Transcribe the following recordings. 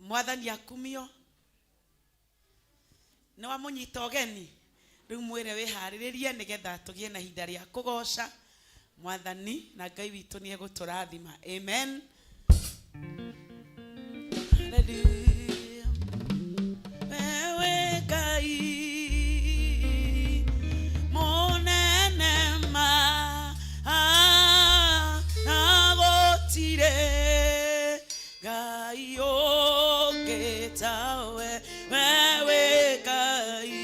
mwathani akumio ni wa munyita ogeni riu mwire wiharirie nigetha tugie na hinda ria kugoca mwathani na Ngai witu ni eguturathima. Amen. Hallelujah. Wewe Ngai monene ma agotire Ngai ogetawe wewe Ngai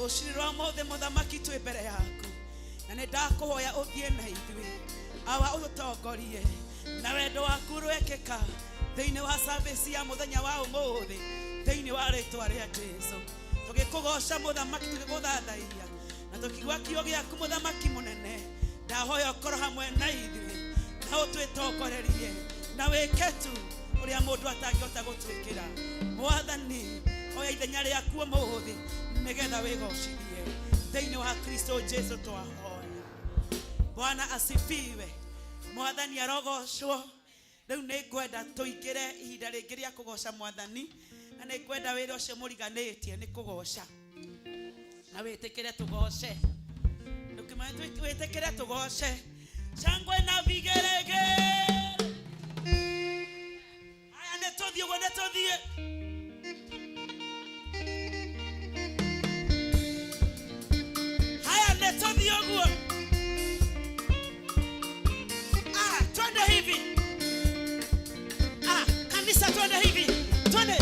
Ushirwa mothe muthamaki twi mbere yaku na ni ndakuhoya uthie na ithui awa utongorie na wendo waku rwekeka thiini wa service ya muthenya wa umuthi thiini wa ritwa ria Jesu tugikugoca muthamaki tugiguthathaia na tukigwa kio giaku muthamaki munene ndahoya ukoro hamwe na ithui na utwitongorerie na wiketu uria mundu atangiota gutwikira mwathani oya ithenya riaku umuthi nigetha wigocirie thiini wa Kristo Jesu twahoya. Bwana asifiwe. Mwathani arogocwo. Riu ningwenda tuingire ihinda ringi ria kugoca mwathani na ningwenda wira ucio muriganitie ni kugoca na witikire tugoce ndukimanya witikire tugoce shangwe na vigerege aya netuthie uguo netuthie netuthie uguo twende hivi kanisa twende hivi twende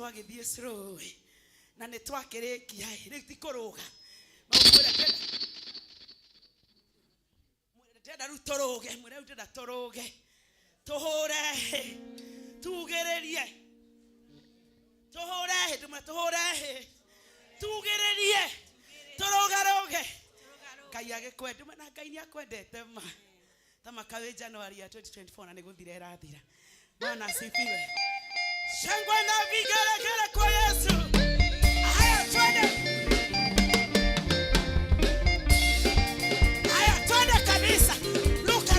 twagithie slow na nĩ twakĩrĩkia rĩu ti kũrũga mwĩrenda rĩu tũrũge mwĩrenda rĩu tũrũge tũhũre tugĩrĩrie tũhũre tugĩrĩrie tũrũgarũge Ngai agĩkwenda na Ngai nĩ akwendete ma ta makawe January ya 2024 na nĩ gũthira ĩrathira Bwana asifiwe shangwe na vigelegele kwa Yesu haya twende kabisa ruka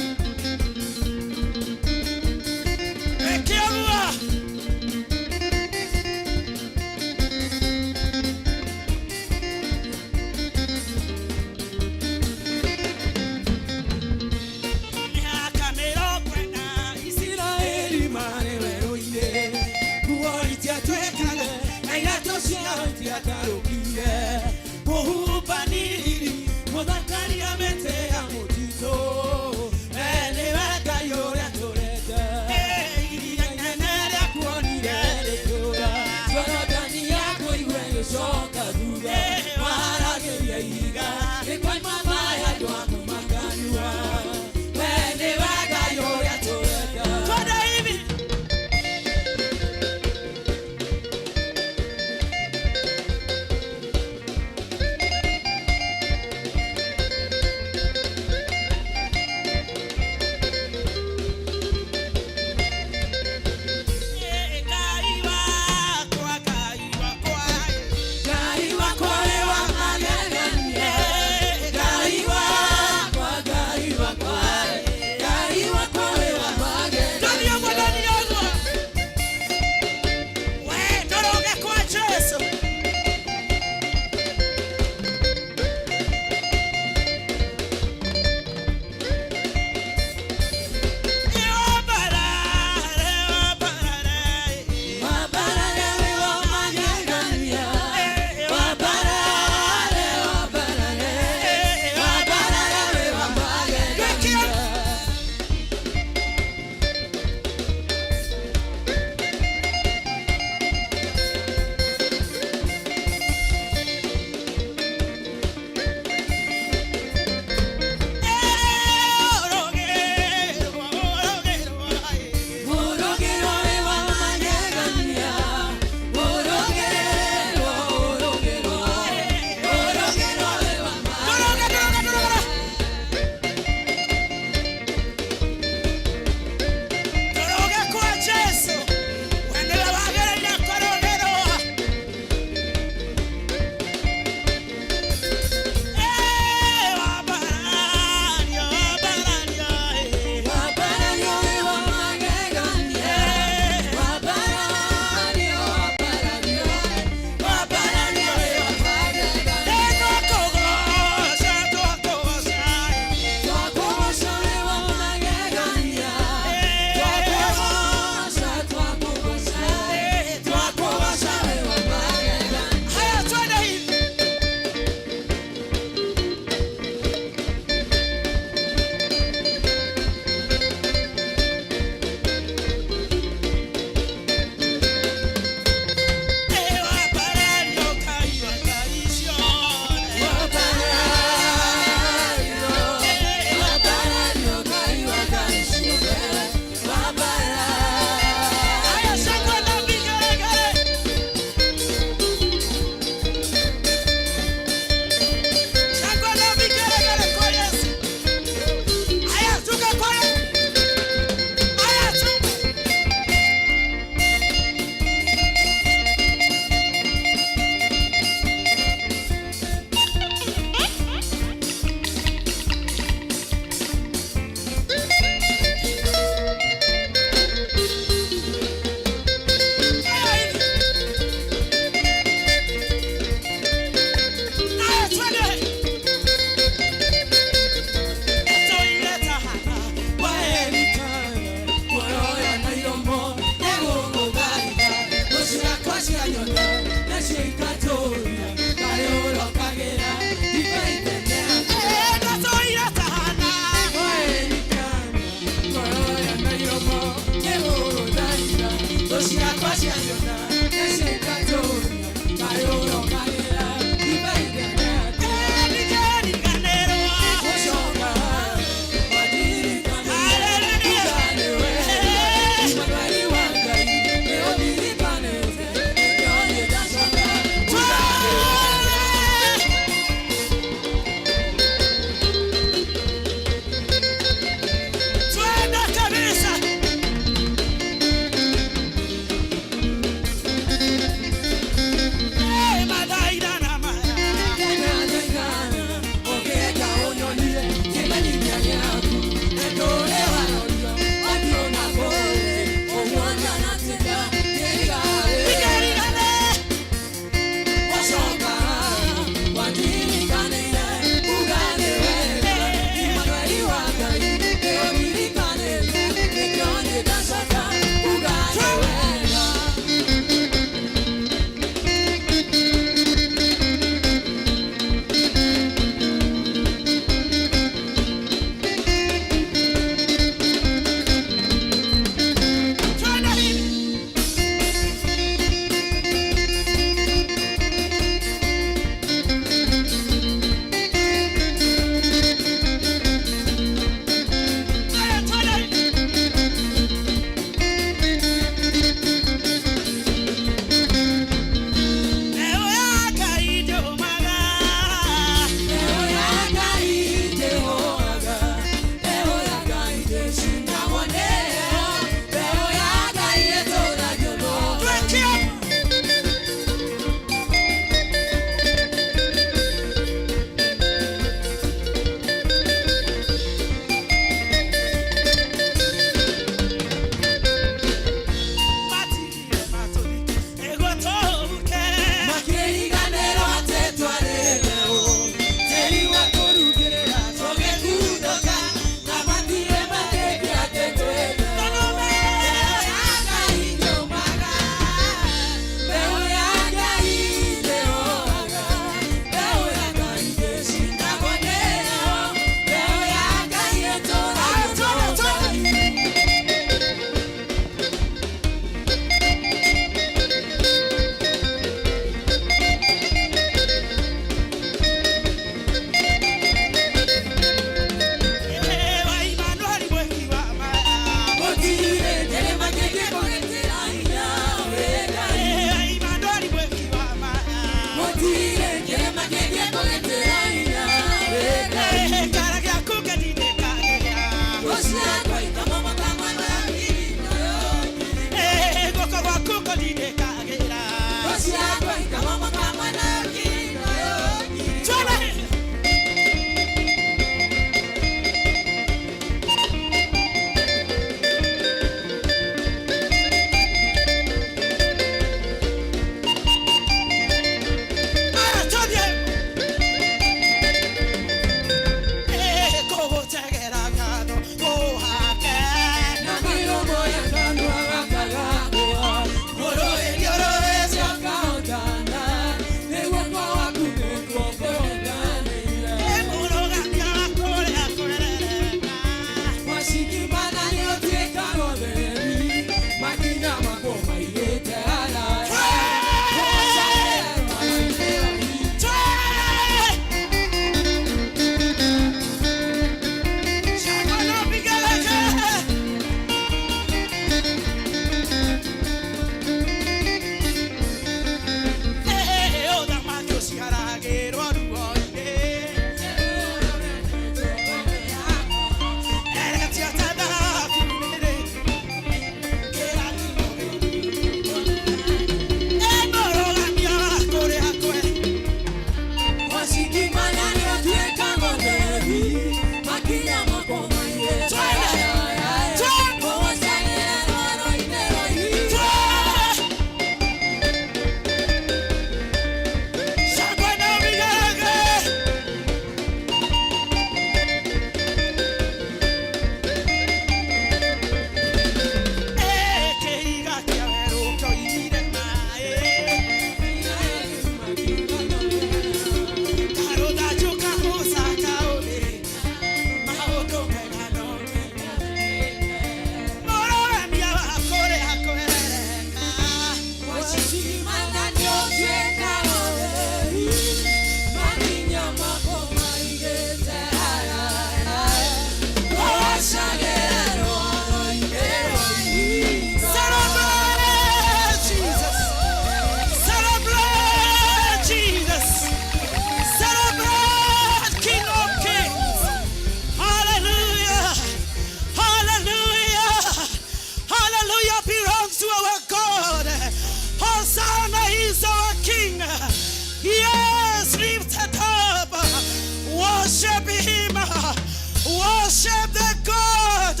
Worship the God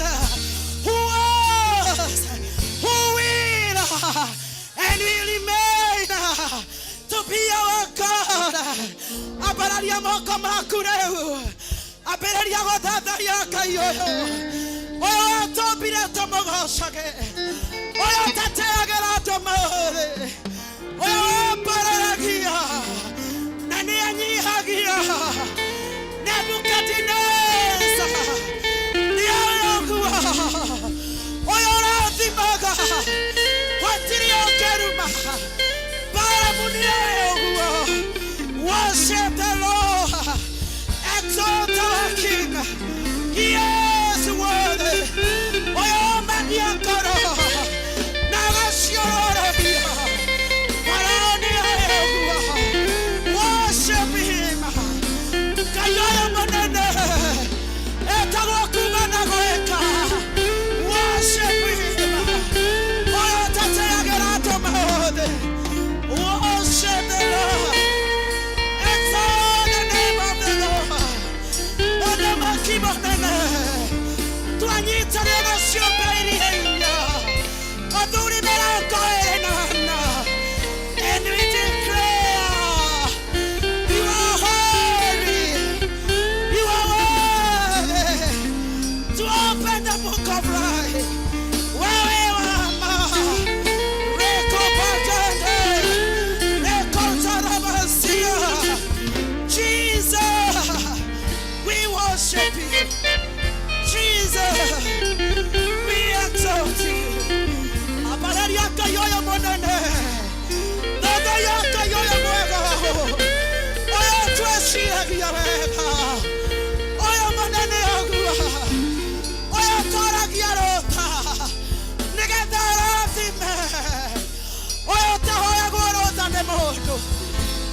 who was, who will, and will remain to be our God. Abararia moko makureu, abararia godada yakayo. Oh, tobira tomogoshage. Oh, tateagera tomore. Oh, paragia. Nani anyihagia. Worship the Lord, exalt our King. He is worthy. Oh, man, you got worship Him. Worship the Lord. Exalt the name of the Lord. And we declare you are holy. You are worthy to open the book of life. Jesus, we worship you. Jesus, we exalt you. Abarariaka yoyo monene. Dodo yaka yoyo mwego. Oyo tueshia giyareka. Oyo monene ogua. Oyo tora giyarota. Negetara zime. Oyo tahoya gorota nemoto.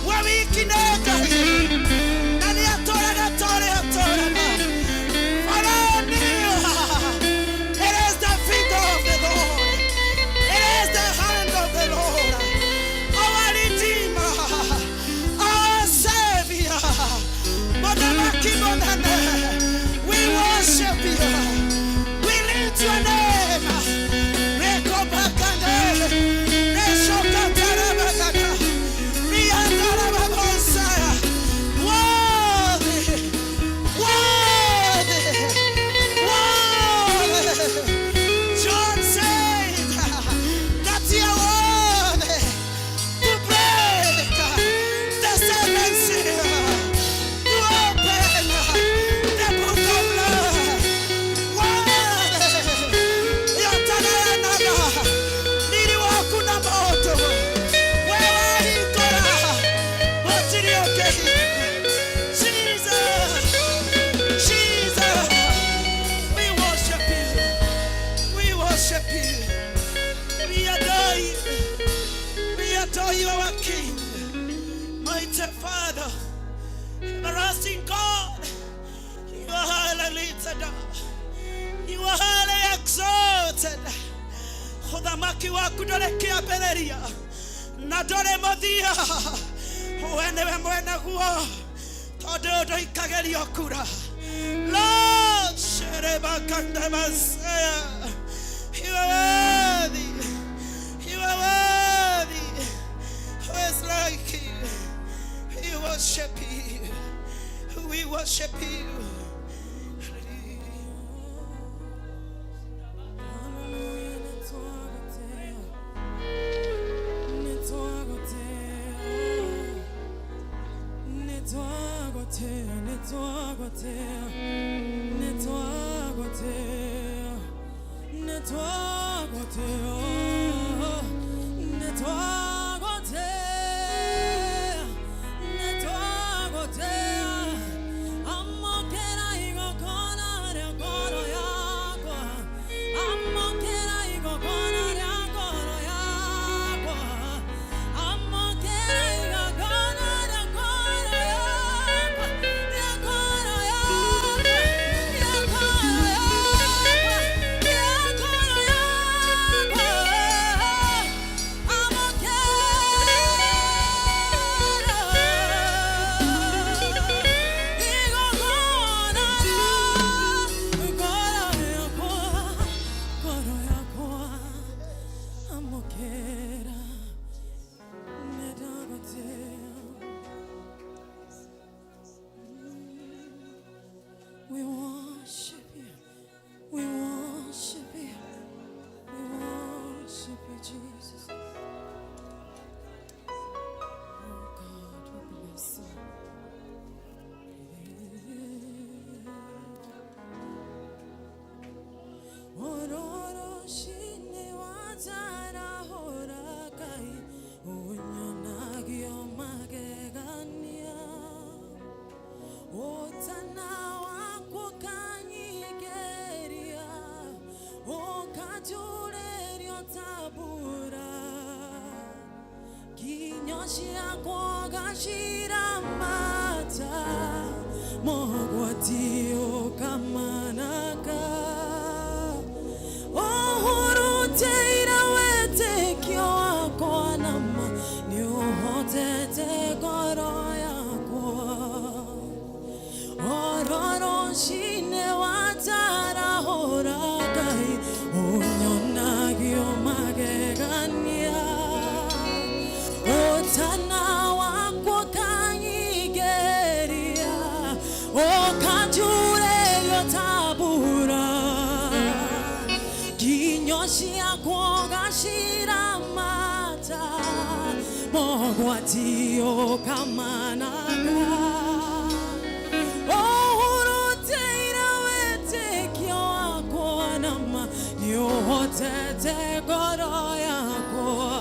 Wawikineka. Nani atora gatore atora. It is the finger of the Lord. It is the hand of the Lord. Our Redeemer, our Savior. We worship you. We lift your name. John said that you are worthy to break the seven seals, to open the book of life. Worthy, yotanayanaga, niliwakuna moto, wewe hikora, motirioke. Jesus, Jesus, we worship you. We worship you. We adore you. We adore you, our King. Mighty Father, everlasting God. You are highly lifted up. You are highly exalted. Khodamaki wa kudorekea bereria. Nadore modia. Wenewe mwena guo. Todo ikagerio kura. Lord, Shereba Kandamasaya. You are worthy. You are worthy. Who is like you? We worship you. We worship you. Nettoie, Kinyoshia gashira mata mogwatio kamanaka ohuru teira wete kyo akwanama ni uhotete goro yakwa ororo shine watara horagai onyonagio magegania otana wakwa kanyigeria okajure yotabura Kinyoshia gashira mata mogwatio kamanaga ohuruteira wetekio akwanama niuhotete goro yakwa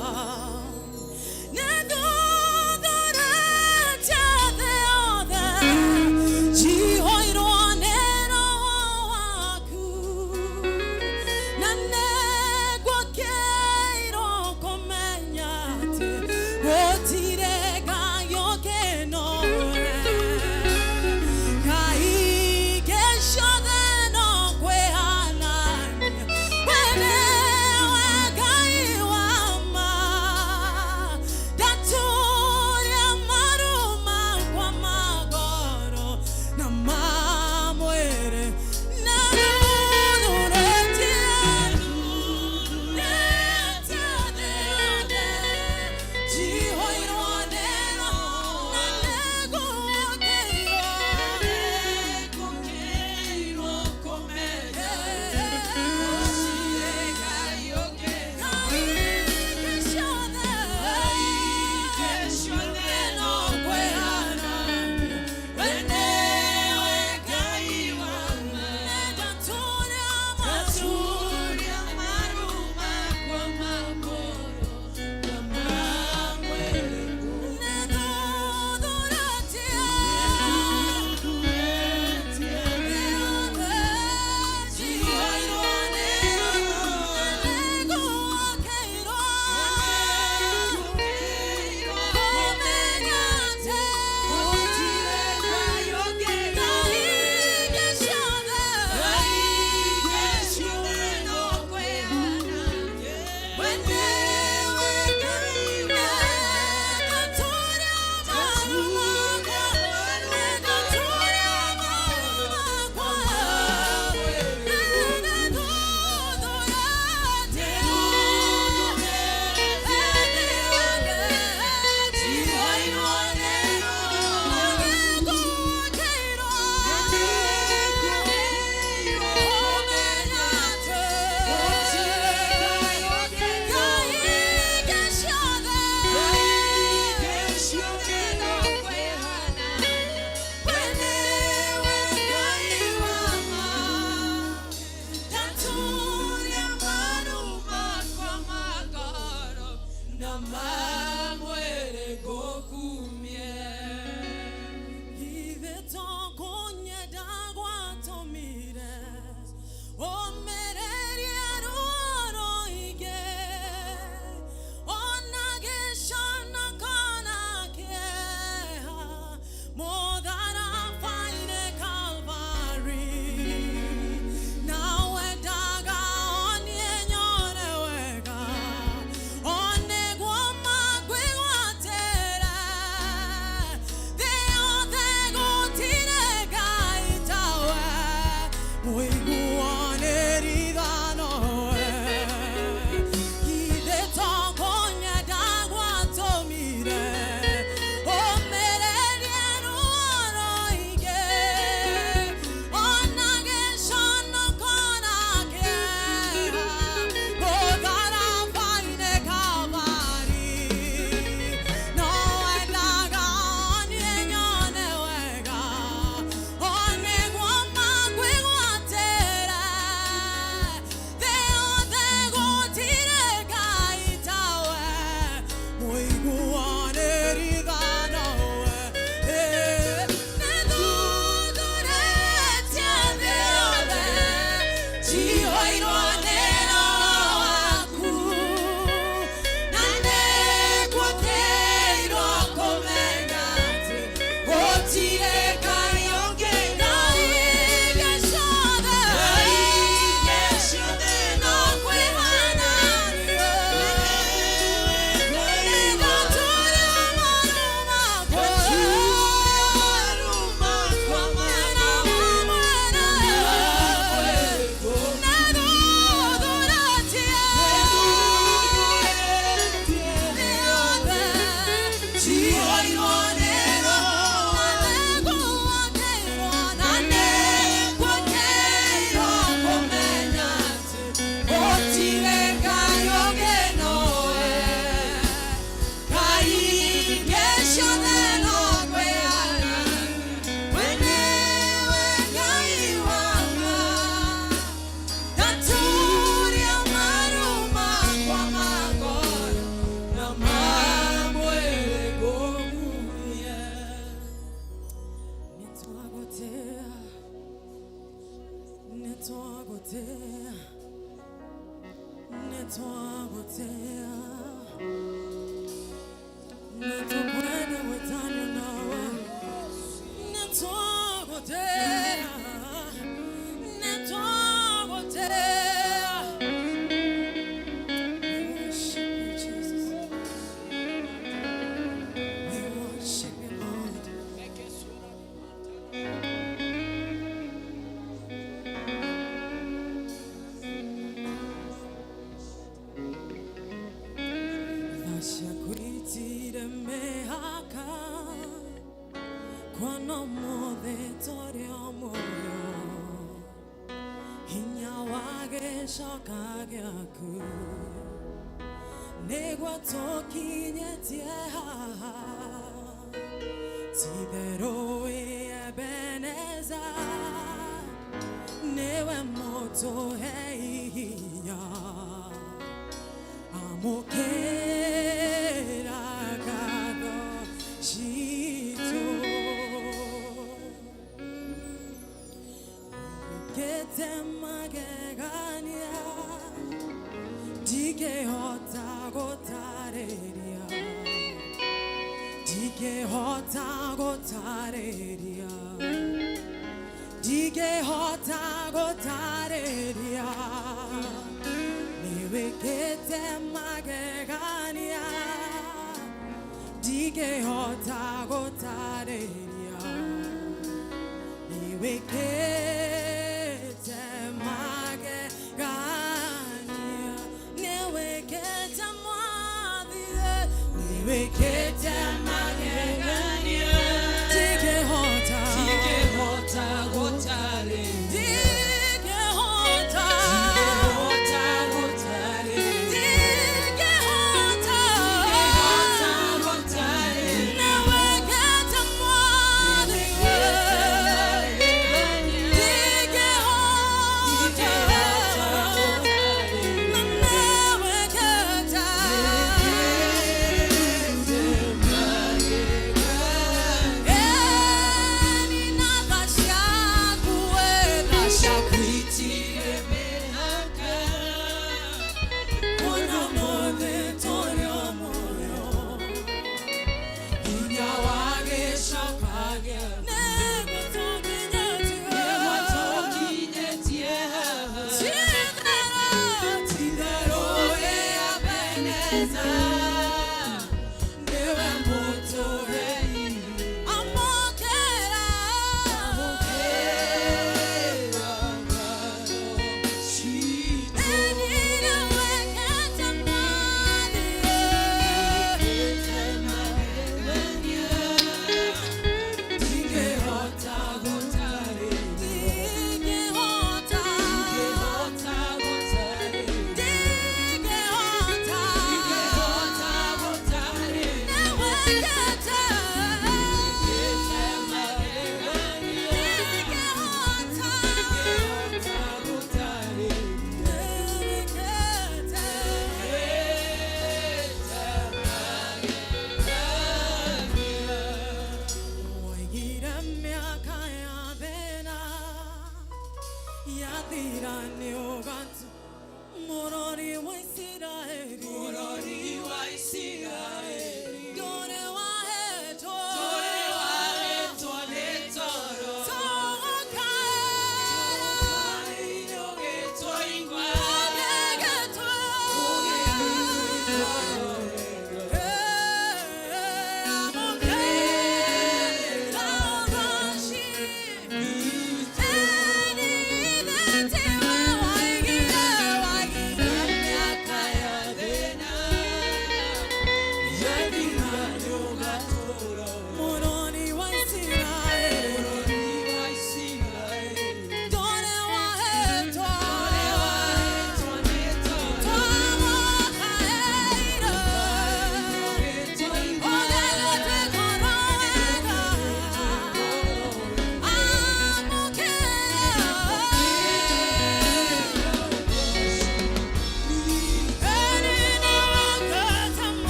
Yeah.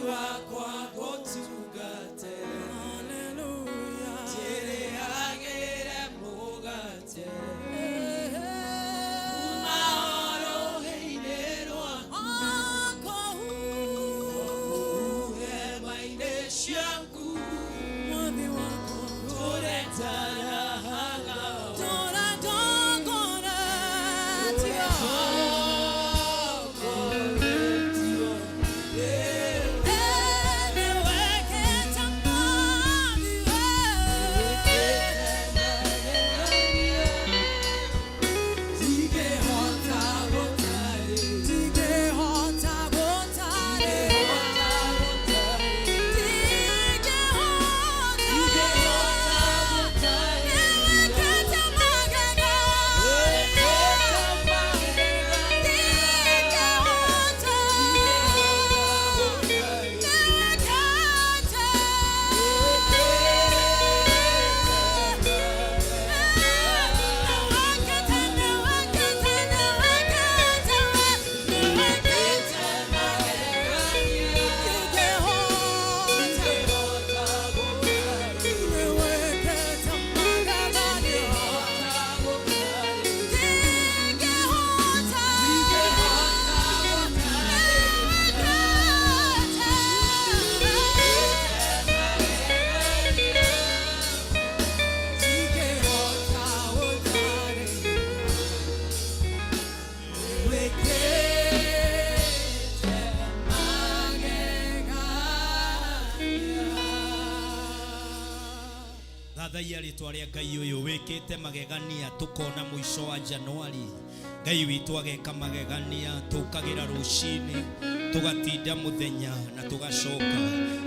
wakwa gotugate. Hallelujah. Tere agere mugate. Maoro heine rwakwa. Uhe maine shangu. Mwathi wako. Turetara hagao. Tora dogora tia. Thathaia ritwa ria Ngai uyu wikite magegania tukona muico wa Januari. Ngai witu ageka magegania tukagira rucini tugatinda muthenya na tugacoka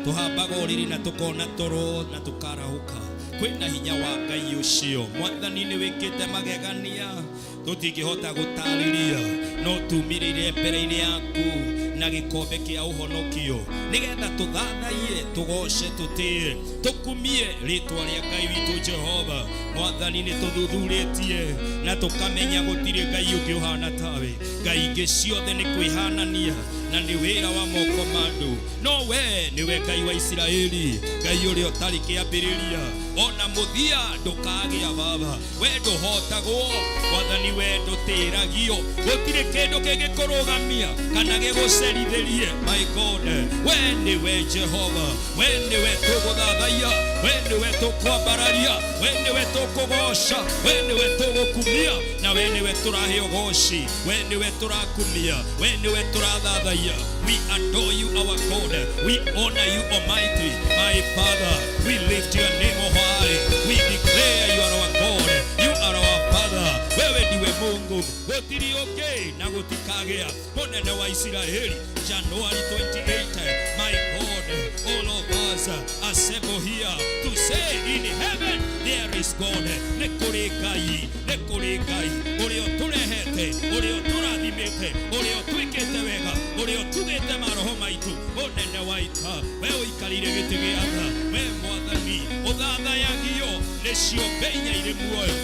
tuhambaga uriri na tukona toro na tukarahuka. Kwina hinya wa Ngai ucio. Mwathani ni wikite magegania tutingihota gutariria no tumirire mbere-ini yaku na gikombe kia uhonokio nigetha tuthathaie tugoce tutie tukumie ritwa ria Ngai witu Jehova. Mwathani ni tuthuthuritie na tukamenya gutire Ngai ungi uhana tawe. Ngai ingi ciothe ni kwihanania na ni wira wa moko mandu, no we niwe Ngai wa Israeli, Ngai uria utari kiambiriria ona muthia ndukagia baba. We nduhotagwo Mwathani, we ndutiragio gutire kindu gigikurugamia kana gigucerithirie. My God, we niwe Jehova, we niwe tuguthathaia, we niwe tukwambararia, we niwe tukugoca, we niwe tugukumia na we niwe turahe ugoci, we niwe turakumia, we niwe turathathaia. We adore you, our God. We honor you, Almighty. My Father, we lift your name on high. We declare you are our God. You are our Father. Wewe ndiwe Mungu. Gotiri okay na gotikagea. Munene wa Israeli. January 28. My God, all of us assemble here to say in heaven there is God. Nekuri Ngai, nekuri Ngai. Urio turehete, urio turathimete, urio twikete wega, urio tugete maroho maitu. Munene wa ita, we uikarire giti giatha, we Mwathani uthathayagio nicio mbenya iri muoyo.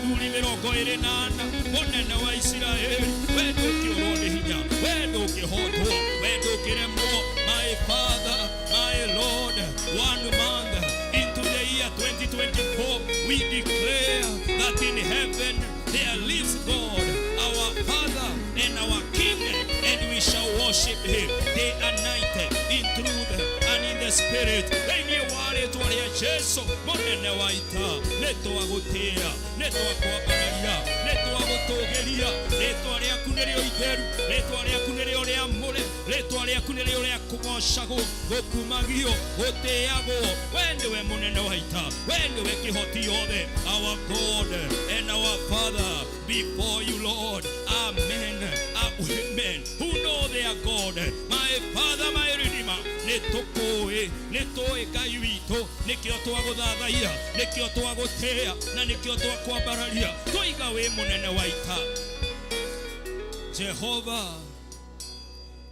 Turi mirongo iri na ana, munene wa Israeli, we ndukiurwo ni hinya, we ndukihotwo, we ndukiremwo. My Father, my Lord, 1 month into the year 2024, we declare that in heaven there lives God, our Father and our King, and we shall worship Him day and night in truth and in the Spirit. Jesu munene wa ita nitwagutia nitwakwambararia nitwagutugeria ritwa riaku nirio itheru ritwa riaku nirio ria mure ritwa riaku nirio ria kugocagwo gukumagio gutiagwo. We ndiwe munene wa ita, we ndiwe kihoti yothe, our God and our Father. Before you, Lord, amen. Women who know their God, my Father, my Redeemer, nitukoe Ngai witu nikio twaguthathaia nikio twagutia na nikio twakwambararia tuiga we munene wa ita. Jehova,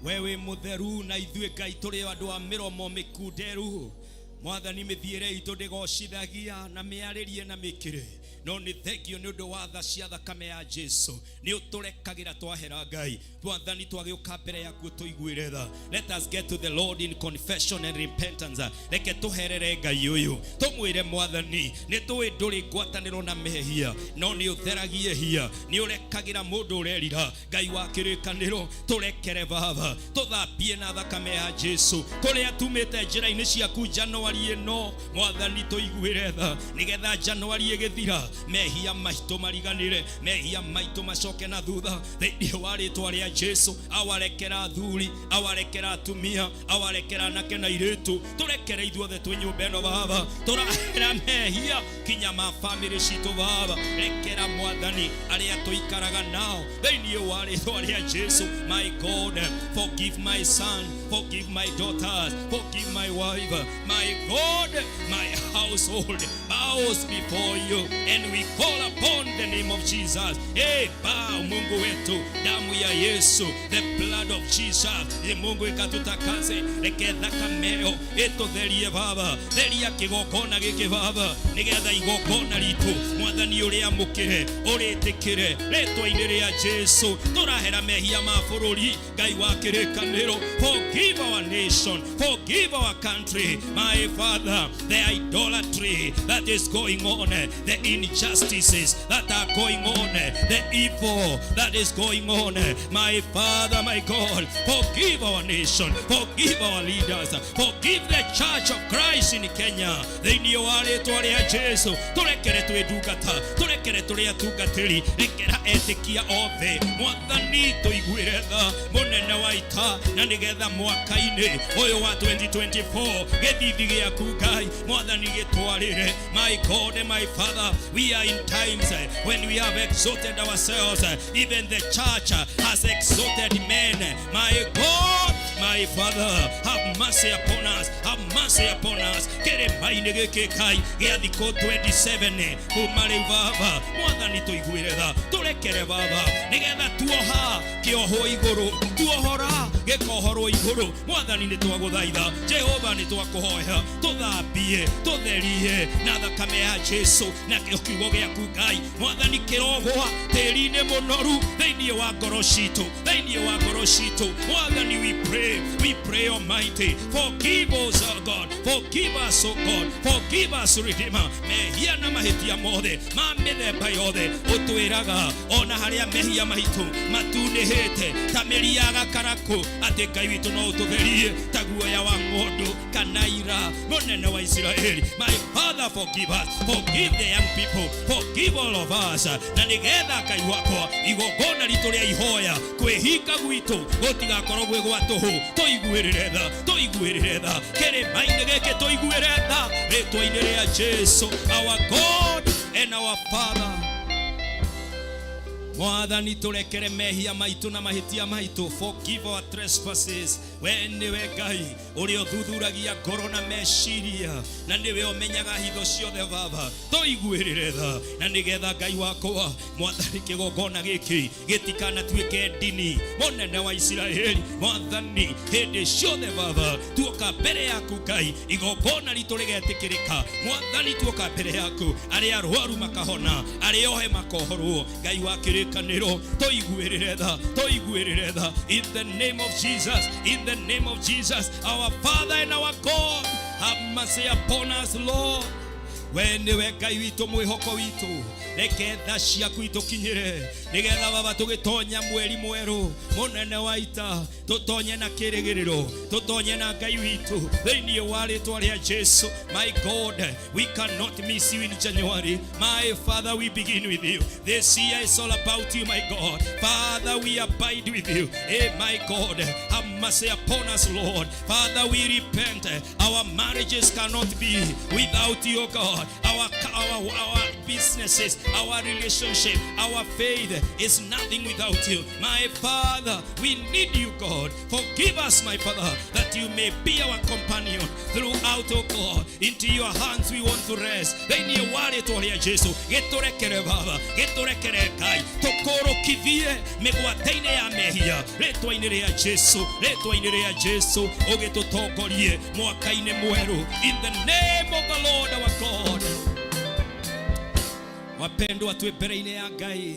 wewe mutheru na ithuĩ Ngai tũrĩ andũ a mĩromo mĩkunderu. Mwathani, mĩthiĩre itũ ndĩgocithagia na mĩarĩrie na mĩkĩre no ni thengio ni undu wa tha cia thakame ya Jesu ni uturekagira twahera Ngai Mwathani twagiuka mbere yaku tuiguire tha. Let us get to the Lord in confession and repentance. Reke tuherere Ngai uyu tumwire Mwathani ni tuwi nduri ngwataniro na mehia no ni utheragie hia ni urekagira mundu urerira Ngai wa kirikaniro turekere Baba tuthambie na thakame ya Jesu turia tumite njira-ini ciaku Januari ino Mwathani tuiguire tha nigetha Januari igithira mehia maitu mariganire mehia maitu macoke na thutha thiini wa ritwa ria Jesu awarekera thuri awarekera atumia awarekera anake na iritu turekere ithuothe twi nyumba ino Baba turahera mehia kinya ma family citu Baba rekera Mwathani aria tuikaraga nao thiini wa ritwa ria Jesu. My God, forgive my son, forgive my daughters, forgive my wife, my God, my household bows before you and we call upon the name of Jesus. Hey, bow Mungu wetu damu ya Yesu, the blood of Jesus. Mungu ikatutakase reke thakameo itutherie Baba theria kigokona giki Baba nigetha igokona ritu Mwathani uria mukire uritikire ritwa-ini ria Jesu turahera mehia ma bururi Ngai wa kirikaniro. Forgive our nation, forgive our country, my Father, the idolatry that is going on, the injustices that are going on, the evil that is going on, my Father, my God. Forgive our nation, forgive our leaders, forgive the Church of Christ in Kenya. Thiini wa ritwa ria Jesu turekere twidungata turekere turia tungatiri rekera etikia othe Mwathani tuiguire tha munene wa ita na nigetha mwaka-ini uyu wa 2024 gethithi giaku Ngai Mwathani gitwarire. My God and my Father, we are in times when we have exalted ourselves, even the church has exalted men. My God, my Father, have mercy upon us, have mercy upon us. Kere maine geke kai giathiko 27 kumari Baba Mwathani tuiguire tha turekere Baba nigetha tuoha kioho iguru tuohora gekohoro iguru Mwathani ni twaguthaitha Jehova ni twakuhoya tuthambie tutherie na thakame ya Jesu na kiugo giaku Ngai Mwathani kirogwa tiri-ini munoru thiini wa ngoro citu thiini wa ngoro citu Mwathani we pray Almighty, forgive us oh God, forgive us oh God, forgive us Redeemer mehia na mahitia mothe ma mithemba yothe utwiraga ona haria mehia maitu matunihite ta meri ya gakaraku ati Ngai witu no ututherie ta guoya wa ng'ondu kana ira munene wa Israeli. My Father, forgive us, forgive the young people, forgive all of us na nigetha Ngai wakwa igongona ritu ria ihoya kwihinga gwitu gutigakorwo gwe gwa tuhu tuiguirire tha kere maine geke tuiguire tha ritwa-ini ria Jesu, our God and our Father. Mwathani turekere mehia maitu na mahitia maitu. Forgive our trespasses. We niwe Ngai uria uthuthuragia ngoro na meciria na niwe umenyaga hitho ciothe Baba tuiguirire tha na nigetha Ngai wakwa Mwathani kigongona giki gitikana tuike ndini munene wa Israeli Mwathani hindi ciothe Baba tuoka mbere yaku Ngai igongona ritu rigetikirika Mwathani tuoka mbere yaku aria arwaru makahona aria ohe makohorwo Ngai wa kirikaniro tuiguirire tha in the name of Jesus, in the name of Jesus, our Father and our God, have mercy upon us, Lord. When niwe Ngai witu mwihoko witu reke tha ciaku itukinyire nigetha Baba tugitonya mweri mweru munene wa ita tutonye na kirigiriro tutonye na Ngai witu thiini wa ritwa ria Jesu. My God, we cannot miss you in January. My Father, we begin with you. This year is all about you, my God. Father, we abide with you. Hey, my God, have mercy upon us, Lord. Father, we repent. Our marriages cannot be without you, God. Our businesses, our relationship, our faith is nothing without you. My Father, we need you, God. Forgive us, my Father, that you may be our companion throughout, oh God. Into your hands we want to rest. Then you want it all, Jesus. Getorekere Baba, getorekere Kai. Tokoro kivie megwateine ya mehia. Ritwa-ini ria Jesu, ritwa-ini ria Jesu. Ogetotokorie mwaka-ini mweru. In the name of the Lord our God. Wapendwa tu mbere-inĩ ya Ngai.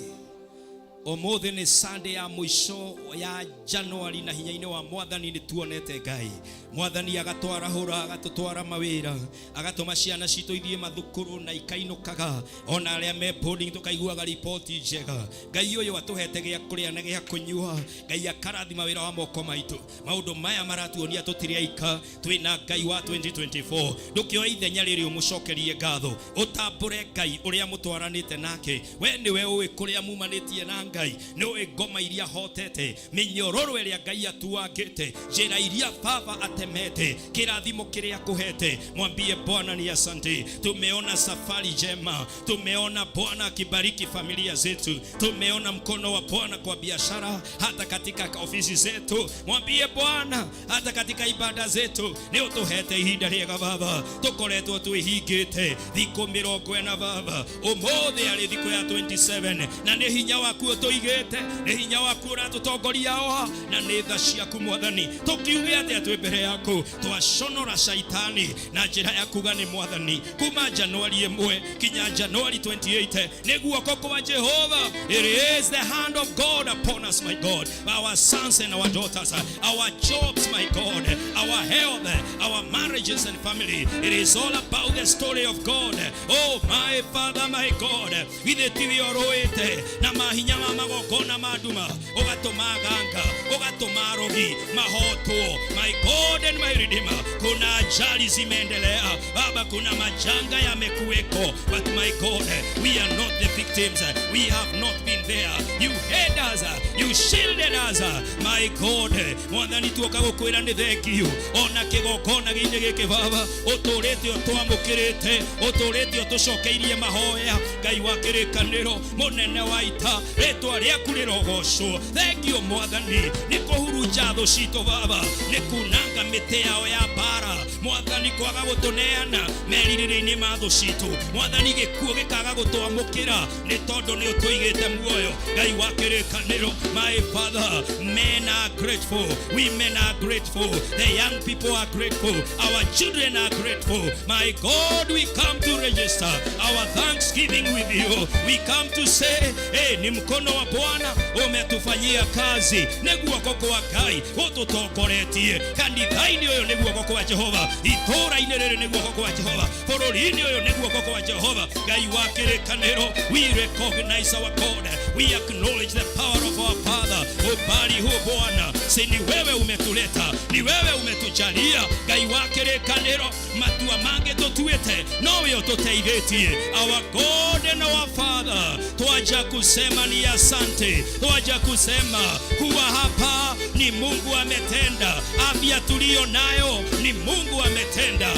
Omothe ni Sunday ya mwisho ya January na hinya-inĩ wa Mwathani ni tuonete Ngai. Mwathani agatwara hura, agatutwara mawira, agatuma ciana citũ ithie mathukuru na ikainukaga, ona aria me boarding tukaiguaga ripoti njega. Ngai uyu atuhete gĩa kũrĩa na gĩa kũnyua. Ngai akarathima wĩra wa moko maitũ. Maũndũ maya maratuonia tũtirĩ aika, twĩna Ngai wa 2024. Ndũkĩoya ithenya rĩrĩ ũmũcokerie ngatho, ũtambũre Ngai ũrĩa mũtwaranĩte nake. We nĩwe ũĩ kũrĩa mumanĩtie na Ngai, nĩwe ngoma iria hotete, mĩnyororo ĩrĩa Ngai atuangĩte, njĩra iria Baba atemete, kĩrathimo kĩrĩa akuhete. Mwambie Bwana ni asante. Tumeona safari njema, tumeona Bwana akibariki familia zetu, tumeona mkono wa Bwana kwa biashara, hata katika ofisi zetu. Mwambie Bwana, hata katika ibada zetu ni utuhete ihinda rĩega Baba. Tukoretwo twĩhingĩte thikũ 40 Baba, ũmũthĩ arĩ thikũ ya 27, na nĩ hinya waku tuigĩte, nĩ hinya waku ũratutongoria o, na nĩ tha ciaku Mwathani. Tukiuge atĩ twĩ mbere yaku twaconora shaitani na njĩra ya kuga nĩ Mwathani. Kuma January 1 kinya January 28 nĩ guoko kwa Jehova. It is the hand of God upon us, my God, our sons and our daughters, our jobs, my God, our health, our marriages and family. It is all about the story of God. Oh my Father, my God, ithe tiwi oroete na mahinya ma magogona maduma, ugatuma ganga, ugatuma rogi mahoto, my God and my Redeemer. Kuna ajali zimeendelea Baba, kuna majanga yamekuweko, but my God, we are not the victims. We have not been there. You hid us, you shielded us, my God. Mwathani tuoka gukwira ni thengiu, ona kigogona gĩinĩ gĩkĩ Baba, ũtũrĩte ũtwamũkĩrĩte, ũtũrĩte ũtũcokeirie mahoya. Ngai wa kĩrĩkanĩro, mũnene wa ita, rĩtwa rĩaku rĩrogocwo. Thank you Mwathani, nĩ kũhurunja thũ citũ Baba, nĩ kunanga mĩtĩ yao ya mbara. Mwathani kwaga gũtũneana merirĩrĩ-inĩ ma thũ citũ. Mwathani gĩkuũ gĩkaga gũtwamũkĩra nĩ tondũ nĩ ũtũigĩte muoyo. Ngai wa kĩrĩkanĩro, my Father, men are grateful, women are grateful, the young people are grateful, our children are grateful. My God, we come to register our thanksgiving with you. We come to say, hey, ni mkono wa Bwana umetufanyia kazi, nĩ guoko kwa Ngai ũtũtongoretie. Kanitha-inĩ ũyũ nĩ guoko kwa Jehova, itũũra-inĩ rĩrĩ nĩ guoko kwa Jehova, bũrũri-inĩ ũyũ nĩ guoko kwa Jehova. Ngai wa kĩrĩkanĩro, we recognize our God, we acknowledge the power of our Father. Ubali huo Bwana, si ni wewe umetuleta, ni wewe umetujalia. Ngai wa kĩrĩkanĩro, matua mange tũtuĩte, nowe ũtũteithĩtie. Our God and our Father, twaja kusema ni asante, twaja kusema kuwa hapa ni Mungu ametenda. Afya tulio nayo ni Mungu ametenda.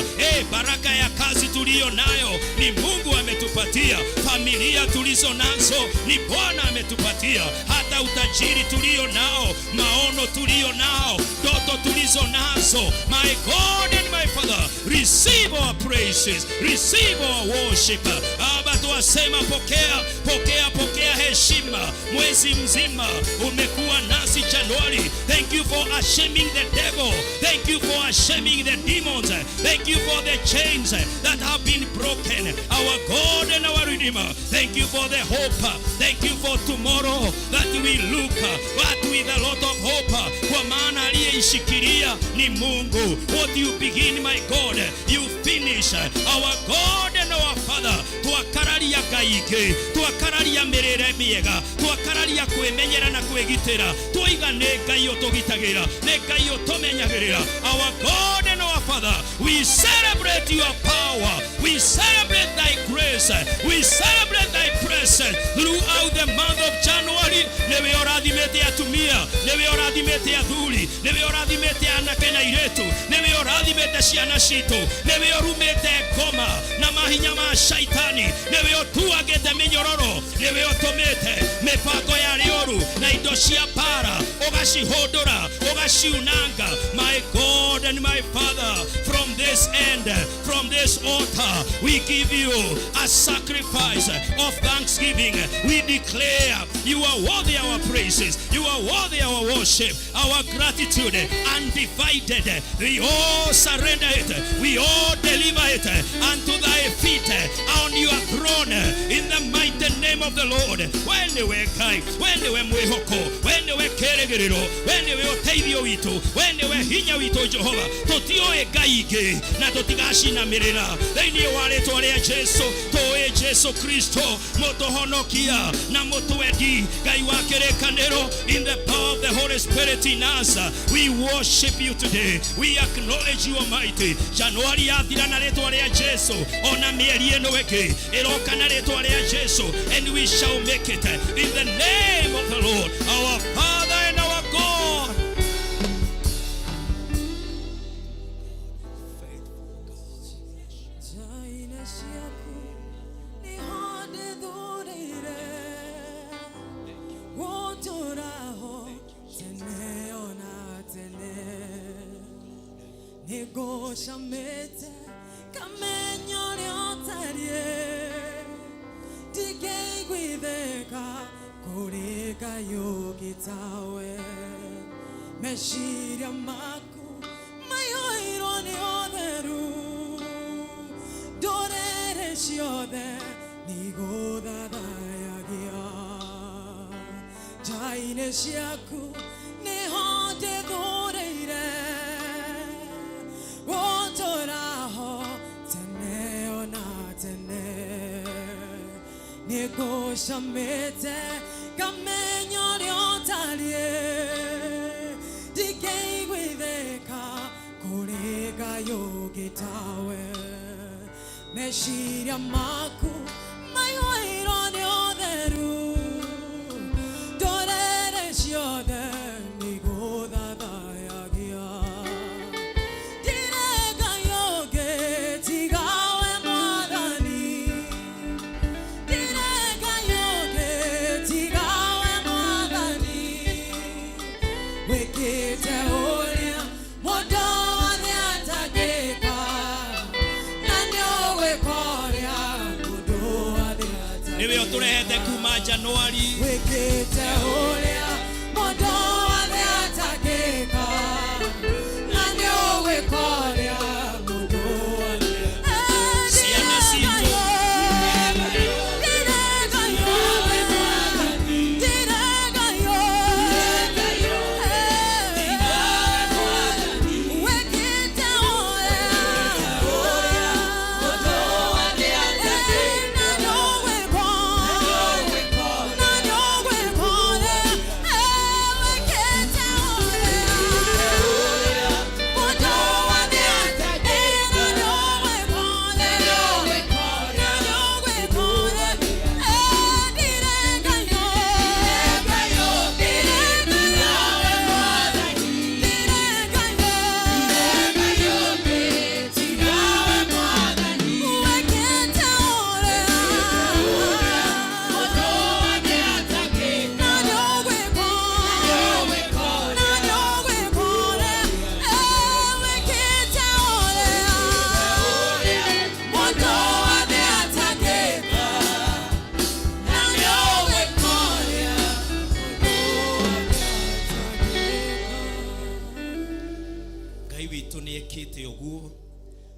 Baraka ya kazi tulio nayo ni Mungu ametupatia. Familia tulizo nazo ni Bwana ametupatia. Hata utajiri tulio nao, maono tulio nao, ndoto tulizo nazo, my God and my Father, receive our praises, receive our worship. Aba tuwasema pokea, pokea, pokea heshima. Mwezi mzima umekuwa nasi Januari. Thank you for ashaming the devil. Thank you for ashaming the demons. Thank you for the chains that have been broken. Our God and our Redeemer, thank you for the hope. Thank you for tomorrow that we look but with a lot of hope. Kwa maana aliyeishikilia ni Mungu. What you begin, my God, you finish. Our God and our Father, twakararia Ngai, twakararia mĩrĩre mĩega, twakararia kwĩmenyera na kwĩgitĩra. Twoiga nĩ Ngai ũtũgitagĩra, nĩ Ngai ũtũmenyagĩrĩra. Our God and our Father, we celebrate your power, we celebrate thy grace, we celebrate thy presence throughout the month of January. Newe ũrathimĩte atumia, newe ũrathimĩte athuri, newe ũrathimĩte anake na airĩtu, newe ũrathimĩte ciana citũ, newe ũrumĩte ngoma na mahinya ma shaitani, newe ũtuagĩte mĩnyororo, newe ũtũmĩte mĩbango ya rĩũru na indo cia mbara ũgacihũndũra, ũgaciunanga. My God and my Father, from this end, from this altar, we give you a sacrifice of thanksgiving. We declare you are worthy our praises, you are worthy our worship. Our gratitude, undivided. We all surrender it. We all deliver it unto thy feet on your throne in the mighty name of the Lord. When they were kind, when they were mwihoko, when they were keregerero, when they were teithio witu, when they were hinya witu Jehova, totioe gaige na totigashina mirira. Thĩinĩ wa rĩĩtwa rĩa Jesu, tũĩ Jesu Kristo mũtũhonokia na mũtwendi Ngai wa kĩrĩkanĩro. In the power of the Holy Spirit in us, we worship you today. We acknowledge you, Almighty. Januari yathira na rĩĩtwa rĩa Jesu, ona mĩeri ĩno ĩngĩ ĩroka na rĩĩtwa rĩa Jesu, and we shall make it in the name of the Lord, our Father and our God. Negoshamete kamenyo lyotarie digei gwitheka kurika yogitawe meshiria maku mayoiro ni otheru dorere shiothe nigodadayagia jaine shiaku ne hote doreire Negoshamete kamenyo lyotarie digei gwitheka kurika yogitawe meshiria maku mayoiro ni otheru dorere shiothe nigodadayagia direka yoge tigawe mwathani Niwe turehete kuma Januari. Wekete horia modo wale atakeka nani owe korea modo wale Siana sinto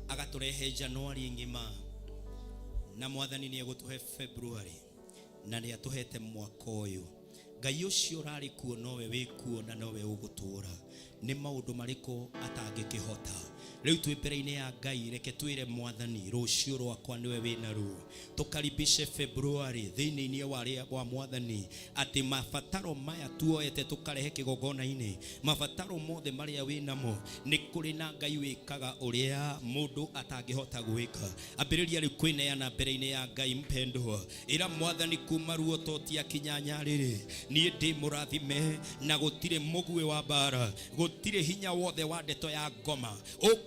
agaturehe Januari ngima na mwathani ni egutuhe February na ni atuhete mwaka uyu. Ngai ucio urari kuo nowe wikuo na nowe ugutura. Ni maundu mariko atangikihota. Riu twi mbere-ini ya Ngai reke twire mwathani rucio rwakwa niwe wina ruo. Tukaribishe February thiini-ini wa mwathani ati mabataro maya tuoete tukarehe kigongona-ini. Mabataro mothe maria winamo ni kuri na Ngai wikaga uria mundu atangihota gwika. Ambiriria riu kwineana mbere-ini ya Ngai mpendwa. Ira mwathani kuma ruo totia Kinyanjui nie ndi murathime na gutire mugwe wa bara, gutire hinya wothe wa ndeto ya ngoma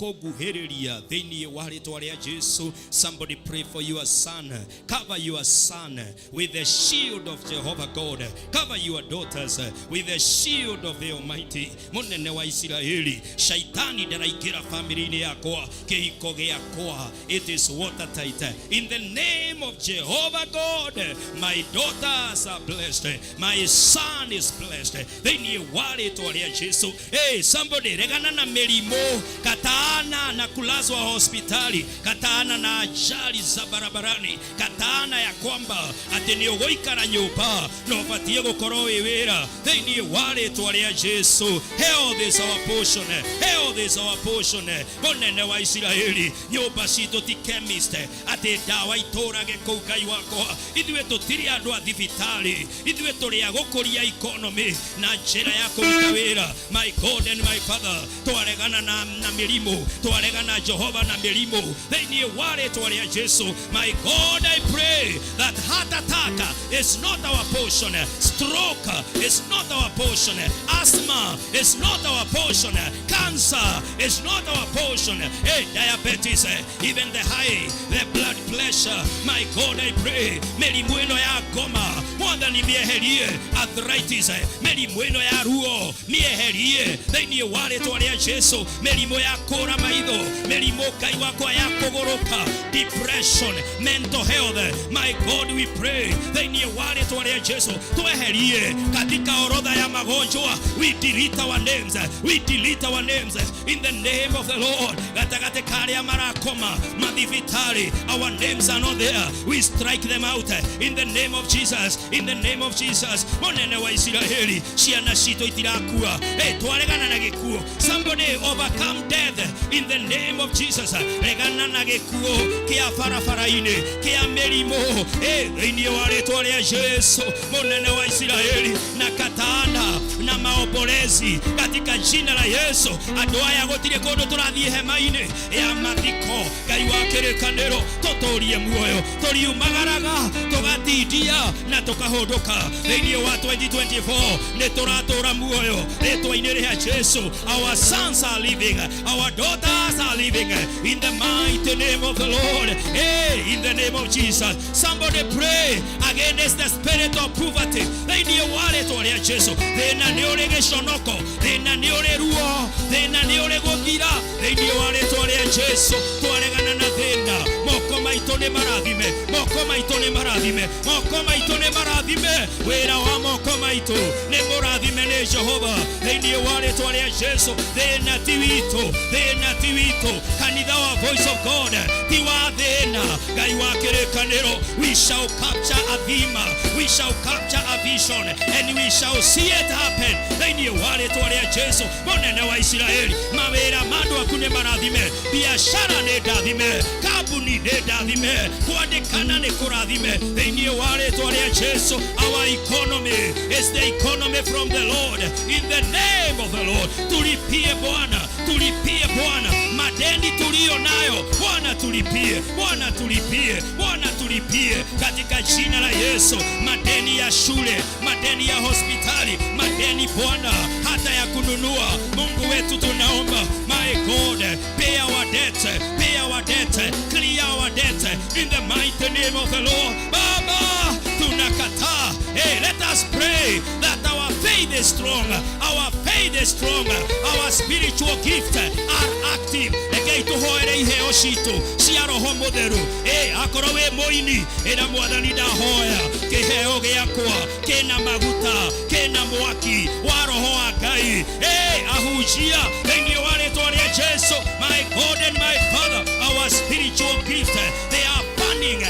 guhiriria thini wale twalia Jesu. Somebody pray for your son. Cover your son with the shield of Jehovah God. Cover your daughters with the shield of the Almighty. Munene wa Israeli, shaitani ndaraikira family yakwa, kihiko gyakwa, it is watertight. In the name of Jehovah God, my daughters are blessed, my son is blessed. Thini wale twalia Jesu. Hey, somebody regana na melimo, kataana na kulazwa hospitali, kataana na ajali za barabarani, kataana ya kwamba ati ni ugoikara nyumba no batie gukoro wira. Thini wale twalia Jesu. Health is our portion, health is our portion. Munene wa Israeli, nyumba citũ ti chemist ati dawa iturage kũu Ngai wakwa. Ithuĩ tũtirĩ andũ a thibitarĩ, ithuĩ tũrĩ a gũkũria economy na njĩra ya kũruta wĩra. My God and my Father, twaregana na mĩrimũ, twaregana Jehova na mĩrimũ thĩinĩ wa rĩĩtwa rĩa Jesu. My God, I pray that heart attack is not our portion, stroke is not our portion, asthma is not our portion, cancer is not our portion, hey, diabetes, even the high, the blood pressure. My God, I pray mĩrimũ ĩno ya ngoma Mwathani mĩeherie, arthritis, mĩrimũ ĩno ya ruo mĩeherie thĩinĩ wa rĩĩtwa rĩa Jesu. Mĩrimũ ya kũra maitho, mĩrimũ Ngai wakwa ya kũgũrũka, depression, mental health. My God, we pray thĩinĩ wa rĩĩtwa rĩa Jesu tweherie katika orodha ya magonjwa. We delete our names, we delete our names in the name of the Lord. Gatagate karĩa marakoma mathibitari, our names are not there. We strike them out in the name of Jesus, in the name of Jesus. Munene wa Israeli, ciana citũ itirakua, hey, twaregana na gĩkuũ. Somebody overcome death in the name of Jesus. Regana na gĩkuũ kĩa barabara-inĩ, kĩa mĩrimũ, hey, thĩinĩ wa rĩĩtwa rĩa Jesu. Munene wa Israeli, na katana na maombolezi katika jina la Yesu. Andũ aya gũtirĩ kũndũ tũrathiĩ hema-inĩ ya mathiko. Ngai wa kĩrĩkanĩro, tũtũũrie muoyo, tũriumagaraga, tũgatindia na tũkahũndũka thĩinĩ wa 2024. Nĩ tũratũũra muoyo rĩĩtwa-inĩ rĩa Jesu. Our sons are living, our daughters are living in the mighty name of the Lord. Hey, in the name of Jesus. Somebody pray against the spirit of poverty thĩinĩ wa rĩĩtwa rĩa Jesu. Thĩna nĩ ũrĩ gĩconoko, thĩna nĩ ũrĩ ruo, thĩna nĩ ũrĩ gũthira thĩinĩ wa rĩĩtwa rĩa Jesu. Twaregana na thĩna, moko maitũ nĩ marathime, moko maitũ nĩ marathime, moko maitũ nĩ marathime. Wĩra wa moko maitũ nĩ mũrathime nĩ Jehova thĩinĩ wa rĩĩtwa rĩa Jesu. Thĩna ti witũ, thĩna ti witũ. Kanitha wa Voice of God ti wa thĩna. Ngai wa kĩrĩkanĩro, we shall capture a theme, we shall capture a vision, and we shall see it happen thĩinĩ wa rĩĩtwa rĩa Jesu. Munene wa Israeli, mawĩra ma andũ aku nĩ marathime, biacara nĩ ndathime, kambuni nĩ ndathime, kwandĩkana nĩ kũrathime thĩinĩ wa rĩĩtwa rĩa Jesu. Our economy is the economy from the Lord, in the name of the Lord. Tulipie Bwana, tulipie Bwana madeni tulio nayo. Bwana tulipie, Bwana tulipie, Bwana tulipie katika jina la Yesu. Madeni ya shule, madeni ya hospitali, madeni Bwana hata ya kununua. Mungu wetu tunaomba, my God, pay our debt, pay our debt, clear our debt in the mighty name of the Lord. Baba, tunakataa. Hey, let us pray that our faith is strong, our faith is strong, our spiritual gifts are active. Rekei tuhoere iheo citũ cia Roho Mũtheru. Hey, akorwo wĩ mũini, ĩra Mwathani ndahoya kĩheo gĩakwa kĩna maguta, kĩna mwaki wa Roho wa Ngai. Hey, ahunjia thĩinĩ wa rĩĩtwa rĩa Jesu. My God and my Father, our spiritual gifts, they are fanning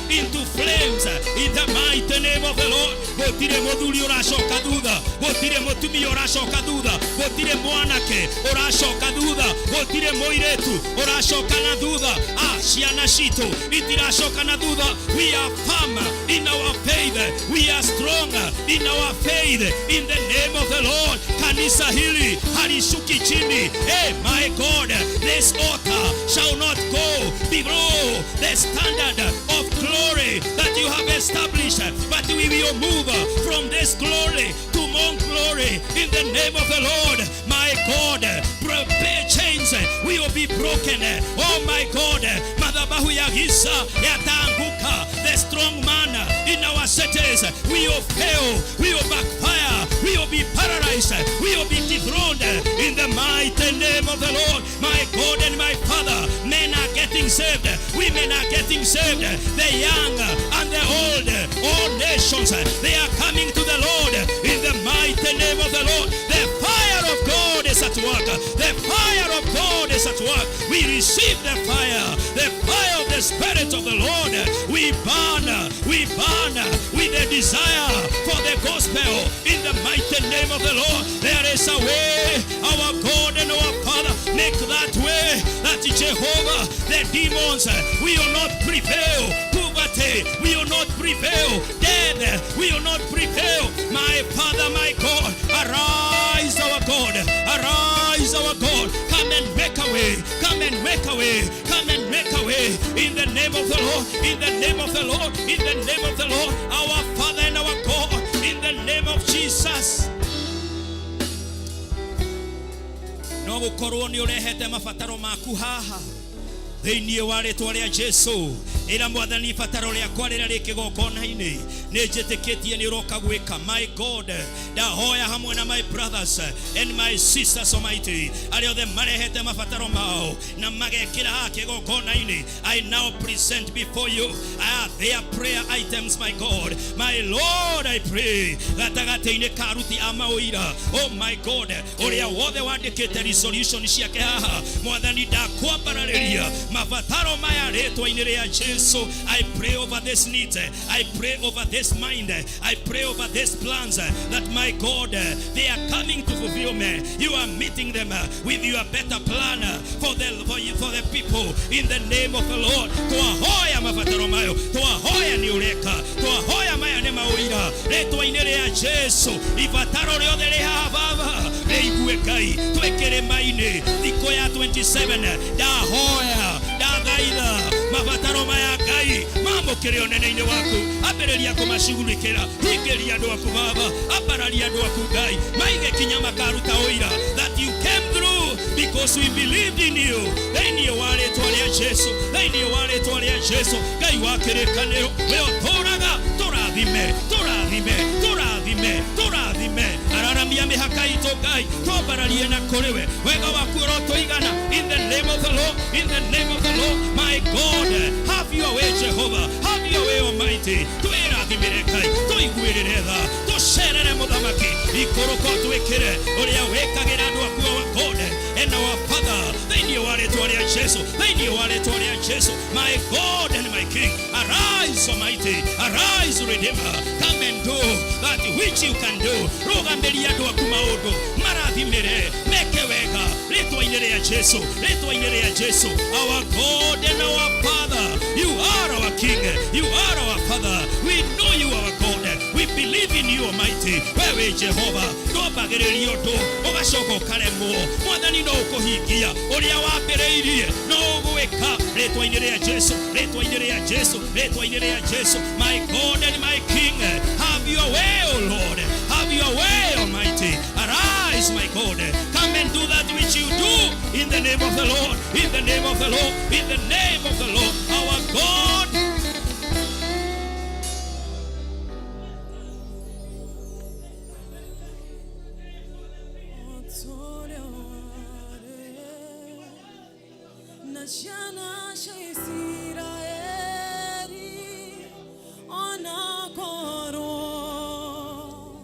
into flames in the mighty name of the Lord. Gũtirĩ mũthuri ũracoka thutha, gũtirĩ mũtumia ũracoka thutha, gũtirĩ mwanake ũracoka thutha, gũtirĩ mũirĩtu ũracoka na thutha. Ciana citũ itiracoka na thutha. We are firm in our faith, we are strong in our faith in the name of the Lord. Kanisa hili halishuki chini. Hey, my God, this altar shall not go below the standard of glory that you have established, but we will move from this glory to more glory in the name of the Lord. My God, chains will be broken. Oh my God, madhabahu ya giza yataanguka. The strong man in our cities will fail, will backfire, will be paralyzed, will be dethroned in the mighty name of the Lord. My God and my Father, men are getting saved, women are getting saved, the young and the old, all nations, they are coming to the Lord in the mighty name of the Lord. The fire of God is at work. The fire of God is at work. We receive the fire of the Spirit of the Lord. We burn with a desire for the gospel in the mighty name of the Lord. There is a way, our God and our Father, make that way, that Jehovah, the demons will not prevail. Poverty will not prevail. Death will not prevail. My Father, my God, arise, our God, arise, our God. Come and make a way, come and make a way, come and make a way in the name of the Lord, in the name of the Lord, in the name of the Lord, our Father and our God, in the name of Jesus. No gukorwo ni urehete mabataro maku haha thĩinĩ wa rĩtwa rĩa Jesu. Ĩra Mwathani ibataro rĩakwa rĩrĩa rĩ kĩgongona-inĩ nĩ njĩtĩkĩtie nĩ ũroka gwĩka. My God, ndahoya hamwe na my brothers and my sisters almighty, arĩa othe marehete mabataro mao na magekĩra haha kĩgongona-inĩ, I now present before you their prayer items. My God, my Lord, I pray gatagatĩ-inĩ ka aruti a maũira, oh my God, ũrĩa wothe wandĩkĩte resolution ciake haha, Mwathani ndakwambarĩria mabataro maya rĩtwa-inĩ rĩa Jesu. I pray over this need, I pray over this mind, I pray over these plans that my God, they are coming to fulfillment. You are meeting them with your better plan for the people in the name of the Lord. Twahoya mabataro mayo, twahoya ni ureka, twahoya maya ne mauira rĩtwa-inĩ rĩa Jesu. Ibataro rĩothe rĩ haha Baba rĩigue Ngai, twĩkĩre maini thikũ ya 27 ndahoya ndagaitha mabataro maya Ngai mamũkĩre ũnene-inĩ waku, ambĩrĩria kũmacugurĩkĩra, hingĩria andũ aku Baba, ambararia andũ aku Ngai, maige kinya makaruta ũira that you came through because we believed in you. Thĩinĩ wa rĩtwa rĩa Jesu, thĩinĩ wa rĩtwa rĩa Jesu, Ngai wa kĩrĩkanĩro, we ũtũũraga, tũrathime, tũrathime, tũrathime, tũrathime, araramia mĩhaka itũ Ngai, twambararie na kũrĩ we, wega waku ũrotũigana in the name of the Lord, in the name of the Lord. My God, have your way Jehovah, have your way Almighty. Twĩrathimĩre Ngai, tũiguĩrĩre tha, tũcerere mũthamaki, ikũrũko twĩkĩre ũrĩa wĩkagĩra andũ aku our God and our Father, thĩinĩ wa rĩtwa rĩa Jesu, thĩinĩ wa rĩtwa rĩa Jesu. My God and my King, arise Almighty, arise Redeemer, come and do that which you can do. Rũgamĩria andũ aku maũndũ, marathimĩre, meke wega rĩtwa-inĩ rĩa Jesu, rĩtwa-inĩ rĩa Jesu. Our God and our Father, you are our King, you are our Father. We know you our God, we believe in you Almighty. Wewe Jehova ndwambagĩrĩria ũndũ ũgacoka ũkaremwo, Mwathani no ũkũhingia ũrĩa wambĩrĩirie, no ũgwĩka rĩtwa-inĩ rĩa Jesu, rĩtwa-inĩ rĩa Jesu, rĩtwa-inĩ rĩa Jesu. My God and my King, have your way O Lord, have your way Almighty. Arise my God, come and do that which you do in the name of the Lord, in the name of the Lord, in the name of the Lord, our God.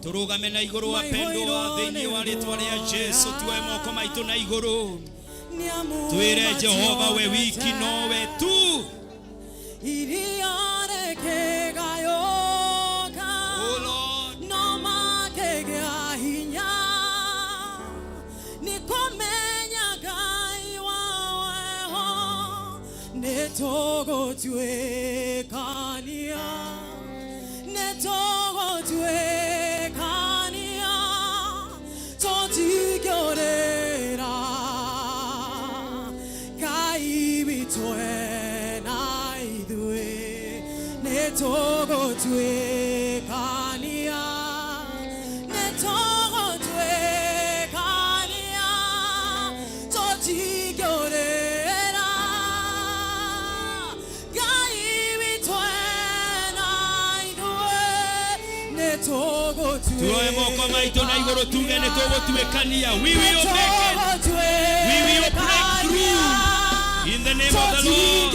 Turugame na iguru wapendwa thĩinĩ wa rĩtwa rĩa Jesu, tuoe moko maitũ na iguru, twĩre Jehova we wiki nowe tu. Oh Lord, no makegea hinya nikomenya Ngai waweho netogo tuekania, netogo tuekania. Gai witwe na idue netogo twe kania netogo twe kania totigorera gai witwe na idue netogo twe tuoe moko maito na igoro tuge netogo twe kania. We will make it. We will break through in the name of the Lord.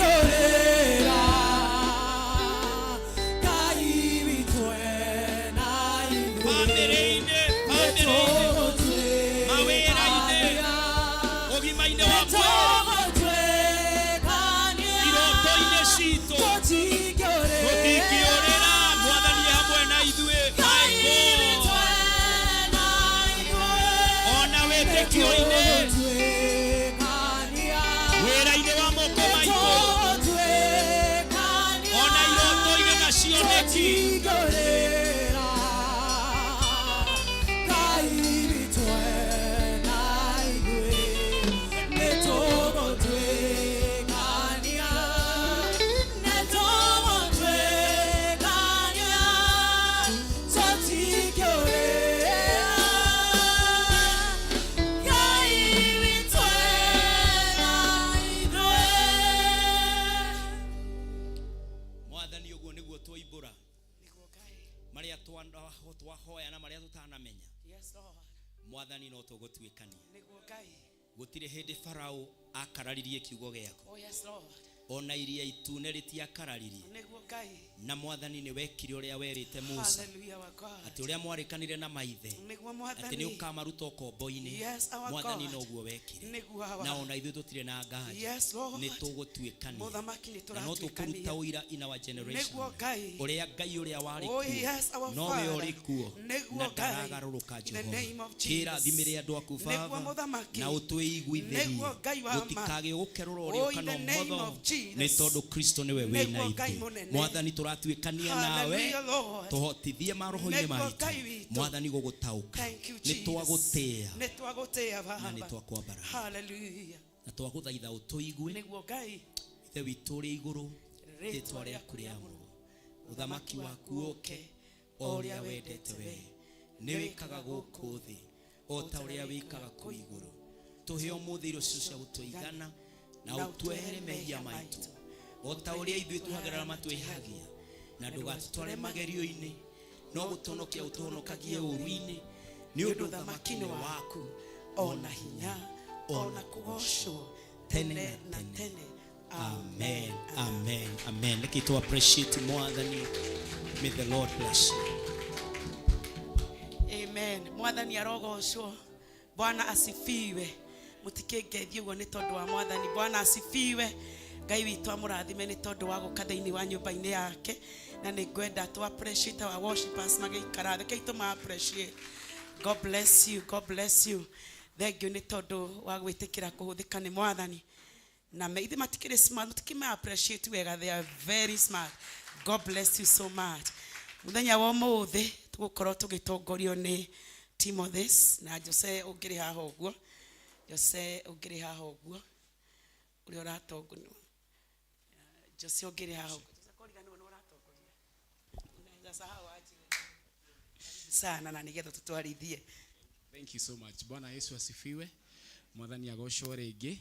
Mwathani no tugutwikania gutire hindi Farao akararirie kiugo giako. Ona iria itune ritiakararirie na Mwathani ni wekire uria werite Musa ati uria mwarikanire na maithe ati ni ukamaruta kombo-ini. Mwathani no guo wekire na ona ithu tutire na nganja ni tugutwikania na no tukuruta uira in our generation uria Ngai uria wari kuo no we uri kuo na ndaragaruruka Jehova. Kira thimire andu aku Baba na utwiguitherie gutikage gukerura uria kana motho ni tondu Kristo niwe wina ithu. Mwathani turatwikania nawe tuhotithie maroho-ini maitu Mwathani gugutauka ni twagutia na ni twakwambara. Hallelujah. Na twaguthaitha utuigue ithe witu uri iguru ritwa riaku riamuru uthamaki waku uke uria wendete we ni wikaga guku thi o ta uria wikaga ku iguru. Tuhe umuthi iro cio cia gutuigana na utwehere mehia maitu o ta uria ithuĩ tuhagarara matwĩhagia na ndũgatũtware magerio-inĩ no gũtonokia ũtũhonokagie ũru-inĩ nĩ ũndũ ũthamaki-nĩ waku ona hinya ona kũgocwo tene na tene. Amen, amen, amen. Reke tu appreciate Mwathani. May the Lord bless you. Amen. Mwathani arogocwo. Bwana asifiwe. Mutikengethie uguo ni tondu wa Mwathani. Bwana asifiwe. Ngai witu amurathime ni tondu wa guka thiini wa nyumba-ini yake na ni ngwenda tu appreciate our worshipers magikara theke itu ma appreciate. God bless you, God bless you. Thank you ni tondu wa gwitikira kuhuthika ni Mwathani na meithe matikire smart mutikima appreciate wega, they are very smart. God bless you so much. Muthenya wa muthi tugukorwo tugitongorio ni Timothy na Jose ungiri haha uguo. Jose ungiri haha uguo uri uratongorio Jose ungiri haha uguo sana na nigetha tutwarithie. Thank you so much. Bwana Yesu asifiwe. Mwathani agocwo ringi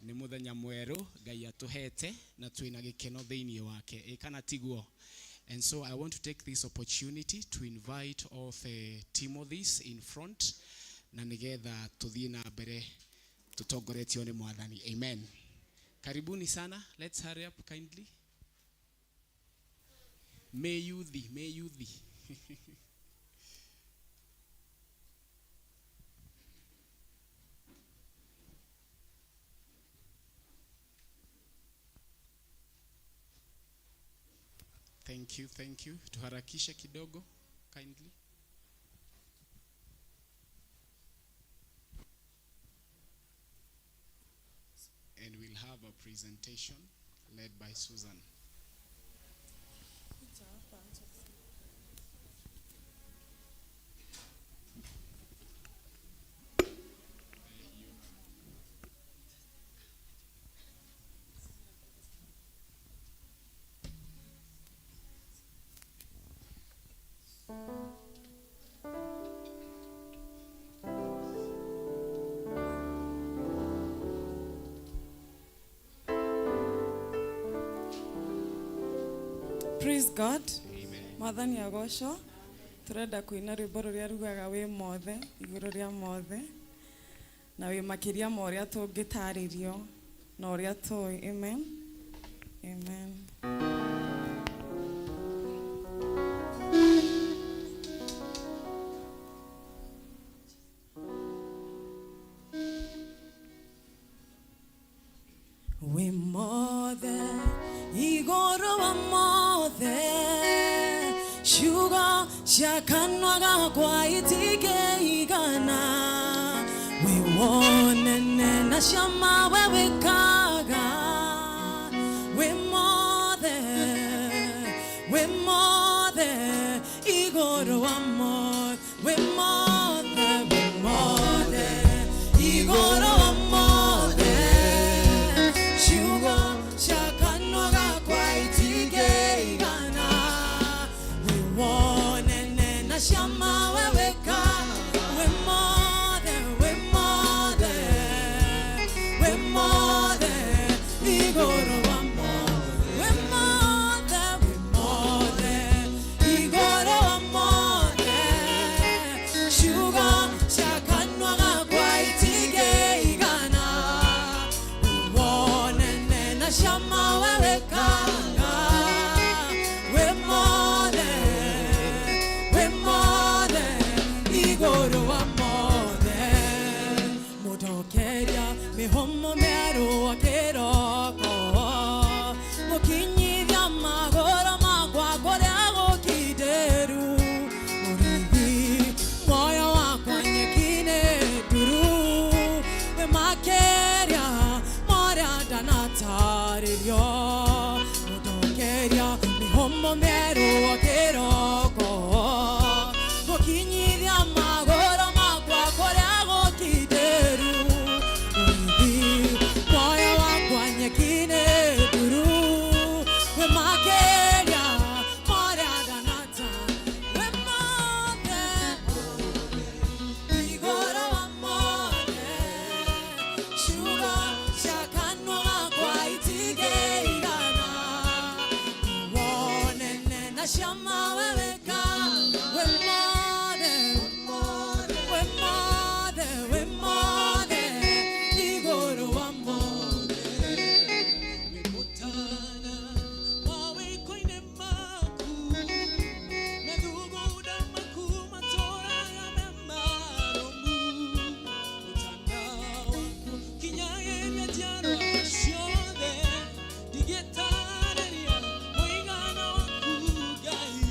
ni muthenya mweru Ngai atuhete na twina gikeno thiini wake kana tiguo. And so I want to take this opportunity to invite all the Timothys in front na nigetha tuthie na mbere tutongoretio ni Mwathani. Amen. Karibuni sana. Let's hurry up kindly. May you thee. Thank you. Tuharakishe kidogo kindly. And we'll have a presentation led by Susan. Praise God. Mwathani agocwo. Turenda kuina rwimbo ruria rugaga wi mothe iguru ria mothe na wi makiria ma uria tungitaririo na uria tui. Amen. Amen. We mothe igoro wa mothe shuga shakanwa gakwa itige igana we wonene na shama wewe kaga we mothe igoro wa mothe we mothe igoro wa mothe shuga shakanwa gakwa itige igana we wonene na shama wewe kaga we mothe igoro wa mothe we mothe igoro wa mothe shuga shakanwa gakwa itige igana we wonene na shama wewe kaga we mothe igoro wa mothe mutokeria mihomo meru akiroko mukinyithia magoro makwa kuria gukideru murithi moyo wakwa nyekine nduru we makeria moria ndanataririo mutokeria mihomo meru akiroko mukinyithia magoro makwa kuria gukideru murithi moyo wakwa nyekine nduru we makeria moria ndanata we mothe igoro wa mothe shuga shakanwa gakwa itige igana wonene na shama wewe kaga we mothe igoro wa mothe Mutana mawe koine maku meduguda maku matora ya memaromu Mutana waku kinyageria tiaro shode digetareria moigana waku gai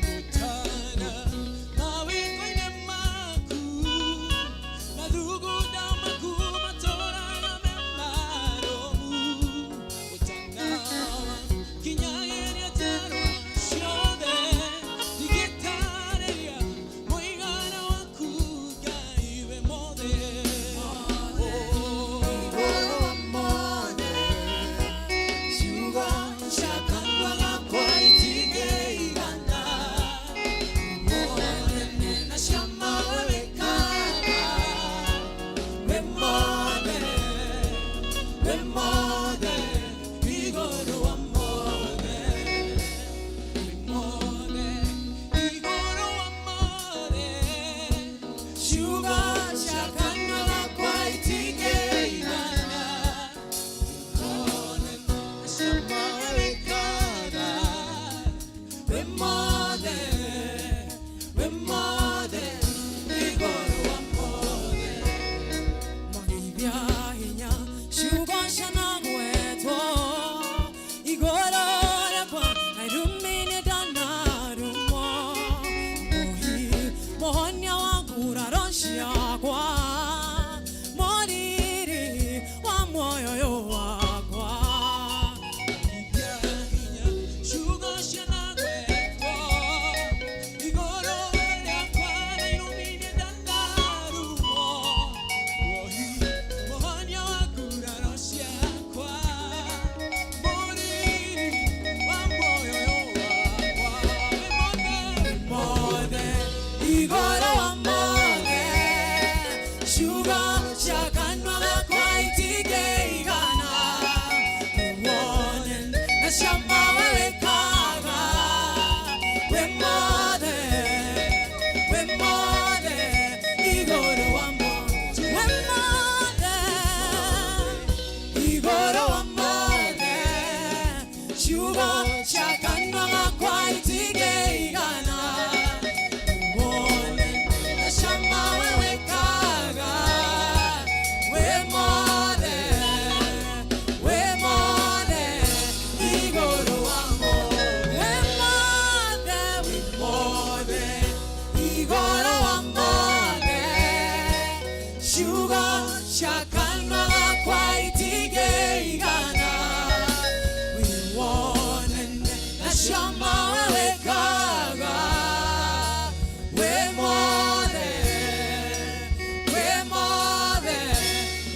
Mutana mawe koine maku meduguda maku matora ya memaromu Mutana waku kinyageria tiaro shode digetareria moigana waku gai we mothe igoro wa mothe shuga shakanwa gakwa itige igana wonene na shama wewe kaga we mothe igoro wa mothe igoro wa mothe shuga shakanwa gakwa itige igana shama wewe kaga we mothe igoro wa mothe Magibia hinya shuga shana gwetwo igoro rekwa nairumine danarumo mohonia wagura roshiakwa moriri wa moyo wakwa Shuga shana gwetwo igoro lyakwa nairumine dandarumo wohi mohania wakura roshiakwa moriri wa moyo wakwa mothe igoro wa mothe shuga shakanwa gakwa itige igana itigeigana uone na shamba wewe kaga we mothe igoro wamo we mothe igoro wamo shugo shakanwa kwa itigeigana we wone na shamba wewe kaga we mothe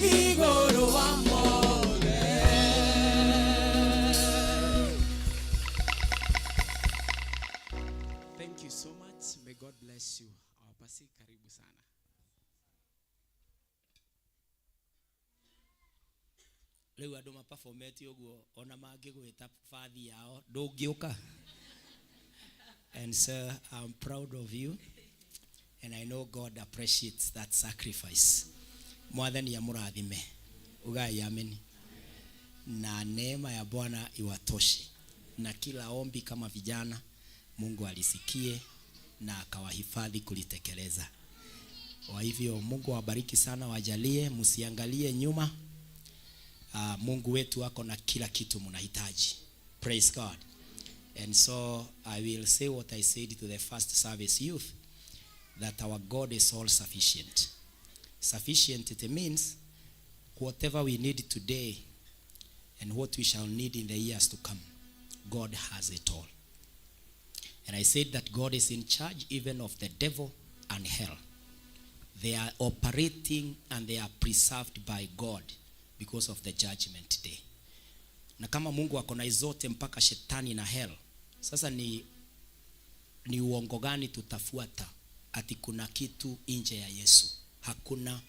igoro wamo. Thank you so much. May God bless you. Awapasi karibu sana. Leo ando maperformete uguo ona mangigwita fathi yao ndungiuka. And sir, I'm proud of you and I know God appreciates that sacrifice. Mwathani amurathime. Ugai amen. Na neema ya Bwana iwatoshe. Na kila ombi kama vijana Mungu alisikie na akawahifadhi kulitekeleza. Kwa hivyo Mungu awabariki sana, wajalie msiangalie nyuma. Mungu wetu wako na kila kitu mnahitaji. Praise God. And so I will say what I said to the first service youth, that our God is all sufficient. Sufficient, it means whatever we need today and what we shall need in the years to come, God has it all. And I said that God is in charge even of the devil and hell. They are operating and they are preserved by God because of the judgment day. Na kama Mungu akona izote mpaka shetani na hell, sasa ni uongo gani tutafuata ati kuna kitu nje ya Yesu? Hakuna.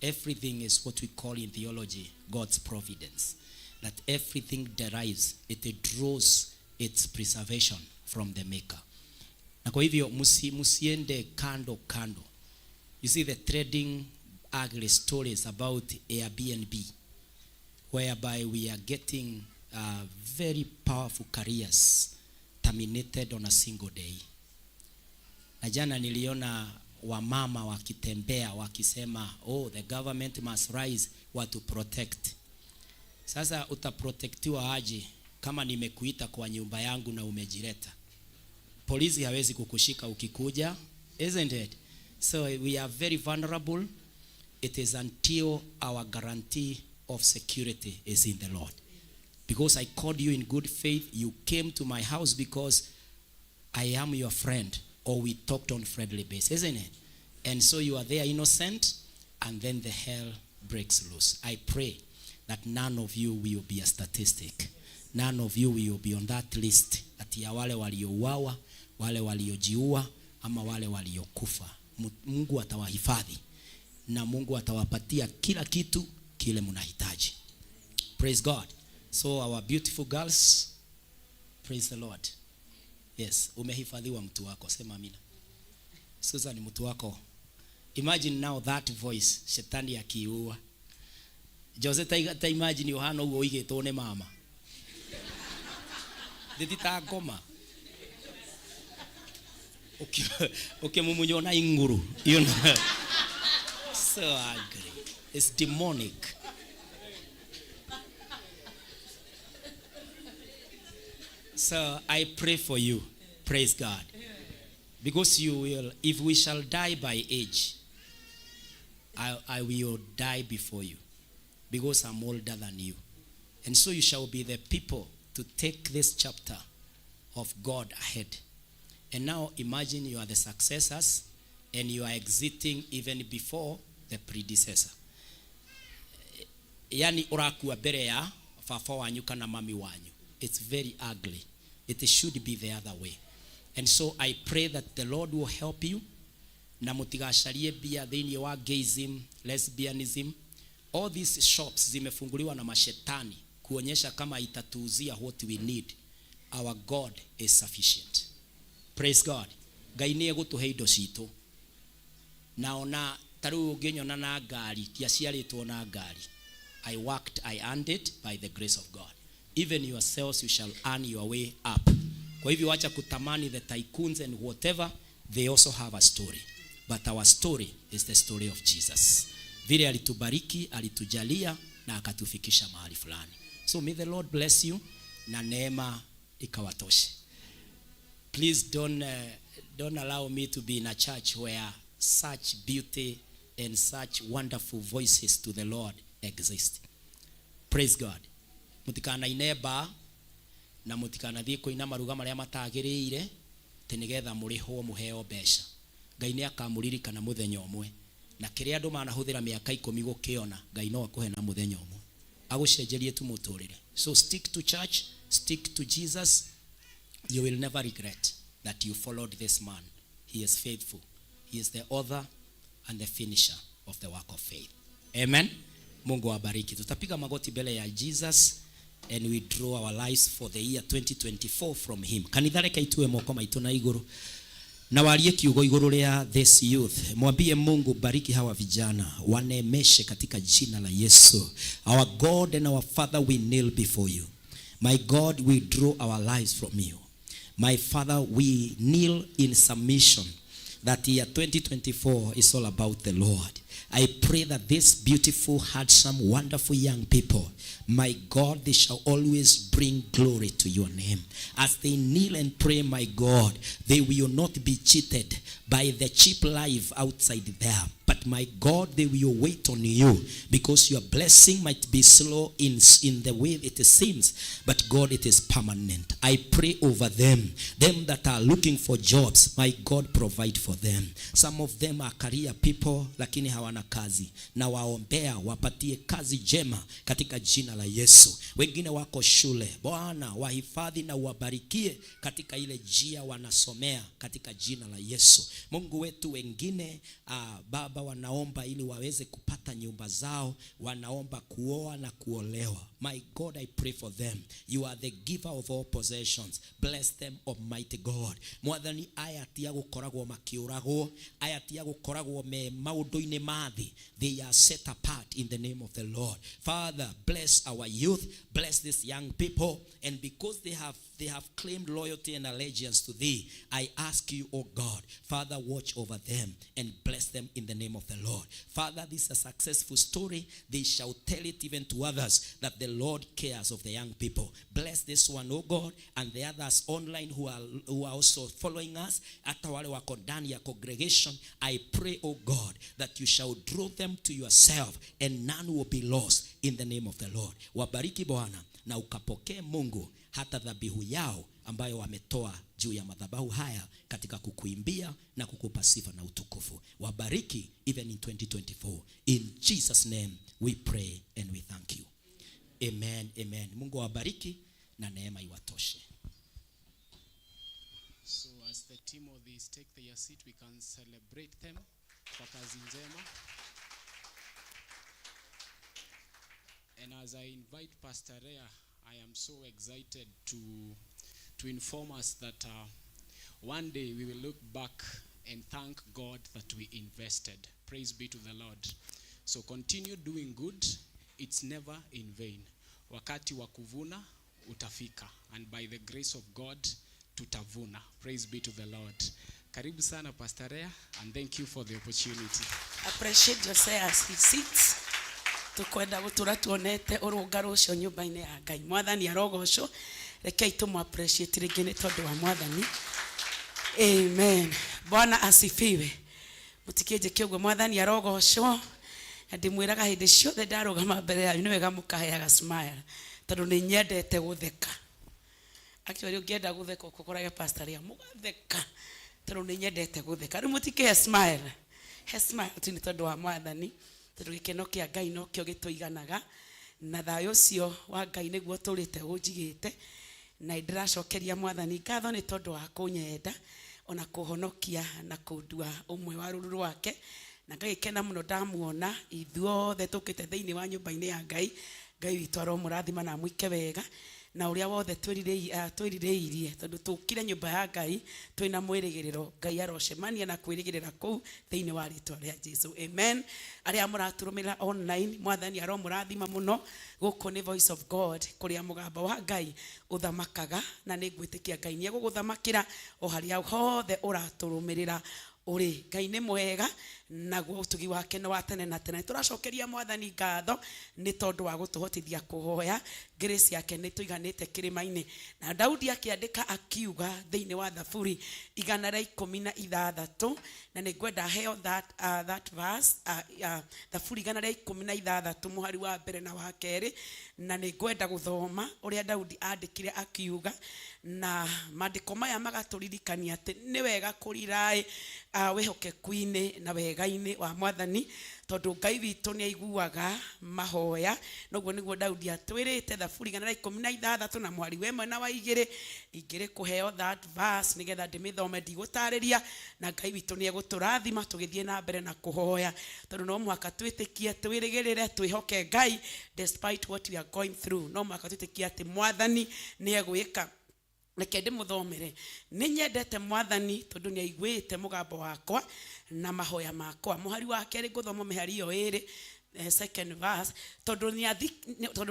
Everything is what we call in theology God's providence. That everything derives, it draws its preservation from the maker. Na kwa hivyo musiende kando. You see the trading ugly stories about Airbnb, whereby we are getting very powerful careers terminated on a single day. Na jana niliona wamama wakitembea wakisema, oh, the government must rise to protect. Sasa utaprotectiwa aje kama nimekuita kwa nyumba yangu na umejileta? Polisi hawezi kukushika ukikuja, isn't it? So we are very vulnerable. It is until our guarantee of security is in the Lord. Because I called you in good faith, you came to my house because I am your friend, or we talked on friendly basis, isn't it? And so you are there innocent, and then the hell breaks loose. I pray that none of you will be a statistic. None of you will be on that list. Ati ya wale waliouawa, wale waliojiua, ama wale waliokufa. Mungu atawahifadhi. Na Mungu atawapatia kila kitu kile mnahitaji. Praise God. So our beautiful girls, praise the Lord. Yes, umehifadhiwa mtu wako, sema amina. Susan mtu wako. Imagine now that voice, shetani akiua. Jose ta imagine Yohana ugo igeto ne mama. Nditita ngoma. Okay mumunyona inguru, you know. So ugly. It's demonic. So I pray for you. Praise God. Because you will, if we shall die by age, I will die before you. Because I'm older than you. And so you shall be the people to take this chapter of God ahead. And now imagine you are the successors and you are exiting even before the predecessor. Yani orakuwa bere ya fafa wanyu kana mami wanyu. It's very ugly. It should be the other way. And so I pray that the Lord will help you. Na mutigasharie bia dhini wa gayism, lesbianism. All these shops zimefunguliwa na mashetani kuonyesha kama itatuuzia what we need. Our God is sufficient. Praise God. Ngai ni egutuhe indo citu. Naona taru nginyona na ngari, tiaciaritwo na ngari. I worked, I earned it by the grace of God. Even yourselves you shall earn your way up Kwa hivyo acha kutamani the tycoons and whatever, they also have a story. But our story is the story of Jesus. Vile alitubariki, alitujalia na akatufikisha mahali fulani. So may the Lord bless you na neema ikawatoshe. Please don't allow me to be in a church where such beauty and such wonderful voices to the Lord exist. Praise God. Mutikana ineba na mutikana thie koina maruga maria matagiriire tenigetha muriho muheo besha. Ngai ni akamuririkana muthenya umwe na kiria andu manahuthira miaka 10 gukiona Ngai no akuhe na muthenya umwe agucenjerie tu muturire. So stick to church, stick to Jesus. You will never regret that you followed this man. He is faithful. He is the author and the finisher of the work of faith. Amen. Mungu awabariki. Tutapiga magoti mbele ya Jesus and we draw our lives for the year 2024 from him. Kanitha reka itue moko maitu na iguru na walie kiugo iguru ria this youth. Mwambie Mungu bariki hawa vijana, wanemeshe katika jina la Yesu. Our God and our Father, we kneel before you. My God, we draw our lives from you. My Father, we kneel in submission that year 2024 is all about the Lord. I pray that these beautiful, handsome, wonderful young people, my God, they shall always bring glory to your name. As they kneel and pray, my God, they will not be cheated by the cheap life outside there. But my God, they will wait on you, because your blessing might be slow in the way it seems, but God, it is permanent. I pray over them that are looking for jobs, my God, provide for them. Some of them are career people, lakini hawana kazi. Na waombea wapatie kazi jema katika jina la Yesu. Wengine wako shule, Bwana wahifadhi na wabarikie katika ile njia wanasomea katika jina la Yesu. Mungu wetu, wengine Baba wanaomba ili waweze kupata nyumba zao, wanaomba kuoa na kuolewa. My God, I pray for them. You are the giver of all possessions. Bless them, Almighty God. Mwathani, aya tia gukoragwo makiuragwo, aya tia gukoragwo me maundu-ini mathi. They are set apart in the name of the Lord. Father, bless our youth, bless these young people, and because they have claimed loyalty and allegiance to thee, I ask you, oh God, Father, watch over them and bless them in the name of the Lord. Father, this is a successful story. They shall tell it even to others that the Lord cares of the young people. Bless this one, oh God, and the others online who are also following us. Hata wale wako ndani ya congregation, I pray, oh God, that you shall draw them to yourself and none will be lost in the name of the Lord. Wabariki Bwana na ukapokee Mungu hata dhabihu yao ambayo wametoa juu ya madhabahu haya katika kukuimbia na kukupa sifa na utukufu. Wabariki even in 2024. In Jesus' name we pray and we thank you. Amen, amen. Mungu wabariki na neema iwatoshe. So as the team of these take their seat, we can celebrate them kwa kazi njema. And as I invite Pastor Rea, I am so excited to inform us that one day we will look back and thank God that we invested. Praise be to the Lord. So continue doing good. It's never in vain. Wakati wa kuvuna utafika, and by the grace of God tutavuna. Praise be to the Lord. Karibu sana Pastor Rea, and thank you for the opportunity. Appreciate yourself as he sits. Tukwenda gutura tuonete urungaro ucio nyumba-ini ya Ngai. Mwathani arogocwo. Rekei tumu appreciate ringi ni tondu wa Mwathani. Amen. Bwana asifiwe. Mutikienje kiugo. Mwathani arogocwo. Ndimwiraga hindi ciothe ndarugama mbere ya ni wega mukaheaga smile tondu ni nyendete gutheka. Actually ungienda gutheka ukokorage Pastor Ria mugatheka tondu ni nyendete gutheka. Riu mutike smile. He smile tuni tondu wa Mwathani. Tondu gikeno kia Ngai no kio gituiganaga na thayo ucio wa Ngai niguo turite unjigite na ndiracokeria Mwathani ngatho ni tondu wa kunyenda ona kuhonokia na kundua umwe wa ruru rwake. Na ngagikena muno ndamuona ithuothe tukite thiini wa nyumba-ini ya Ngai. Ngai witu aromurathima na mwike wega na uria wothe twirireirie tondu tukire nyumba ya Ngai twina mwirigiriro Ngai arocemania na kwirigirira kuu thiini wa ritwa ria Jesu. Amen. Aria muraturumira online, mwathani aromurathima muno. Guku ni Voice of God, kuria mugamba wa Ngai uthamakaga, na ningwitikia Ngai ni eguguthamakira o haria hothe uraturumirira uri. Ngai ni mwega, naguo utugi wake ni wa tene na tene. Turacokeria mwathani ngatho ni tondu wa gutuhotithia kuhoya. Grace yake ni tuiganite kirima-ini. Na Daudi akiandika akiuga thiini wa Thaburi 116, na ningwenda heo that verse, Thaburi 116 muhari wa mbere na wa keri, na ningwenda guthoma uria Daudi andikire akiuga, na maandiko maya magaturirikania ati ni wega kurirai wihokeku-ini na wega-ini wa mwathani, tondu Ngai witu ni aiguaga mahoya. Noguo niguo Daudi atwirite Thaburi 116 na mwari wemwe na wa igiri ingiri kuheo that verse nigetha ndimithome ndigutariria, na Ngai witu ni eguturathima tugithie na mbere na kuhoya, tondu no mwaka twitikie twirigirire twihoke Ngai despite what we are going through. No mwaka twitikie ati mwathani ni egwika. Reke ndimuthomere. Ni nyendete mwathani tondu ni aiguite mugambo wakwa na mahoya makwa. Muhari wa keri nguthoma mihari iyo iri, second verse, tondu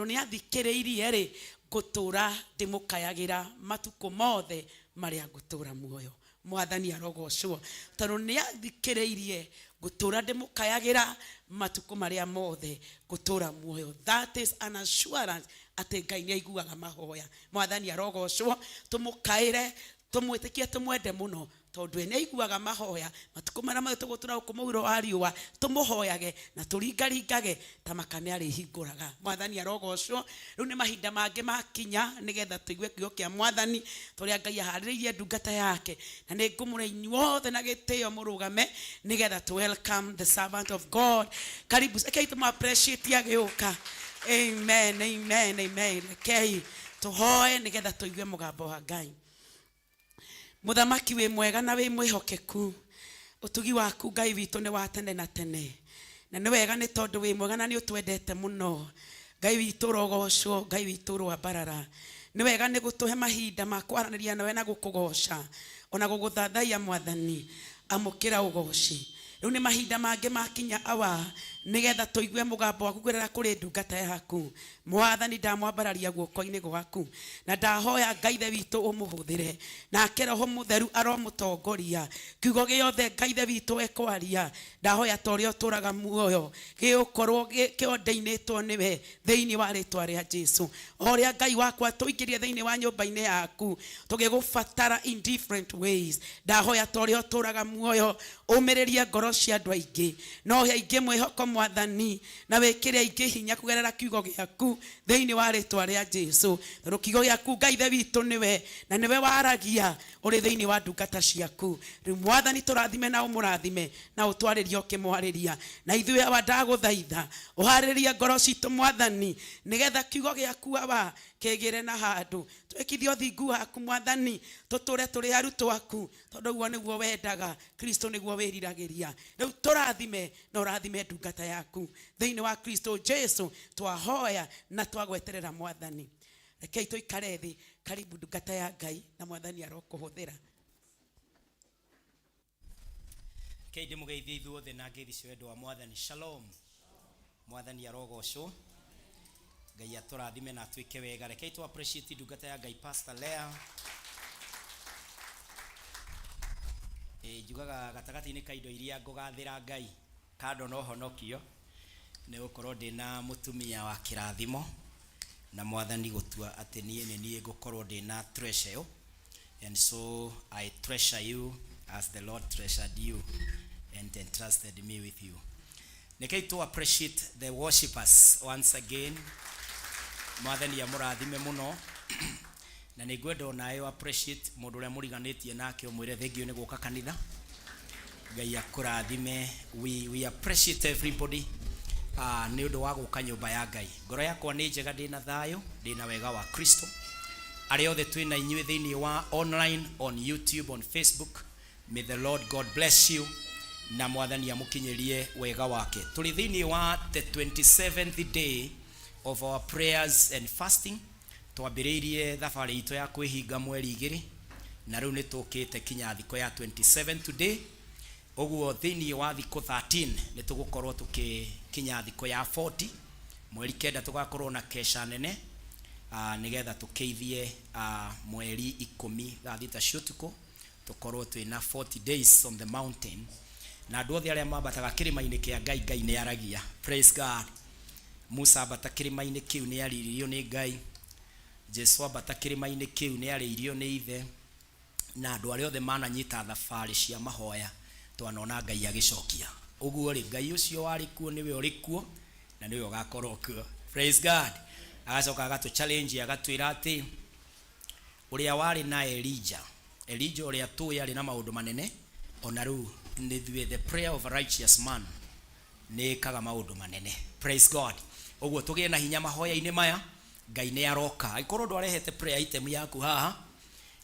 ni athikiriirie ri gutura ndimukayagira matuko mothe maria gutura muoyo. Mwathani arogocwo tondu ni athikiriirie gutura ndimukayagira matuko maria mothe gutura muoyo. That is an assurance ati Ngai ni aiguaga mahoya. Mwathani arogocwo, tumukaire, tumwitikie, tumwende muno tondu ni aiguaga mahoya. Matuko maria mothe tugutura ukumuiro wa riua tumuhoyage na turingaringage ta makane ari hinguraga. Mwathani arogocwo. Riu ni mahinda mangi makinya nigetha tuigue kiugo kia mwathani turia Ngai ahaririirie ndungata yake, na ni ngumura inyuothe na gitio murugame nigetha to welcome the servant of God. Karibu ekei tumu appreciate agiuka. Amen, amen, amen. Okay, tuhoe nigetha tuigue mugambo wa Ngai. Muthamaki wi mwega na wi mwihokeku, utugi waku Ngai witu ni wa tene na tene, na ni wega ni tondu wi mwega na ni utwendete muno. Ngai witu rogocwo, Ngai witu rwa barara. Ni wega ni gutuhe mahinda ma kwaraniria nawe na gukugoca ona guguthathaiya mwathani. Amukira ugoci. Riu ni mahinda mangi makinya awa nigetha tuigue mugambo waku kwirira kuri ndungata yaku. Mwathani ndamwambararia guoko-ini gwaku, na ndahoya Ngai the witu umuhuthire, na Roho Mutheru aromutongoria kiugo giothe Ngai the witu ekwaria. Ndahoya toria uturaga muoyo giukorwo kiondeinitwo niwe thiini wa ritwa ria Jesu. Oria Ngai wakwa tuikirie thiini wa nyumba-ini yaku tugigubatara in different ways. Ndahoya toria uturaga muoyo umiririe ngoro cia andu aingi, no aingi mwihoko mwathani, na wikire aingi hinya kugerera kiugo giaku thiini wa ritwa ria Jesu. Tondu kiugo giaku Ngai the witu niwe, na niwe waragia uri thiini wa ndungata ciaku. Riu mwathani turathime na umurathime na utwaririe ukimwariria, na ithuĩ awa ndaguthaitha uharirie ngoro citu mwathani nigetha kiugo giaku awa kegire na handu twikithio thingu waku mwathani, tuture turi arutwo aku tondu guo niguo wendaga. Kristo niguo wiriragiria. Riu turathime na urathime ndungata yaku thiini wa Kristo Jesu twahoya na twagweterera mwathani. Rekei tuikare thi. Karibu ndungata ya Ngai na mwathani arokuhuthira. Kei ndimugeithie ithuothe na ngeithi wendo wa mwathani. Shalom. Mwathani arogocwo. Ngai aturathime na twike wega. Rekei tu appreciate ndungata ya Ngai Pastor Lea. Njugaga gatagati-ini ka indo iria ngugathira Ngai kando no honokio ni gukorwo ndina mutumia wa kirathimo, na mwathani gutua ati nie ngukorwo ndina treasure, and so I treasure you as the Lord treasured you and entrusted me with you. Nekei to appreciate the worshipers once again. Mwathani amurathime muno na nigwenda nayo appreciate mundu uria muriganitie nake umwire thengio ni guka kanitha. Ngai akurathime. We appreciate everybody ni undu wa guka nyumba ya Ngai. Ngoro yakwa ni njega, ndina thayo, ndina wega wa Kristo. Ari othe twina inyuĩ thiini wa online, on YouTube, on Facebook. May the Lord God bless you na mwathani amukinyirie wega wake. Tuli thiini wa the 27th day of our prayers and fasting. twambiriirie thabari ito ya kwihinga mweri 2 na riu ni tukite kinya thiko ya 27 today. Oguo thiini wa thiko 13 ni tugukorwo tukikinya thiko ya 40 mweri 9 tugakorwo na kesha nene nigetha tukeithie mweri 10 gathita ciutuko tukorwo twina 40 days on the mountain. Na andu othe aria mambataga kirima-ini kia Ngai ni aragia. Praise God. Musa ambata kirima-ini kiu ni ariririo ni Ngai. Jesu ambata kirima-ini kiu ni aririo ni ithe. Na andu aria othe mananyita thabari cia mahoya twanona Ngai agicokia. Uguo ri Ngai ucio wari kuo niwe uri kuo na niwe ugakorwo kuo. Praise God. Agacoka agatu challenge agatwira ati uria wari na Elijah uria tu yari na maundu manene ona ru the prayer of a righteous man ni kaga maundu manene. Praise God. Oguo tugie na hinya mahoya-ini maya Ngai ni aroka. Ikorwo ndwarehete prayer item yaku haha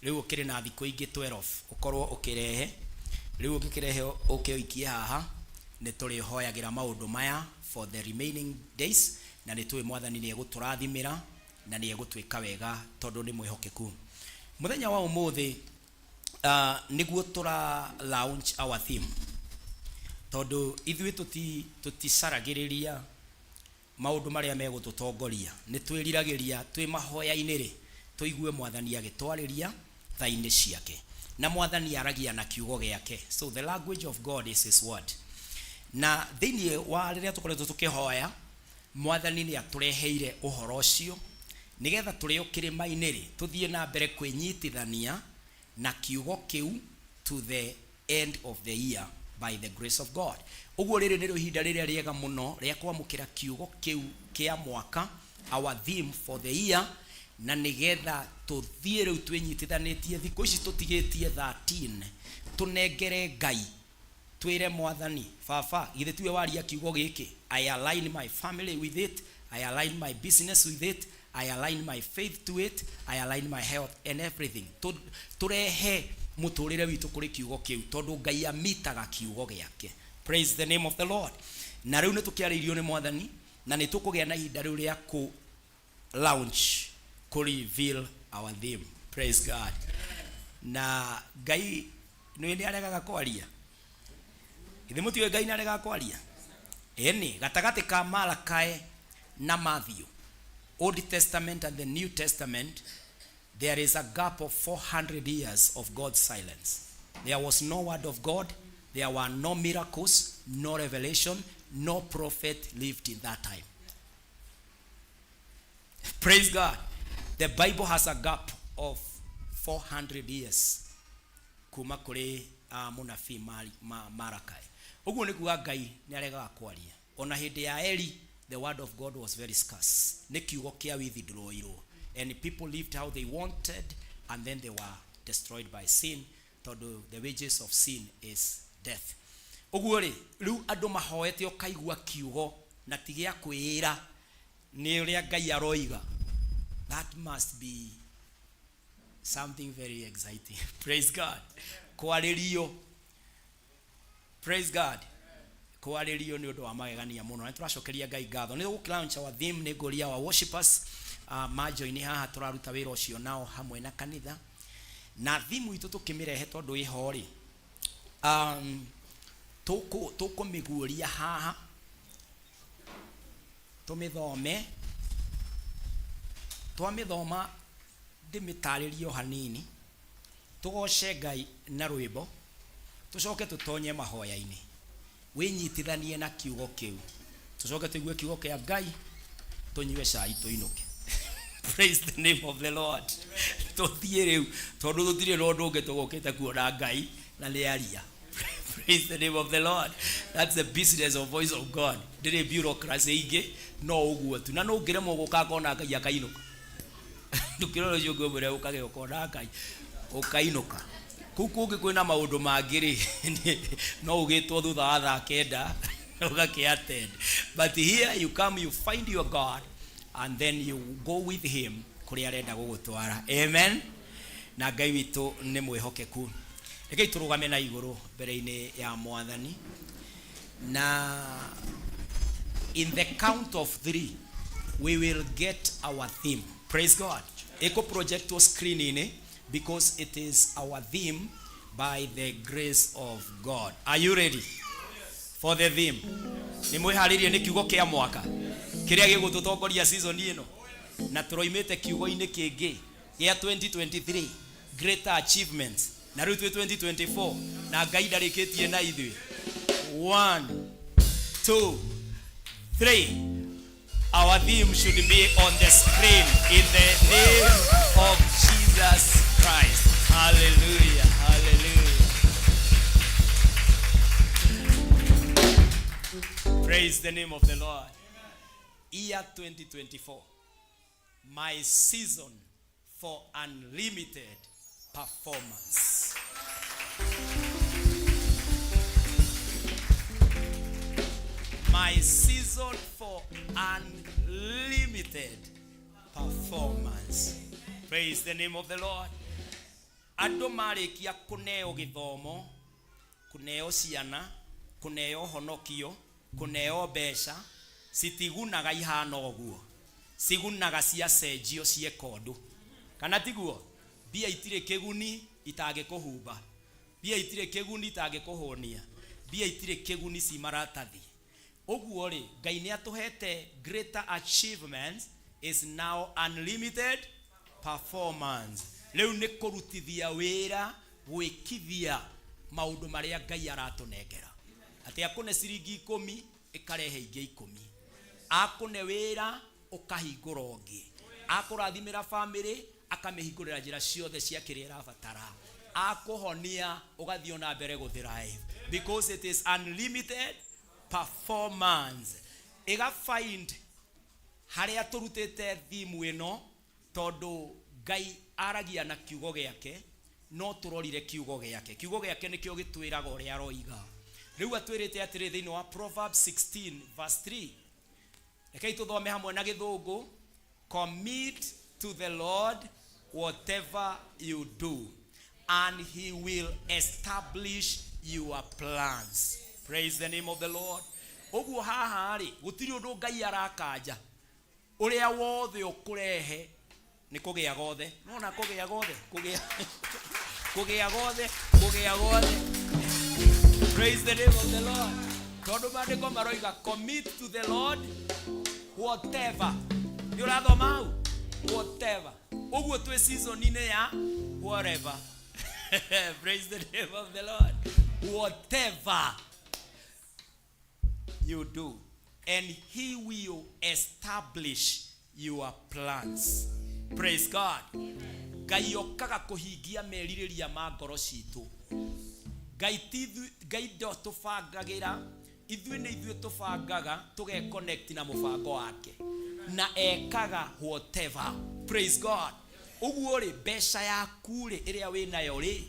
riu ukiri na thiko ingi 12 ukorwo ukirehe riu ukirehe ukioikie haha ni turi hoyagira maundu maya for the remaining days na ni tuwe mwathani ni eguturathimira na ni egutwika wega tondu ni mwihokeku. Muthenya wa umuthi niguo tura launch our theme tondu ithui tutisaragiriria maundu maria megututongoria ni twiriragiria twi mahoya-ini ri tuigue mwathani agitwariria thaini ciake na mwathani aragia na kiugo giake. So the language of God is his word. Na thiini wa riria tukoretwo tukihoya mwathani ni atureheire uhoro ucio nigetha turi ukirima-ini ri tuthie na mbere kwinyitithania na kiugo kiu to the end of the year by the grace of God. Uguo riri ni ruhinda riria riega muno ria kwamukira kiugo kiu kia mwaka, our theme for the year, na nigetha tuthie riu twinyitithanitie thiko ici tutigitie 13 tunengere Ngai twire mwathani baba githe tiwe waria kiugo giki. I align my family with it, I align my business with it, I align my faith to it, I align my health and everything. Turehe muturire witu kuri kiugo kiu tondu Ngai amitaga kiugo giake. Praise the name of the Lord. Na riu ni tukiaririo ni mwathani na ni tukugia na ihinda riu ria ku launch ku reveal our theme. Praise God. Na Ngai ni aregaga kwaria ithe mutiwe Ngai ni aregaga kwaria eni gatagati ka Malachi na Matthew, Old Testament and the New Testament, there is a gap of 400 years of God's silence. There was no word of God, there were no miracles, no revelation, no prophet lived in that time. Praise God. The Bible has a gap of 400 years kuma kuri munabii Malachi. Uguo ni kuga Ngai ni aregaga kwaria. Ona hindi ya Eli, the word of God was very scarce. Ni kiugo kia withdraw, and people lived how they wanted, and then they were destroyed by sin. Tondu the wages of sin is death. Uguo ri riu andu mahoete ukaigua kiugo na tigia kwira ni uria Ngai aroiga. That must be something very exciting. Praise God. Kwaririo. Praise God. Kwaririo ni undu wa magegania muno. Na turacokeria Ngai ngatho ni gukirauncha wa theme ni ngoria wa worshipers majoini haha turaruta wira ucio nao hamwe na kanitha. Na thimu itu tukimirehe tondu iho ri tukumiguria haha tumithome twamithoma ndimitaririo hanini tugoce Ngai na rwimbo tucoke tutonye mahoya-ini winyitithanie na kiugo kiu tucoke tuigue kiugo kia Ngai tunywe cai tuinuke. Praise the name of the Lord. Tuthie riu tondu tutire no ndunge tugokite kuona Ngai na ni aria. Praise the name of the Lord. That's the business of voice of God. Ndire bureaucracy ingi no uguo tu na no ngiremo guka kona Ngai akainuka. Ndukiroro cio ngomere ukage ukona Ngai ukainuka. Kuku kwina maundu mangiri no ugitwo thutha wa thaa kenda ugakiattend. But here you come, you find your God, and then you go with him kuri arenda gugutwara. Amen. Na Ngai witu ni mwihokeku. Reke turugame na iguru mbere-ini ya mwathani. Na in the count of 3 we will get our theme. Praise God. Echo projector screen in because it is our theme by the grace of God. Are you ready for the theme? Ni mwiharirie ni kiugo kia mwaka kiria gigututongoria season ino na turoimite kiugo-ini kingi ya 2023 greater achievements na riu 2024 na Ngai ndarikitie na ithui. 1 2 3. Our theme should be on the screen in the name of Jesus Christ. Hallelujah. Hallelujah. Praise the name of the Lord. Year 2024. My season for unlimited performance. My season for unlimited performance. Praise the name of the Lord. Ando marikia kuneo githomo, kuneo ciana, kuneo honokio, kuneo besha, citigunaga ihana oguo. Cigunaga cia cenjio ciekondu. Kana tiguo? Bia itire kiguni itage kuhumba. Bia itire kiguni itage kuhonia. Bia itire kiguni ci maratathi. Oguo ri Ngai ni atuhete greater achievements is now unlimited performance. Leu ni kurutithia wira gwikithia maundu maria Ngai aratunengera. Ati akune ciringi 10 ikarehe ingi 10. Akune wira ukahingura ungi. Akurathimira family akamihingurira njira ciothe cia kiria rabatara. Akuhonia ugathio na mbere guthrive because it is unlimited performance. Ega find haria turutite thimu ino tondu Ngai aragia na kiugo giake no turorire kiugo giake. Kiugo giake nikio gitwiraga uria aroiga. Riu atwirite atiri thiini wa Proverbs 16 verse 3. Rekei tuthome hamwe na githungu. Commit to the Lord whatever you do and he will establish your plans. Praise the name of the Lord. Oguo haha ri gutiri undu Ngai arakanja uria wothe ukurehe ni kugia gothe. Nona kugia gothe, kugia gothe. Praise the name of the Lord. Tondu mandiko maroiga commit to the Lord whatever. Ni urathoma au whatever. Oguo twe season ine ya whatever. Praise the name of the Lord. Whatever you do, and he will establish your plans. Praise God. Ngai okaga kuhingia meririria ma ngoro citu. Ngai ndo tubangagira ithuĩ nĩ ithuĩ tubangaga tuge connect na mũbango wake na ekaga whatever. Praise God. Uguo ri besha yaku ri iria we nayo ri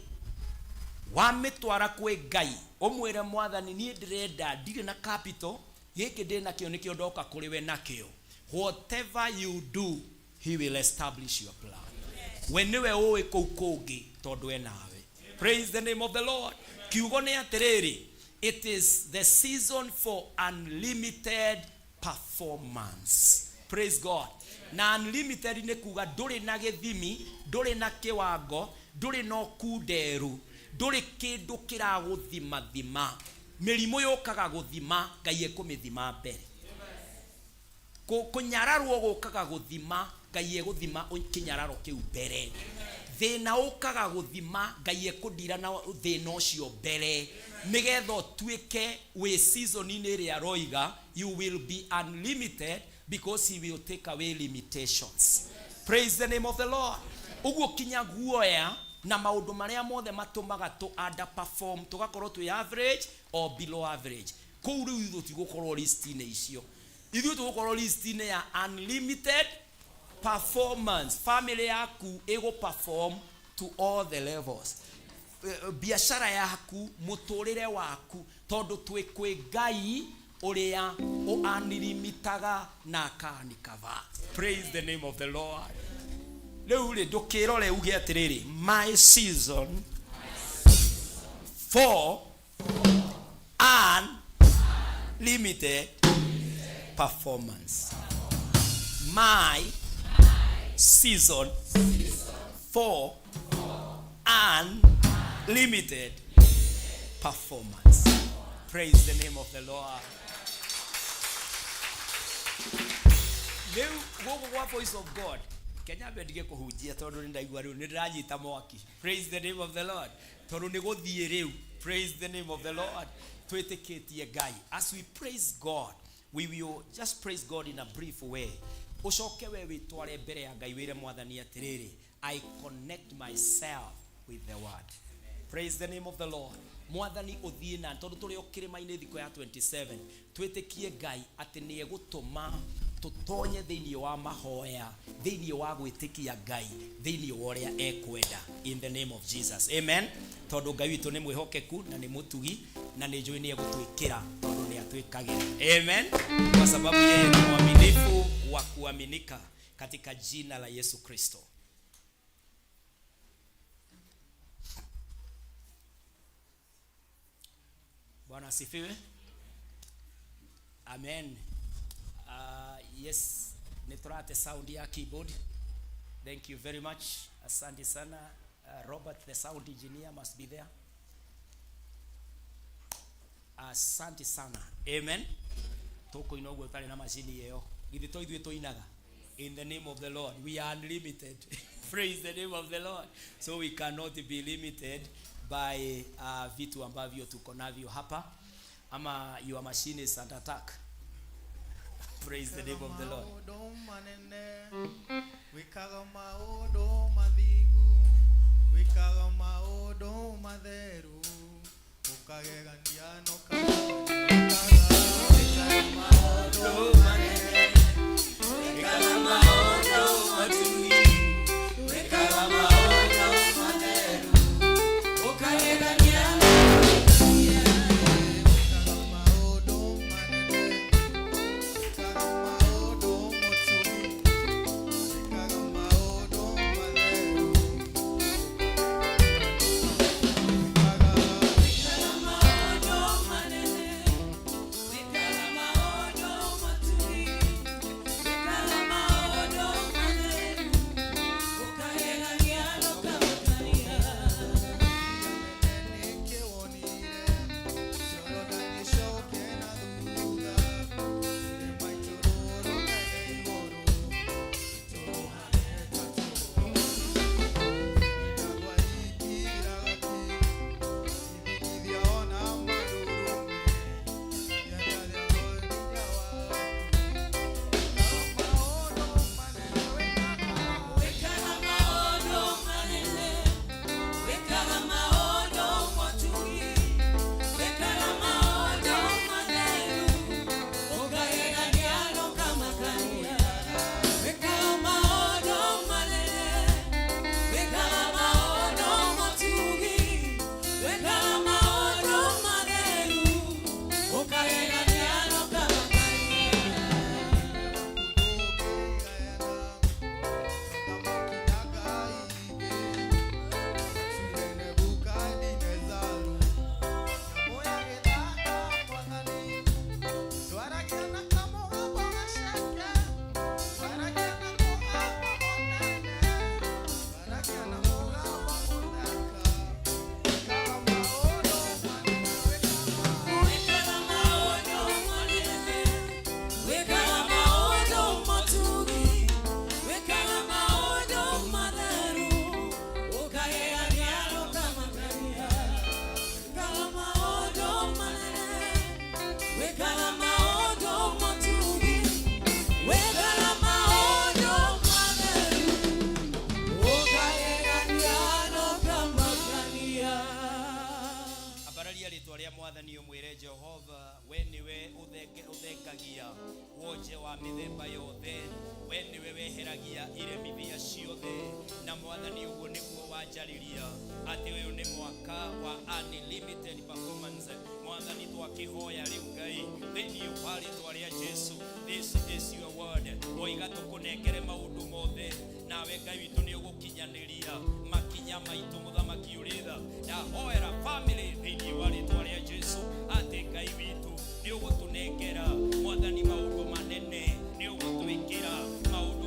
wamitwara kwe Ngai umwire mwathani nie ndirenda ndirĩ na capital gĩkĩ ndĩ nakĩo nĩkĩo ndoka kũrĩ we nakĩo. Whatever you do he will establish your plan. We niwe ũĩ kũu kũngĩ tondũ e nawe. Praise the name of the Lord. Kiugo nĩ atĩrĩrĩ, it is the season for unlimited performance. Praise God. Na unlimited nĩ kuga ndũrĩ na gĩthimi, ndũrĩ na kĩwango, ndũrĩ na kunderu, ndũrĩ kĩndũ kĩragũthima thima. Mĩrimũ yũkaga gũthima, Ngai ekũmĩthima mbere. Kũnyararwo gũkaga gũthima, Ngai egũthima kĩnyararo kĩu mbere. Thĩna ũkaga gũthima, Ngai ekũndira na thĩna ũcio mbere. Nĩgetha ũtuĩke wĩ season-inĩ ĩrĩa aroiga, you will be unlimited because he will take away limitations. Praise the name of the Lord. Uguo kinya guoya na maundu maria mothe matumaga tu underperform tugakorwo tu average or below average. Kou riu ithu tigukorwo list-inĩ icio. Ithu tugukorwo list-inĩ ya unlimited performance. Family yaku ego perform to all the levels. Biashara yaku, muturire waku, tondu twi kwi Ngai uria o unlimitaga na akanikava. Praise the name of the Lord. Leu ri ndukirore uge atiriri, my season for unlimited performance. my season for unlimited performance. Praise the name of the Lord. Voice of God. Kenya bendige kuhujia tondu ndaigua riu ndiranyita mwaki. Praise the name of the Lord. Tondu ni guthie riu. Praise the name of the Lord. Twitikitie Ngai. As we praise God, we will just praise God in a brief way. Ucoke we witware mbere ya Ngai wire mwathani atiriri, I connect myself with the word. Praise the name of the Lord. Mwathani uthie na tondu turi okirima-ini thiko ya 27 twitikie Ngai ati ni egutuma tutonye thiini wa mahoya, thiini wa gwitikia Ngai, thiini wa uria ekwenda, in the name of Jesus. Amen. Tondu Ngai witu ni mwihokeku na ni mutugi na ni njui ni egutwikira tondu ni atwikagira. Amen. Kwa sababu yeye ni mwaminifu wa kuaminika, katika jina la Yesu Kristo. Bwana asifiwe. Amen. Yes, niturate sound ya keyboard. Thank you very much. Asante sana. Robert, the sound engineer, must be there. Asante sana. Amen. Toko inogo tali na machine yeo. Githito ithuĩ toinaga. In the name of the Lord, we are unlimited. Praise the name of the Lord. So we cannot be limited by vitu ambavyo tuko navyo hapa, ama your machine is under attack. Praise the name of the Lord. Mwathani umwire Jehova, we niwe uthengagia wonje wa mithemba yothe, we niwe weheragia iremithia ciothe, na Mwathani uguo niguo wanjariria ati uyu ni mwaka wa unlimited performance. Mwathani twakihoya riu Ngai thiini wa ritwa ria Jesu, this is your word. Oiga tukunengere maundu mothe, nawe Ngai witu ni ugukinyaniria makinya maitu muthamaki uritha na hoera family thiini wa ritwa ria Jesu, ati Ngai witu ni ugutunengera Mwathani maundu manene, ni ugutwikira maundu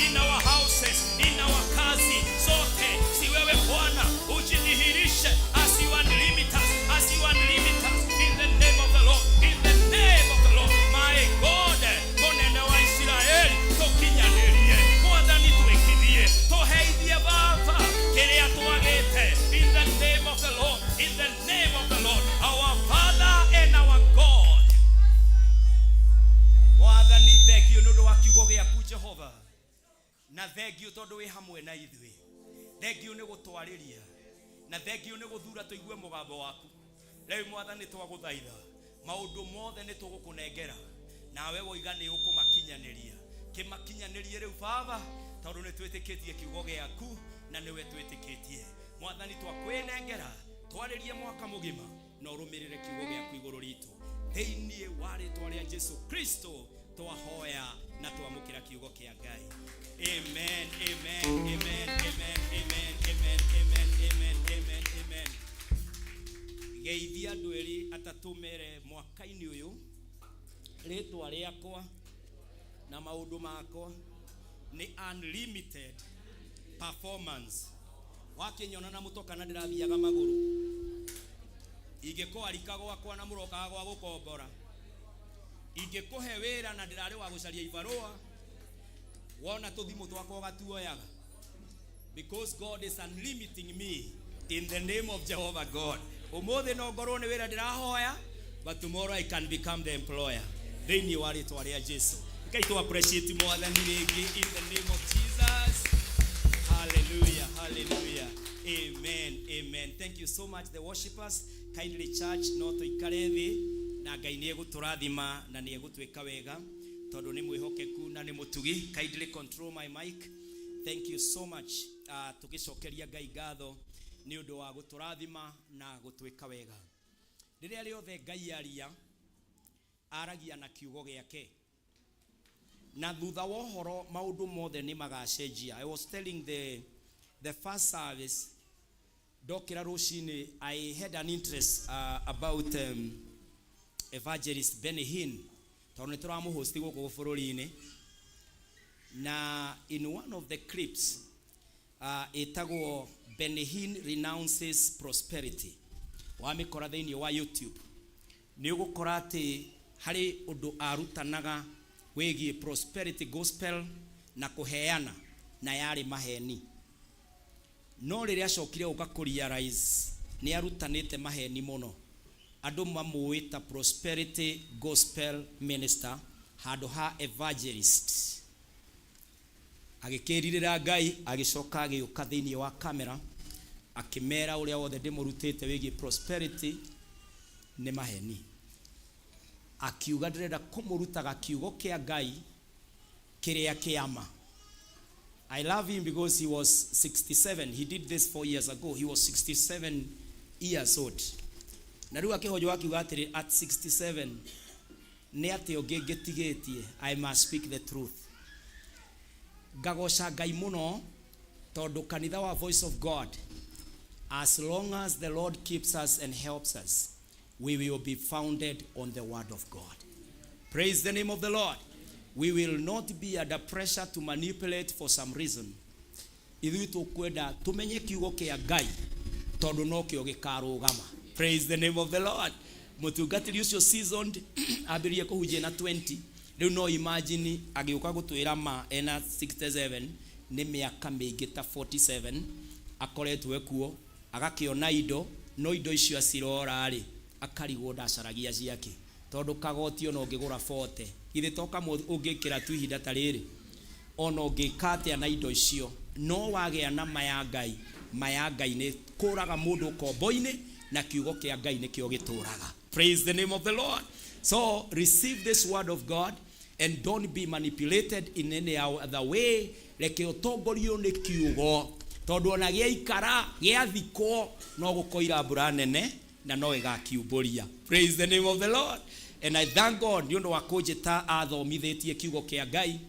in our houses, in our kazi zote. Si wewe Bwana ujidhihirishe as you unlimit us, as you unlimit us in the name of the Lord, in the name of the Lord. My God, monene wa Israeli tukinyanĩrie Mwathani twĩkithie tũheithie Baba kĩrĩa twagĩte in the name of the Lord, in the name of the Lord, our Father and our God. Mwathani thengio nĩ ũndũ wa kiugo gĩaku Jehova, na thengio tondũ wĩ hamwe na ithuĩ, thengio nĩ gũtwarĩria, na thengio nĩ gũthura tũigue mũgambo waku. Rĩu Mwathani twagũthaitha maũndũ mothe nĩ tũgũkũnengera, nawe woiga nĩ ũkũmakinyanĩria, kĩmakinyanĩrie rĩu Baba, tondũ nĩ twĩtĩkĩtie kiugo gĩaku na nĩwe twĩtĩkĩtie. Mwathani twakwĩnengera twarĩrie mwaka mũgima na ũrũmĩrĩre kiugo gĩaku igũrũ ritũ, thĩinĩ wa rĩĩtwa rĩa Jesu Kristo twahoya na twamũkĩra kiugo kĩa Ngai. Amen, amen, amen, amen, amen, amen, amen, amen, amen, amen. Geithia andũ erĩ atatũ mere mwaka-inĩ ũyũ, rĩĩtwa rĩakwa na maũndũ makwa nĩ unlimited performance. Wakinyona na mũtoka na ndĩrathiaga magũrũ, ingĩkũha rika gwakwa na mũrokaga gwa gũkombora, ingĩkũhe wĩra na ndĩrarĩ wa gũcaria ibarũa, wona tũthimũ twakwa ũgatuoyaga, because God is unlimiting me in the name of Jehovah God. Ũmũthĩ no ngorwo nĩ wĩra ndĩrahoya, but tomorrow I can become the employer. Thĩinĩ wa rĩĩtwa rĩa Jesu. Kai to appreciate Mwathani rĩngĩ in the name of Jesus. Hallelujah, hallelujah. Amen, amen. Thank you so much the worshipers. Kindly church no tuikare thĩ na Ngai nĩ egũtũrathima na nĩ egũtwĩka wega tondũ nĩ mwĩhokeku na nĩ mũtugi. Kindly control my mic. Thank you so much. Tũgĩcokeria Ngai ngatho nĩ ũndũ wa gũtũrathima na gũtwĩka wega. Rĩrĩa rĩothe Ngai aragia na kiugo gĩake, na thutha wa ũhoro maũndũ mothe nĩ magacenjia. I was telling the first service, ndokĩra rũcinĩ, I had an interest about evangelist Benny Hinn, tondũ nĩ tũramũhosti gũkũ bũrũri-inĩ, na in one of the clips etagwo Benny Hinn renounces prosperity. Wamĩkora thĩinĩ wa YouTube nĩ ũgũkora atĩ harĩ ũndũ arutanaga wĩgiĩ prosperity gospel na kũheana na yarĩ maheni. No rĩrĩa acokire ũgakũrealize nĩ arutanĩte maheni mũno. Andũ mamũĩta prosperity gospel minister handũ ha evangelist. Agĩkĩrirĩra Ngai, agĩcoka agĩũka thĩinĩ wa kamera akĩmera ũrĩa wothe ndĩmũrutĩte wĩgiĩ prosperity nĩ maheni. Akiuga ndĩrenda kũmũrutaga kiugo kĩa Ngai kĩrĩa kĩama. I love him because he was 67. He did this 4 years ago. He was 67 years old. Na rĩu akĩhojo akiuga atĩrĩ at 67 nĩ atĩ ũngĩngĩtigĩtie, I must speak the truth. Ngagoca Ngai mũno tondũ kanitha wa Voice of God, as long as the Lord keeps us and helps us, we will be founded on the word of God. Praise the name of the Lord. We will not be under pressure to manipulate for some reason. Ithuĩ tũkwenda tũmenye kiugo kĩa Ngai tondũ no kĩo gĩkarũgama. Praise the name of the Lord. Mũtungatĩri ũcio seasoned ambĩrĩrie kũhunjia na 20. Rĩu no imagine agĩũka gũtwĩra ma ena 67 nĩ mĩaka mĩingĩ ta 47 akoretwo kuo, agakĩona indo, no indo icio acirora rĩ akarigwo ndacaragia ciake tondũ kagotio no ngĩgũra 40 ithe toka ũngĩkĩra tu ihinda ta rĩrĩ ona ũngĩka atĩa na indo icio, no wagĩa na maya Ngai nĩ kũraga mũndũ kombo-inĩ na kiugo kĩa Ngai nĩkĩo gĩtũraga. Praise the name of the Lord. So receive this word of God and don't be manipulated in any other way. Reke ũtongorio nĩ kiugo tondũ ona gĩaikara gĩathikwo no gũkoira mbura nene na no ĩgakiumbũria. Praise the name of the Lord. And I thank God nĩ ũndũ wa kũnjĩta athomithĩtie kiugo kĩa Ngai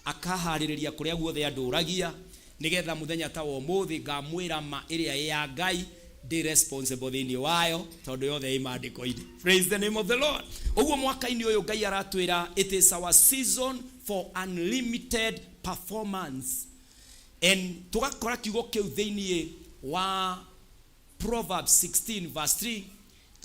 akaharĩrĩria kũrĩa guothe andũragia nĩgetha mũthenya ta ũmũthĩ ngamwĩra ma ĩrĩa ya Ngai ndĩ responsible thĩinĩ wayo tondũ yothe ĩmandĩko-inĩ. Praise the name of the Lord. Ũguo mwaka-inĩ ũyũ Ngai aratwĩra it is our season for unlimited performance. And tugakora kiugo kiu thiini wa Proverbs 16 verse 3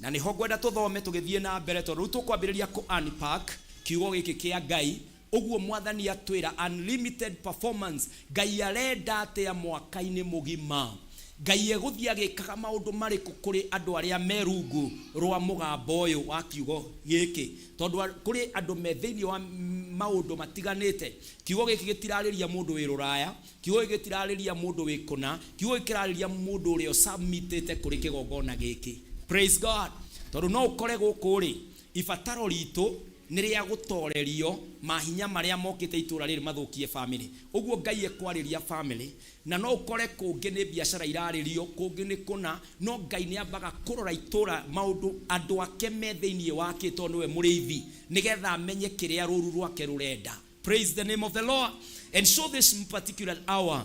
na niho gwenda tuthome tugithie na mbere tondu riu tukwambiriria ku unpack kiugo giki kia Ngai. Uguo mwathani atwira unlimited performance. Ngai arenda atia mwaka-ini mugima. Ngai eguthia gikaga maundu mariku kuri andu aria merungu rwa mugamba uyu wa kiugo giki tondu kuri andu me thiini wa maundu matiganite. Kiugo giki gitirariria mundu wi ruraya, kiugo giki gitirariria mundu wi kuna, kiugo giki kirariria mundu uria submitete kuri kigongona giki. Praise God. Tondu no ukore guku ri ibataro ritu niria gutorerio mahinya maria mokite itura riri mathukie family. Uguo Ngai ekwariria family na no ukore kungi ni biashara iraririo, kungi ni kuna, no Ngai ni ambaga kurora itura maundu andu ake me thiini wake tondu we muriithi nigetha amenye kiria ruru rwake rurenda. Praise the name of the Lord. And so this particular hour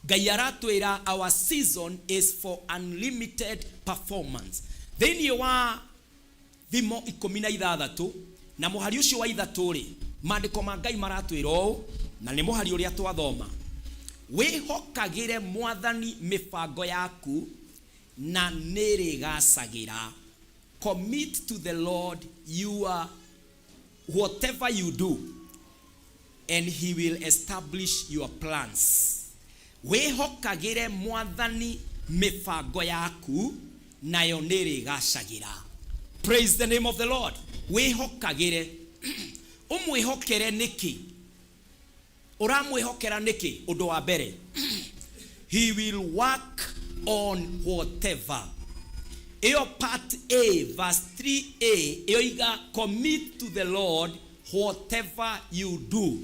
Ngai aratwira our season is for unlimited performance. Thiini wa thimo 16 na muhari ucio wa 3 ri maandiko ma Ngai maratwira o na ni muhari uria twathoma. Wihokagire mwathani mibango yaku na nirigacagira. Commit to the Lord your whatever you do and he will establish your plans. Wihokagire mwathani mibango yaku nayo nirigacagira. Praise the name of the Lord. Wihokagire umwihokere niki uramwihokera niki undu wa mbere he will work on whatever. Iyo part A verse 3a yoiga commit to the Lord whatever you do.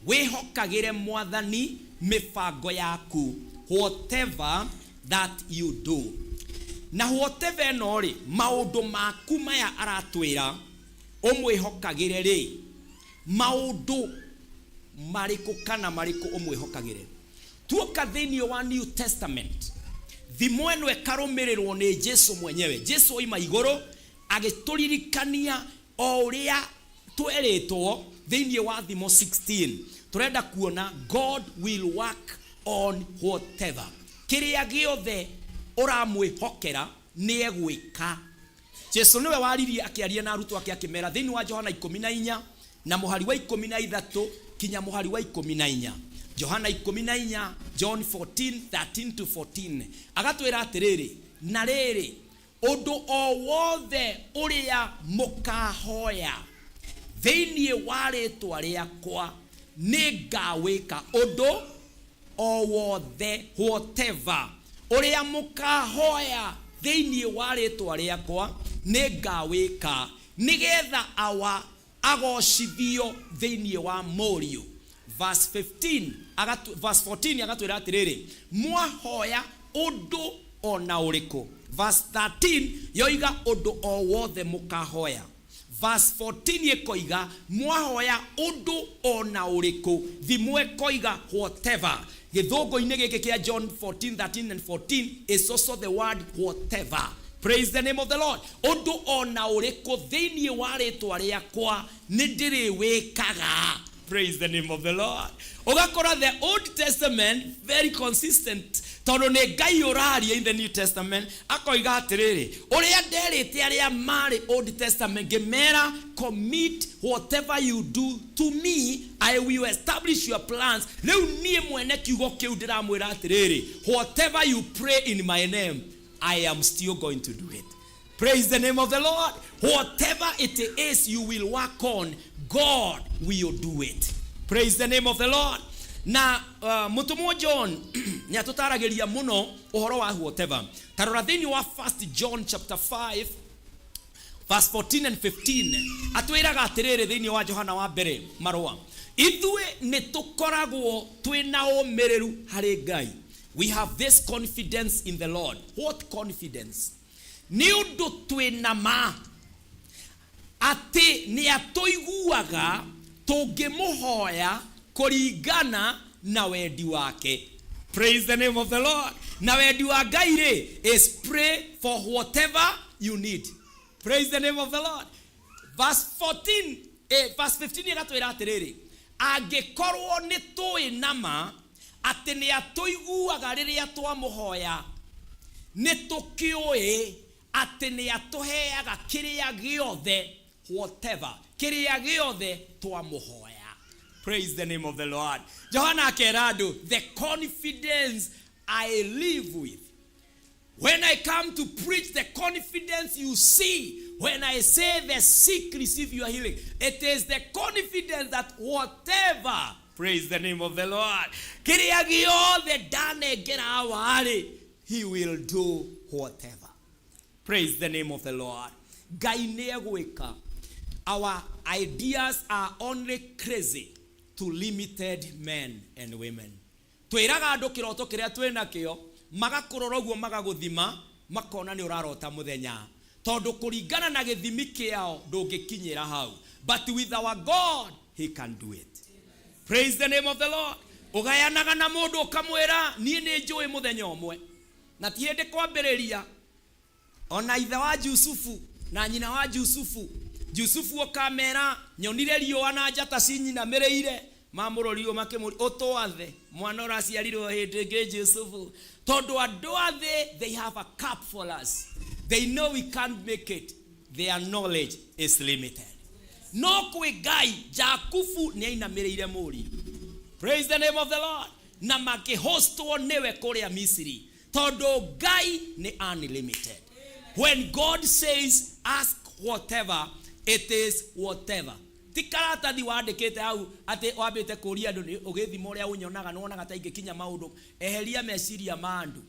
Wihokagire mwathani mibango yaku whatever that you do. Na whatever no ri maundu maku maya aratwira umwihokagire ri maundu mariku kana mariku umwihokagire. Tuoka thiini wa New Testament thimweno ekarumirirwo ni Jesu mwenyewe. Jesu oima iguru agituririkania o uria tweritwo thiini wa thimo 16. Turenda kuona God will work on whatever. Kiria giothe uramwihokera ni egwika. Jesu niwe waririe akiaria na arutu ake akimera thiini wa Johana 14 na muhari wa 13 kinya muhari wa 14. Johana 14 John 14:13 to 14 agatwira atiriri na riri undu o wothe uria mukahoya thiini wa ritwa riakwa ningawika. Undu o wothe whatever uria mukahoya thiini wa ritwa riakwa ningawika nigetha awa agocithio thiini wa morio. Verse 14 agatwira atiriri mwahoya undu ona uriku. Verse 13 yoiga undu o wothe mukahoya. Verse 14 ekoiga mwahoya undu ona uriku. Thimwe koiga whatever. Githungu-ini giki kia John 14:13 and 14 is also the word whatever. Praise the name of the Lord. Undu ona uriku thiini wa ritwa riakwa nindiriwikaga. Praise the name of the Lord. Ugakora the Old Testament very consistent. Tondu ni Ngai uraria in the New Testament akoiga atiriri uria nderite aria mari Old Testament gemera commit whatever you do to me I will establish your plans. Riu nie mwene kiugo kiu ndiramwira atiriri whatever you pray in my name I am still going to do it. Praise the name of the Lord. Whatever it is you will work on, God will do it. Praise the name of the Lord. Na mutumo John ni atutaragiria muno uhoro wa whatever. Tarora thiini wa 1 John chapter 5 verse 14 and 15 atwiraga atiriri thiini wa Johana wa mbere marua ithue ni tukoragwo twina umiriru hari Ngai. We have this confidence in the Lord. What confidence? Ni undu twina ma ati ni atoiguaga tungimuhoya kuringana na wendi wake. Praise the name of the Lord. Na wendi wa Ngai ri is pray for whatever you need. Praise the name of the Lord. Verse 15 igatwira atiriri angekorwo nĩ tũĩ nama atĩ nĩ atũiguaga rĩrĩa twamuhoya, nĩ tũkĩũĩ atĩ nĩ atũheaga kĩrĩa gĩothe, whatever, kĩrĩa gĩothe twamuhoya. Praise the name of the Lord. Johana akera andũ, the confidence I live with. When I come to preach, the confidence you see when I say the sick receive your healing, it is the confidence that whatever, praise the name of the Lord, kĩrĩa gĩothe ndanengera awarĩ, he will do whatever. Praise the name of the Lord. Ngai nĩegwĩka. Our ideas are only crazy to limited men and women. Twĩraga andũ kĩroto kĩrĩa twĩnakĩo, magakũrora ũguo magagũthima, makona nĩ ũrarota mũthenya. Tondũ kũringana na gĩthimi kĩao ndũngĩkinyĩra hau. But with our God, he can do it. Praise the name of the Lord. Ũgayanaga na mũndũ ũkamwĩra, niĩ nĩ njũĩ mũthenya ũmwe. Na ti hĩndĩ kwambĩrĩria. Ona ithe wa Jusufu na nyina wa Jusufu, Jusufu okamera, nyonire riũa na njata cinyinamĩrĩire, mamũroririo makĩmũri ũtwathe mwana ũraciarirwo hĩndĩ ĩngĩ Jusufu. Tondũ andũ athe, they have a cup for us. They know we can't make it. Their knowledge is limited. No kwĩ Ngai, Jakubu nĩainamĩrĩire mũri. Praise the name of the Lord. Na makĩhostwo nĩwe kũrĩa Misiri. Tondũ Ngai nĩ unlimited. When God says ask whatever, it is whatever. Tikaratathi wandĩkĩte hau atĩ wambĩte kũria andũ nĩ ũgĩthima ũrĩa ũnyonaga nĩwonaga ta ingĩkinya maũndũ. Eheria meciria ma andũ.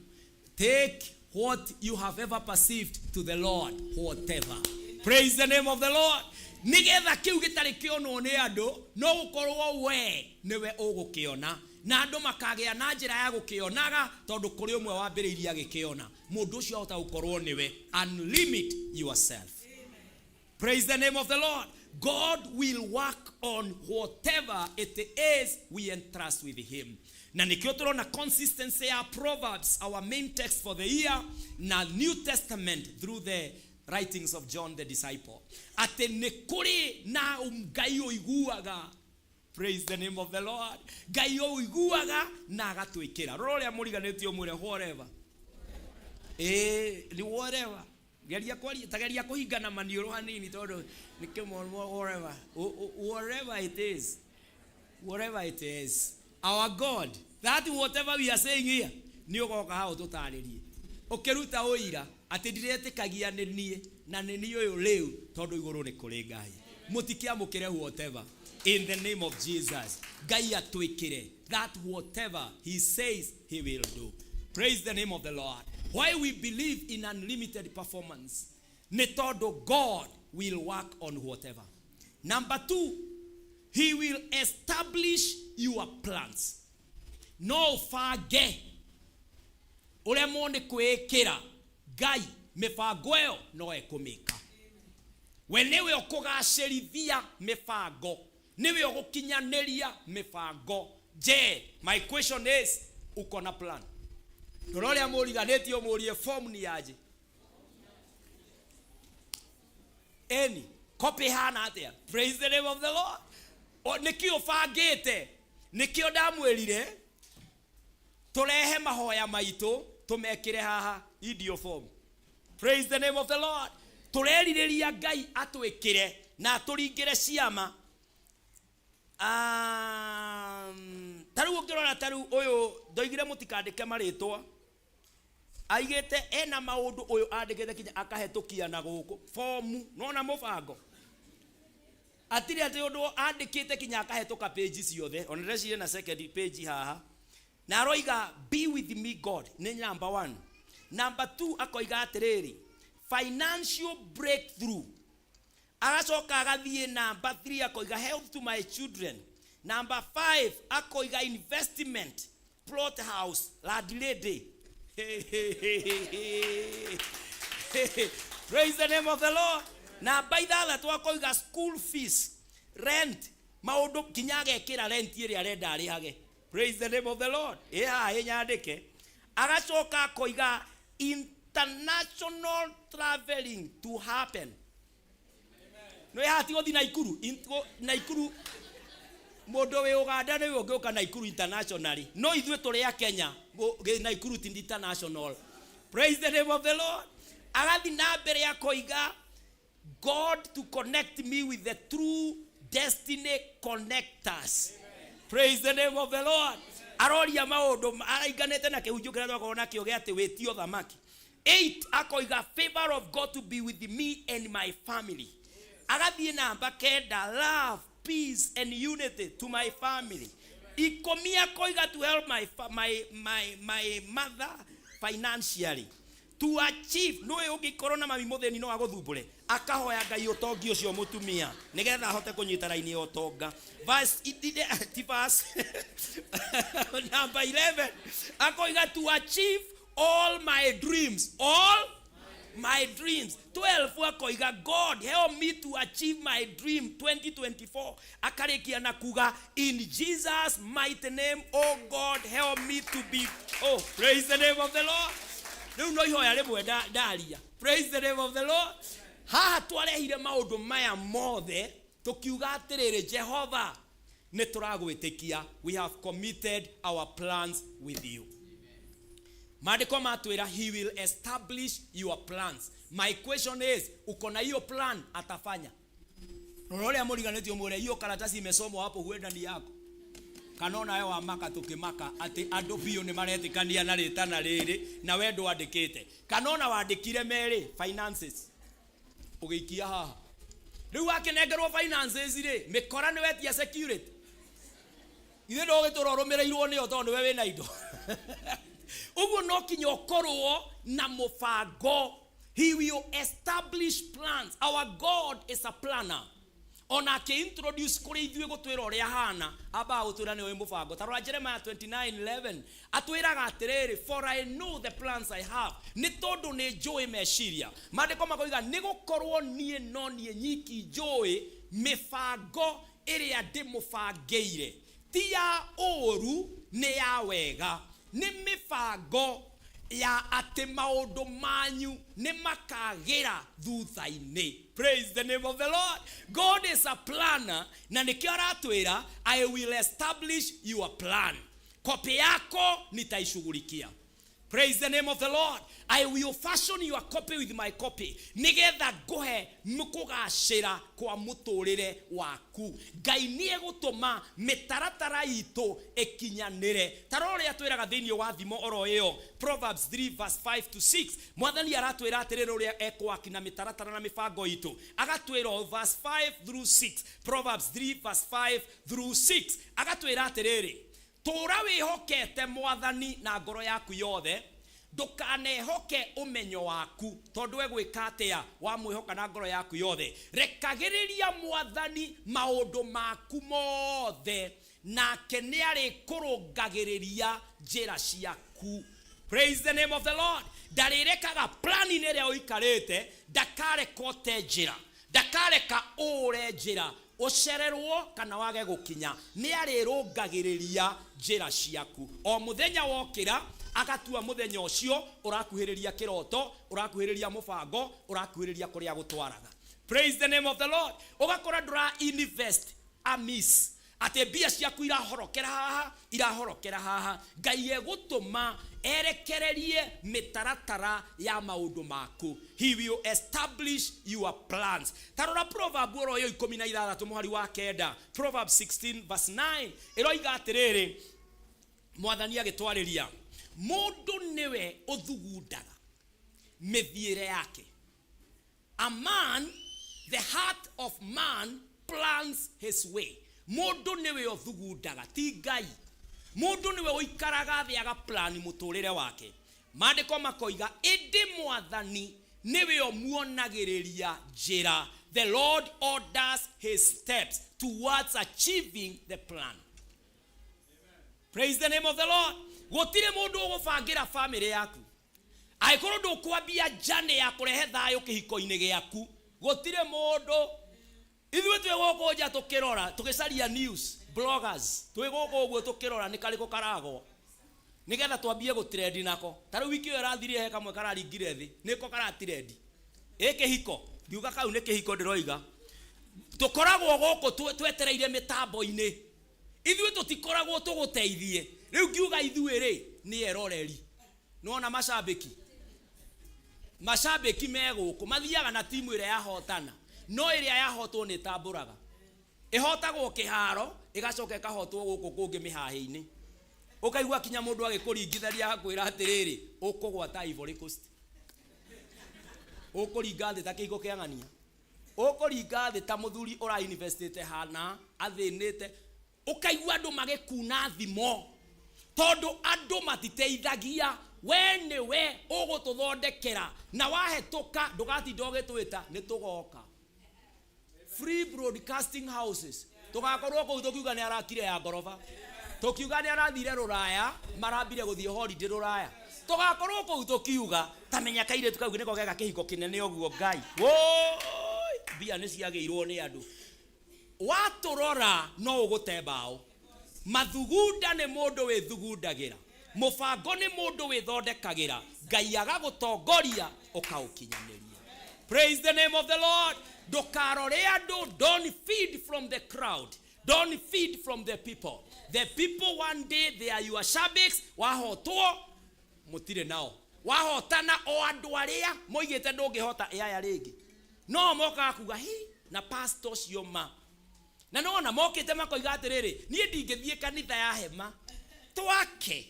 Take what you have ever perceived to the Lord, whatever. Praise the name of the Lord. Nigetha kiu gĩtarĩ kĩonwo nĩ andũ, no gũkorwo we nĩwe ũgũkĩona. Na andũ makagĩa na njĩra ya gũkĩonaga tondũ kũrĩ ũmwe wambĩrĩirie agĩkĩona. Mũndũ ũcio ahota gũkorwo nĩwe. Unlimit yourself. Praise the name of the Lord. God will work on whatever it is we entrust with him. Na nikio turona consistency ya Proverbs, our main text for the year, na New Testament through the writings of John the disciple. Ate nekuri na Ngai oiguaga. Praise the name of the Lord. Ngai oiguaga na agatwĩkĩra. Rora ũrĩa mũriganĩtio mwĩre whatever. Ni whatever. Geria kũhingana maniũrũ hanini tondũ nĩ kĩmwe whatever. Whatever it is. Whatever it is. Our God, that whatever we are saying here, ni ũgoka hau tũtarĩrie. Ũkĩruta ũira atĩ ndiretĩkagia nĩ niĩ na nĩ niĩ ũyũ rĩu tondũ igũrũ nĩ kũrĩ Ngai. Mũtikiamũkĩre whatever. In the name of Jesus, Ngai atwĩkĩre. That whatever he says, he will do. Praise the name of the Lord. Why we believe in unlimited performance? Nĩ tondũ God will work on whatever. Number 2, he will establish your plans. No fage. Ule mwone kwĩkĩra. Ngai mĩbango ĩyo no ekũmĩka. We nĩwe ũkũgacĩrithia mĩbango. Niwe ũgũkinyanĩria mĩbango. Je, my question is, uko na plan? Tũrorĩa mũriganĩtio mũrie form ni aje. Any copy hana atĩa. Praise the name of the Lord. O nikio bangĩte. Nikio ndamwĩrire tũrehe mahoya maitũ tũmekĩre haha idio form. Praise the name of the Lord. Tũrerirĩria Ngai atwĩkĩre na tũringĩre ciama. Taru ngirona taru ũyũ ndoigire mũtikandĩke marĩtwa. Aigĩte ena maũndũ ũyũ andĩkĩte kinya akahetũkia na gũkũ form nona mũbango. Atiri atĩ ũndũ andĩkĩte kinya akahetũka page ciothe. Ona reciria na second page haha. Na aroiga be with me God nĩ number 1. Number 2 akoiga atĩrĩrĩ financial breakthrough. Agacoka agathiĩ number 3 akoiga health to my children. Number 5 akoiga investment, plot house, land lady. Praise the name of the Lord. Number 6 akoiga school fees, rent, maũndũ kinya agekĩra rent ĩrĩa arenda arĩhage. Praise the name of the Lord. Nyandĩke. Agacoka akoiga international traveling to happen. No ya hati gothi Naikuru Mondo we Uganda ni ugoka Naikuru internationally. No ithuĩ tũrĩ a Kenya Naikuru international. Praise the name of the Lord. Agathi na mbere ya koiga God to connect me with the true destiny connectors. Praise the name of the Lord. Aroria maundu araiganete na kihunjio kiria twakona kio gia ati wetio thamaki. 8 akoiga favor of God to be with me and my family. Agathie namba kenda love, peace and unity to my family. Ikomia koiga to help my mother financially to achieve no ugikorwo na mami mutheni no aguthumbure akahoya Ngai utongi ucio mutumia nigetha ahote kunyita raini ya utonga. Verse number 11 akoiga to achieve all my dreams, all my dreams. 12 akoiga God help me to achieve my dream 2024. Akarikia na kuga in Jesus mighty name, oh God help me to be, oh praise the name of the Lord. No ihoya rimwe daria. Praise the name of the Lord. Haha twarehire maundu maya mothe tukiuga atiriri Jehova ni turagwitikia, we have committed our plans with you. Maandiko matwira he will establish your plans. My question is, uko na hiyo plan atafanya? Rorole amuriganetio mure hiyo karatasi imesomwa hapo huenda ni yako. Kanona yo amaka tukimaka ati andu bio ni maretikania na ritana riri na we ndu andikite. Kanona wandikire meri finances. Ugiikia haha. Riu akinengerwo finances ri mikora ni wetia security. Ithe ndo gituroromereirwo ni otondu we wina indo. Ugo no kinyo korwo na mufango. He will establish plans. Our God is a planner. Ona ke introduce kuri ithuĩ gutwira uria hana aba gutwira ni we mufango. Tarora Jeremiah 29:11 atwiraga atiriri for I know the plans I have. Ni tondu ni njui meciria. Maandiko makoiga ni gukorwo nie no nie nyiki njui mifango iria ndimufangeire. Ti ya oru ni ya wega. Ni mifango ya ati maundu manyu ni makagira thutha-ini. Praise the name of the Lord. God is a planner na nikio aratwira I will establish your plan. Kopi yako nitaishughulikia. Praise the name of the Lord. I will fashion your copy with my copy. Nigetha gohe mukugashira kwa muturire waku. Ngai ni egutuma mitaratara itu ekinyanire. Tarore atwiraga thiini wa thimo oro iyo. Proverbs 3:5-6. Mwathani aratwira atiriri uria ekwakina mitaratara na mifango itu. Agatwira verse 5-6. Proverbs 3:5-6. Agatwira atiriri tura wihokete Mwathani na ngoro yaku yothe, ndukanehoke umenyo waku tondu egwika atia wa mwihoka na ngoro yaku yothe. Rekagiriria Mwathani maundu maku mothe nake ni ari kurungagiriria njira ciaku. Praise the name of the Lord. Ndarirekaga plani ni ria uikarite ndakareka te njira, ndakareka ure njira ucererwo kana wage gukinya. Ni arirungagiriria njira ciaku. O muthenya wokira agatua muthenya ucio urakuhiriria kiroto, urakuhiriria mufango, urakuhiriria kuria gutwaraga. Praise the name of the Lord. Ugakora ndura invest amis ate bia ciaku irahorokera haha. Ngai egutuma erekererie mitaratara ya maundu maku. He will establish your plans. Tarora Proverbs oro yo 16 muhari wa kenda. Proverbs 16:9 eroiga atiriri Mwathani agitwariria mundu niwe uthugundaga mithiire yake. A man, the heart of man plans his way. Mundu niwe uthugundaga ti Ngai. Mundu niwe uikaraga thi aga plan muturire wake. Maandiko makoiga indi Mwathani niwe omuonagiriria njira. The Lord orders his steps towards achieving the plan. Praise the name of the Lord. Gutire mundu ugufangira family yaku. Aikoro ndukwambia jane ya kurehe thayo kihiko-ini giaku. Gutire mundu ithuĩ twĩ gũkũ nja tukirora tugicaria news bloggers twĩ gũkũ ũguo tukirora nĩ karĩkũ karagwo nigetha twambie gũtrend nako. Tarĩu wiki ĩyo ĩrathirie he kamwe kararingire thĩ nĩko karatrend kĩhiko. Ngiuga kau nĩ kĩhiko ndĩroiga. Tukoragwo gũkũ twetereire mitambo-ini ithuĩ tũtikoragwo tũgũteithie rĩu kiuga ithuĩ rĩ nĩ eroreri nona macambĩki megũkũ mathiaga na timu ĩrĩa yahotana no ĩrĩa yahotwo nĩ tambũraga ĩhotagwo kĩharo ĩgacoka ĩkahotwo gũkũ kũngĩ mĩhahĩ-inĩ ũkaigua kinya mũndũ agĩkũringitharia akwĩra atĩrĩrĩ ũkũgwata Ivory Coast ũkũringa thĩ ta kĩhingo kĩa ng'ania ũkũringa thĩ ta mũthuri ũra university hana athĩnĩte ũkaigua andũ magĩkuna thimo tondũ andũ matiteithagia we nĩwe ũgũtũthondekera na wahetũka ndũgatinda ũgĩtwĩta nĩ tũgoka free broadcasting houses tũgakorwo kũu tũkiuga nĩ arakire ya ngoroba tũkiuga nĩ arathire rũraya marambire gũthiĩ holiday rũraya tũgakorwo kũu tũkiuga tamenya kairĩtu kau nĩko gega kĩhiko kĩnene ũguo Ngai woi mbia nĩ ciagĩirwo nĩ andũ watũrora no ũgũte mbaũ mathugunda nĩ mũndũ wĩthugundagĩra mũbango nĩ mũndũ wĩthondekagĩra Ngai agagũtongoria ũkaũkinyanĩria. Praise the name of the Lord. Ndũkarore andũ, don't feed from the crowd, don't feed from the people. The people one day they are your shabaks. Wahotwo mũtire nao, wahotana o andũ arĩa moigĩte ndũngĩhota aya rĩngĩ no moka kuga hi na pastor cioma na nona mokĩte makoiga atĩrĩrĩ niĩ ndingĩthiĩ kanitha ya hema twake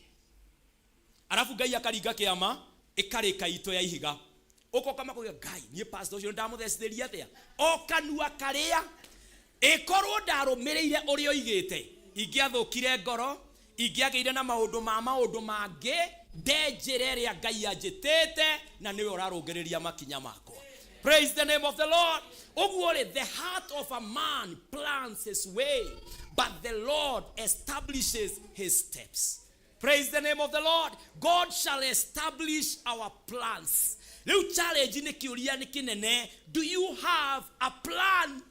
arabu Ngai akaringa kĩama ĩkarĩka ito ya ihiga ũkoka makoiga Ngai niĩ pastor ũcio ndamũthecithĩria atĩa o kanua karĩa ĩkorwo ndarũmĩrĩire ũrĩa oigĩte ingĩathũkire ngoro ingĩagĩire na maũndũ mangĩ ndenjĩre ĩrĩa Ngai anjĩtĩte na nĩwe ũrarũngĩrĩria makinya makwa. Praise the name of the Lord. The heart of a man plans his way, but the Lord establishes his steps. Praise the name of the Lord. God shall establish our plans. Leo challenge ni kiuria ni kinene. Do you have a plan?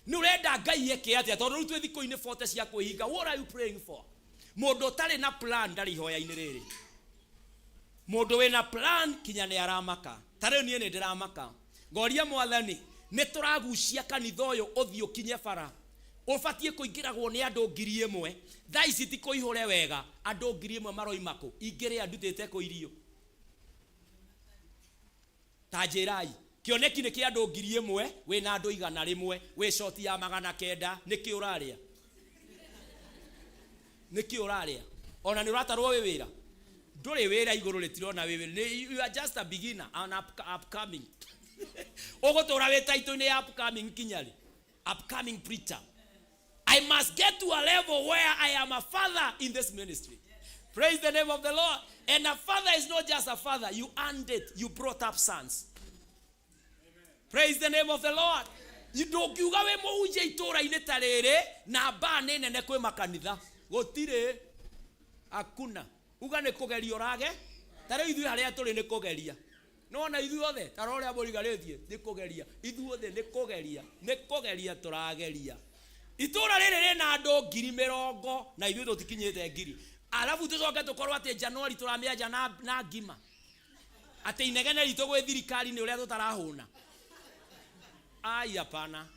Nurenda Ngai yeke atia tondu twi thiko-ini 40 cia kwihinga. What are you praying for? Mundu tari na plan ndari hoya-ini riri. Mundu wina plan kinya ni aramaka. Tare nie ni ndiramaka. Ngoria Mwathani ni turagucia kanitha uyu uthio kinye bara. Ufatie kuingiragwo ni andu 1,000. Thaa ici ti kuihure wega. Andu 1,000 maroimako. Ingire andutite ku irio. Tajirai. Kioneki ni kia andu 1,000 we na andu 100 we shoti ya 900 niki uraria. Niki uraria. Ona ni uratarwo we wira. Nduri wira iguru ritirona we wira. You are just a beginner, an upcoming. Ogotora we title ni upcoming kinyali. Upcoming preacher. I must get to a level where I am a father in this ministry. Praise the name of the Lord. And a father is not just a father. You earned it. You brought up sons. Amen. Praise the name of the Lord. You don't you go mo uje itora inetarere na ba nene ne kwe makanitha. Gotire akuna. Uga ne kogeria orage. Tare ithu haria turi ne kogeria. No na ithu othe tarore aborigarethie ne kogeria. Ithu othe ne kogeria turageria. Itura rere na andu 20,000 na ithu tutikinyite 1,000. Alafu tucoke tukorwo ati January turamia na ngima. Ati inegene ritũ gwĩ thirikari nĩ ũrĩa tũtarahũna. Ai hapana.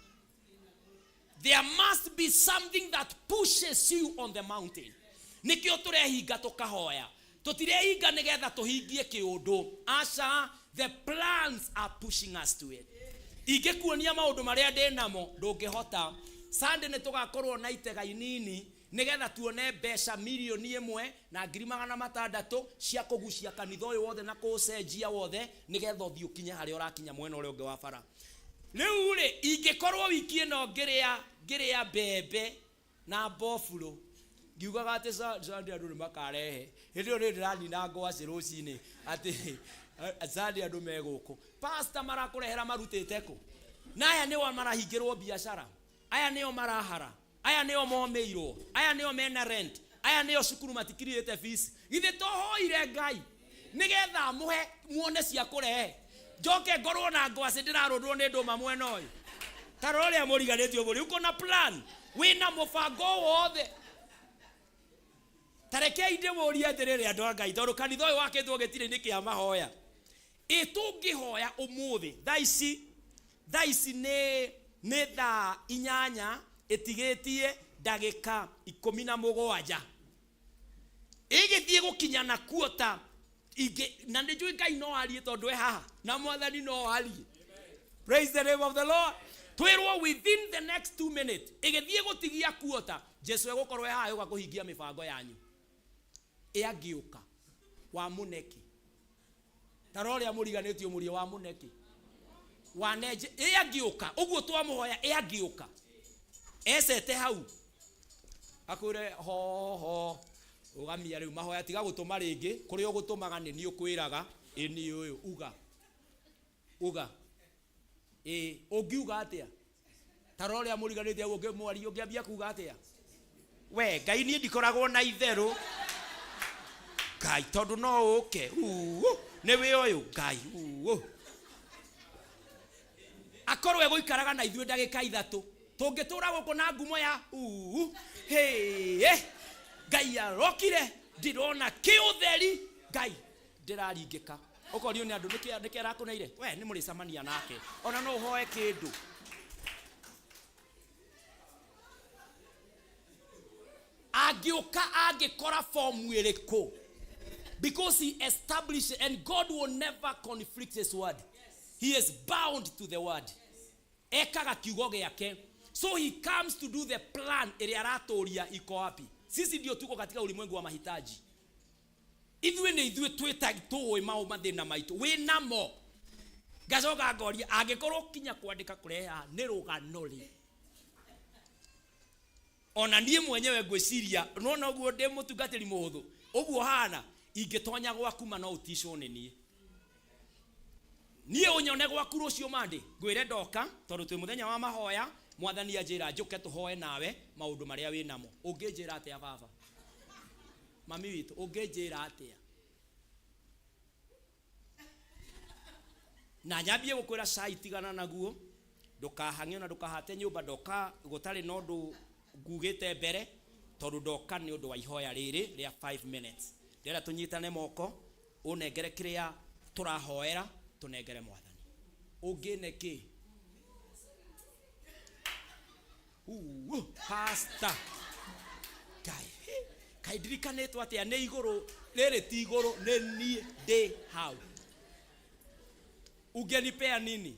There must be something that pushes you on the mountain. Nikio turehinga tukahoya. Tutirehinga nigetha tuhingie kĩũndũ. Asha, the plans are pushing us to it. Ingekuonia maũndũ marĩa ndĩnamo ndũngĩhota. Sunday nĩ tugakorwo na itega inini nigetha tuone mbeca milioni 1 na 600 cia kugucia kanitha ũyũ wothe na kucenjia wothe nigetha ũthiĩ ũkinye harĩa ũrakinya mwena ũrĩa ũngĩ wa bara. Rĩu rĩ ingĩkorwo wiki ĩno ngĩrĩa mbembe na mbofuro ngiugaga atĩ Sunday andũ nĩ makarehe hĩndĩ ĩyo ndĩranina ngwacĩ rũcinĩ atĩ Sunday andũ megũkũ. Pastor marakũrehera marutĩte kũ? Na aya nĩo marahingĩrwo biacara, aya nĩo marahara, aya nĩo momeirwo, aya nĩo mena rent, aya nĩo cukuru matikirĩte fees. Githĩ tohoire Ngai nigetha muhe muone cia kurehe njoke ngorwo na ngwacĩ ndĩrarũndwo nĩ ndũma mwena ũyũ. Tarore mũriganĩtio ũguo uko na plan wĩna mũbango wothe. Tarekei ndĩmũrie atĩrĩrĩ andũ a Ngai tondũ kanitha ũyũ wakĩtwo gĩtirĩ-inĩ kĩa mahoya. Tũngĩhoya ũmũthĩ thaa ici nĩ thaa 8 ĩtigĩtie ndagika 17 igithie gukinya na kuota na ndijui Ngai no arie tondu haha na mwathani no arie. Praise the name of the Lord. Twirwo within the next 2 minutes igithie gutigia kuota Jesu egukorwo haha yoga kuhingia mibango yanyu agiuka wa muneki taroria muriganitio murio wa muneki waneje agiuka uguo twamuhoya agiuka esete hau akure ho ugamia riu mahoya tiga gutuma ringi kuri ugutumaga ni ukwiraga ni uyu uga ungiuga atia taroria muriganitio ugu ngimwari ungiambia kuga atia we Ngai ni ndikoragwo na itheru Ngai tondu no uke ni we uyu Ngai akorwe guikaraga na ithuĩ ndagĩka 3 tũngĩtũra gũkũ na ngumo ya Ngai arokire ndirona kĩũtheri Ngai ndĩraringĩka ũkorio nĩ andũ nĩkĩ arakũneire we nĩ mũrĩcamania nake ona no ũhoe kĩndũ agĩũka angĩkora form ĩrĩkũ because he established and God will never conflict his word. He is bound to the word. Ekaga kiugo giake. So he comes to do the plan ĩrĩa aratoria iko wapi. Sisi ndio tuko katika ulimwengu wa mahitaji. Ithuĩ nĩ ithuĩ twĩtagĩtũĩ mathĩna maitũ. Wĩ namo. Ngacoka ngoria angĩkorwo kinya kwandĩka kũreha nĩ rũgano rĩ. Ona niĩ mwenyewe ngwĩciria no guo ndĩ mũtungatĩri mũhũthũ. Ũguo hana ingĩtonya gwaku ma no ũticwo nĩ niĩ ũnyone gwaku rũciũ mande ngwĩre ndoka tondũ twĩ mũthenya wa mahoya mwathani anjĩra njũke tũhoe nawe maũndũ marĩa wĩ namo ũngĩnjĩra atĩa baba mami witũ ũngĩnjĩra atĩa na nyambie gũkwĩra cai tigana naguo ndũkahang'e na ndũkahate nyũmba ndoka gũtarĩ na ũndũ ngugĩte mbere tondũ ndoka nĩ ũndũ wa ihoya rĩrĩ rĩa 5 minutes ndĩra tũnyitane moko ũnengere kĩrĩa tũrahoera tunegere mwathani ugine ki pastor kai ndirikanĩtwo atĩa nĩ igũrũ rĩrĩ ti igũrũ nĩ niĩ ndĩ hau ungenipea nini?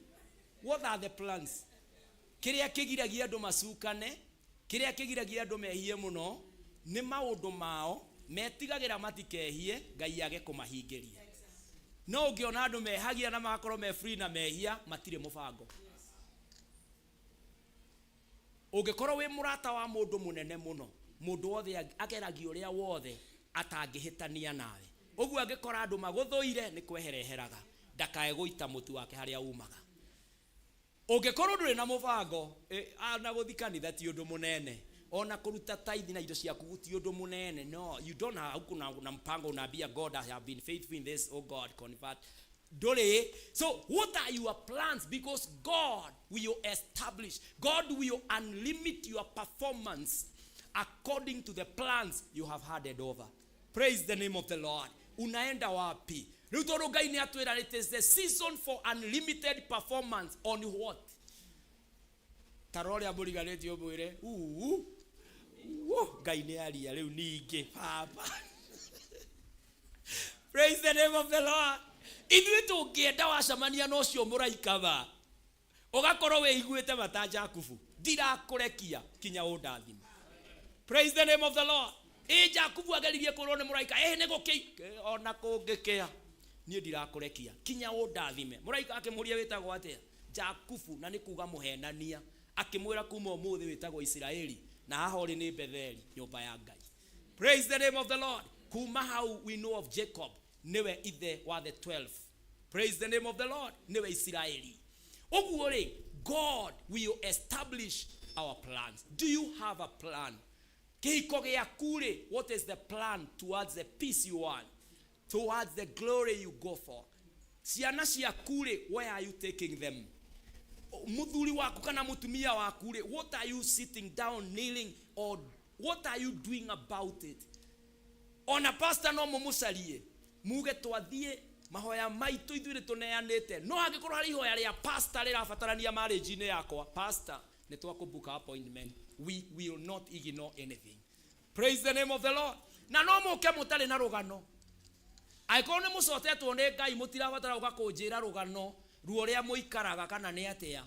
What are the plans? Kĩrĩa kĩgiragia andũ macukane, kĩrĩa kĩgiragia andũ mehie mũno nĩ maũndũ mao metigagĩra matikehie Ngai age kũmahingĩria. No ungiona andu mehagia na magakorwo me free na mehia matire mubango. Ungikorwo wi murata wa mundu munene muno, mundu wothe ageragio ria wothe atangihitania nawe. Uguo angikora andu maguthuire ni kwehereheraga ndakae guita mutu wake haria umaga. Ungikorwo nduri na mubango na guthikanitha ti undu munene. Ona kuruta tithe na indo ciaku guti undu munene. No, you don't have kuna mpango unaambia God, I have been faithful in this, oh God, convert. Dole. So what are your plans? Because God will establish, God will unlimit your performance according to the plans you have handed over. Praise the name of the Lord. Unaenda wapi? Rutoro Ngai ni atwira, it is the season for unlimited performance on what? Taroria buriganeti obwire Ngai ni aria riu ningi papa. Praise the name of the Lord. Ithuĩ tũngĩenda wacamania no cio mũraika ba ũgakorwo wĩiguĩte mata Jakubu ndirakũrekia kinya ũndathima. Praise the name of the Lord. Jakubu ageririe kũrwo nĩ mũraika nĩ gũkĩ ona kũngĩkĩa niĩ ndirakũrekia kinya ũndathime. Mũraika akĩmũria wĩtagwo atĩa? Jakubu, na nĩ kuga mũhenania. Akĩmwĩra kuma ũmũthĩ wĩtagwo Israeli na haha ũrĩ nĩ Betheli nyũmba ya Ngai. Praise the name of the Lord. Kuma how we know of Jacob niwe ithe wa the 12. Praise the name of the Lord. Niwe Israeli. Ũguo rĩ, God will establish our plans. Do you have a plan? Kĩhiko gĩaku rĩ, what is the plan towards the peace you want? Towards the glory you go for? Ciana ciaku rĩ, where are you taking them? Muthuri waku kana mutumia waku rĩ, what are you sitting down, kneeling, or what are you doing about it? Ona pastor no mumucarie muge twathie mahoya maitu ithuĩ tuneanĩte no angĩkorwo harĩ ihoya rĩa pastor rĩrabatarania marriage-inĩ yakwa, pastor nĩ twakũbuka appointment we will not ignore anything. Praise the name of the Lord. Na no muke mutari na rugano. Aiko ni mucotetwo ni Ngai mutirabatara uga kunjira rugano ruo ria muikaraga kana ni atia.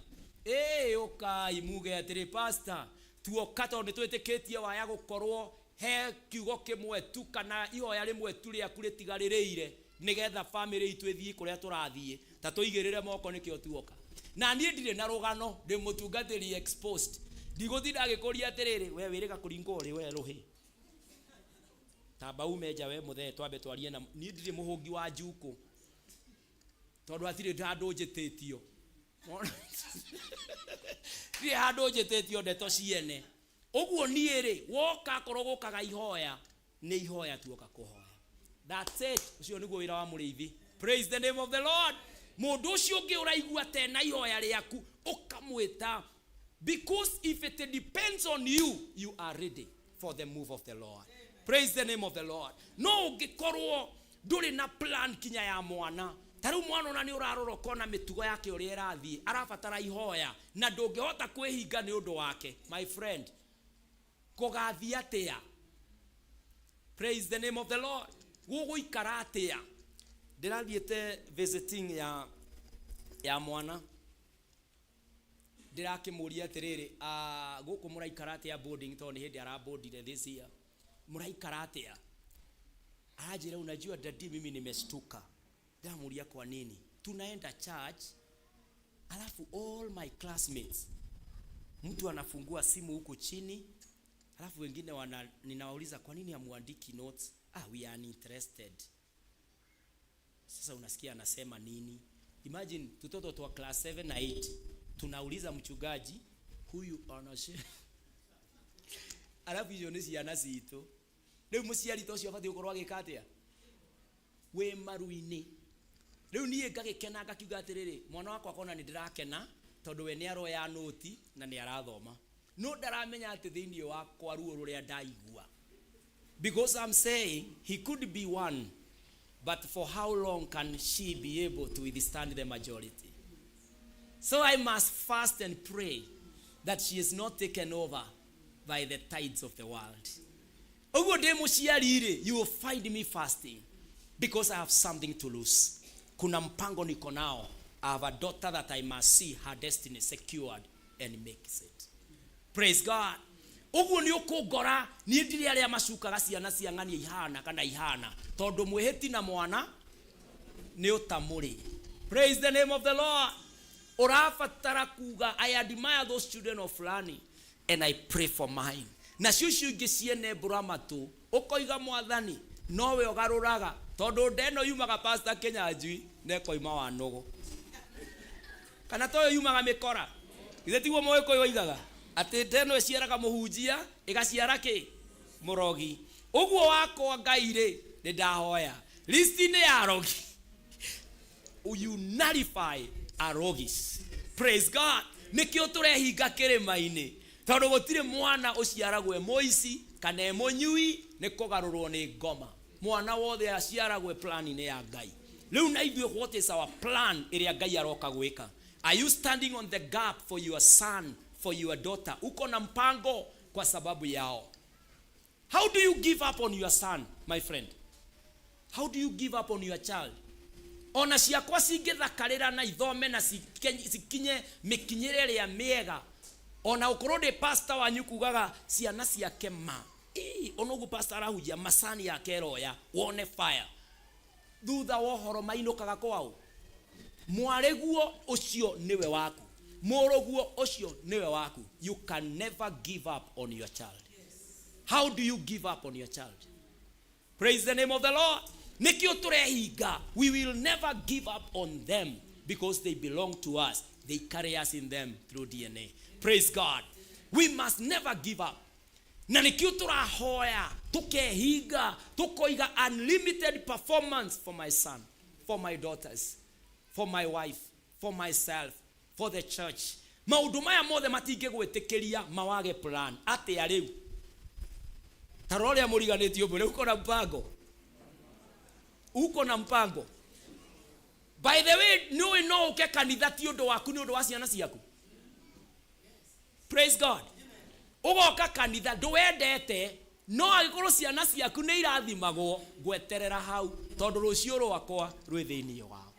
Ukai muge atiri pastor tuoka tondu twitikitie waya gukorwo he kiugo kimwe tu kana ihoya rimwe tu ria kuritigaririire nigetha family itu ithii kuria turathie ta tuigirire moko nikio tuoka na nie ndire na rugano ndi mutungatiri exposed ndiguthinda agikuria atiriri we wirika kuringa uri we ruhi tamba umeja we muthe twambe twarie na nie ndire muhungi wa njuku tondu atire ndandu njitetio ri handu njitetio ndeto ciene uguo nie ri woka korogokaga ihoya ni ihoya tuoka kuhoya. That's it. Ucio niguo wira wa muriithi. Praise the name of the Lord. Mundu ucio ungi uraigua tena ihoya riaku ukamwita, because if it depends on you, you are ready for the move of the Lord. Praise the name of the Lord. No ungikorwo nduri na plan kinya ya mwana taru mwana ona ni urarora kona mitugo yake uri irathii arabatara ihoya na ndungihota kwihinga ni undu wake, my friend, kugathii atia? Praise the name of the Lord. Guguikara atia? Ndirathiete visiting ya mwana ndirakimuria atiriri guku muraikara atia boarding tondu hindi araboardire this year, muraikara atia? Ajira unajua dadi mimi nimestuka. Ndamuria kwa nini? Tunaenda church alafu all my classmates mtu anafungua simu huko chini alafu wengine ninawauliza kwa nini hamuandiki notes? We are interested. Sasa unasikia anasema nini? Imagine tutoto twa class 7 na 8 tunauliza mchungaji huyu anasema alafu hizo ni ciana cito leo muciari tocio abati gukorwa gikatia we maruini leo nie ngagikena ngakiuga atiriri mwana wakwa kona ni ndirakena tondu we ni aroya noti na ni arathoma no ndaramenya ati thiini wakwa ruo ruria ndaigua, because I'm saying he could be one, but for how long can she be able to withstand the majority? So I must fast and pray that she is not taken over by the tides of the world. Ogo de muciari, you will find me fasting because I have something to lose. Kuna mpango niko nao. I have a daughter that I must see her destiny secured and makes it. Praise God. Ogo ni ukugora ni ndiri aria macukaga ciana ciang'ania ihana kana ihana tondu mwihiti na mwana ni utamuri. Praise the name of the Lord. Urafatara kuga, I admire those children of learning and I pray for mine. Na ciucio ingi ciene buramatu ukoiga mwathani nowe ugaruraga tondu ndeno yumaga pastor Kinyanjui nekoima wa nogo kana toyo yumaga mikora ithe tiguo moyo koyo igaga ati ndeno eciaraga muhunjia igaciara ki murogi. Uguo wako Ngai ri ni ndahoya list ni ya rogi you nullify arogis. Praise God. Nikio turehinga kirima-ini tondu gutire mwana uciaragwe moici kana emonyui ni kugarurwo ni ngoma. Mwana wothe aciaragwe plan ni ya Ngai. Riu na ithuĩ what is our plan iria Ngai aroka gwika? Are you standing on the gap for your son, for your daughter? Uko na mpango kwa sababu yao. How do you give up on your son, my friend? How do you give up on your child? Ona ciakwa cingithakarira na ithome na cikinye mikinyire ya miega. Ona ukorwo de pastor wanyu kugaga ciana ciake ma ona ugu pastor arahujia masani ya keroya wone fire thutha wohoro mainukaga kwao. Mwareguo ucio niwe waku, muroguo ucio niwe waku. You can never give up on your child. How do you give up on your child? Praise the name of the Lord. Nikio turehinga, we will never give up on them because they belong to us. They carry us in them through DNA. Praise God. We must never give up. Na nikio turahoya, tukehinga, tukoiga unlimited performance for my son, for my daughters, for my wife, for myself, for the church. Maundu maya mothe matinge gwitikiria mawage plan. Ate ariu. Taroria muriganitio mbere uko na mpango. Uko na mpango. By the way, no uke kanitha ti undu waku ni undu wa ciana ciaku. Praise God. ugoka kanitha ndwendete no agikorwo ciana ciaku nĩ irathimagwo gweterera hau tondu rucio rwakwa rwĩ thĩinĩ wao.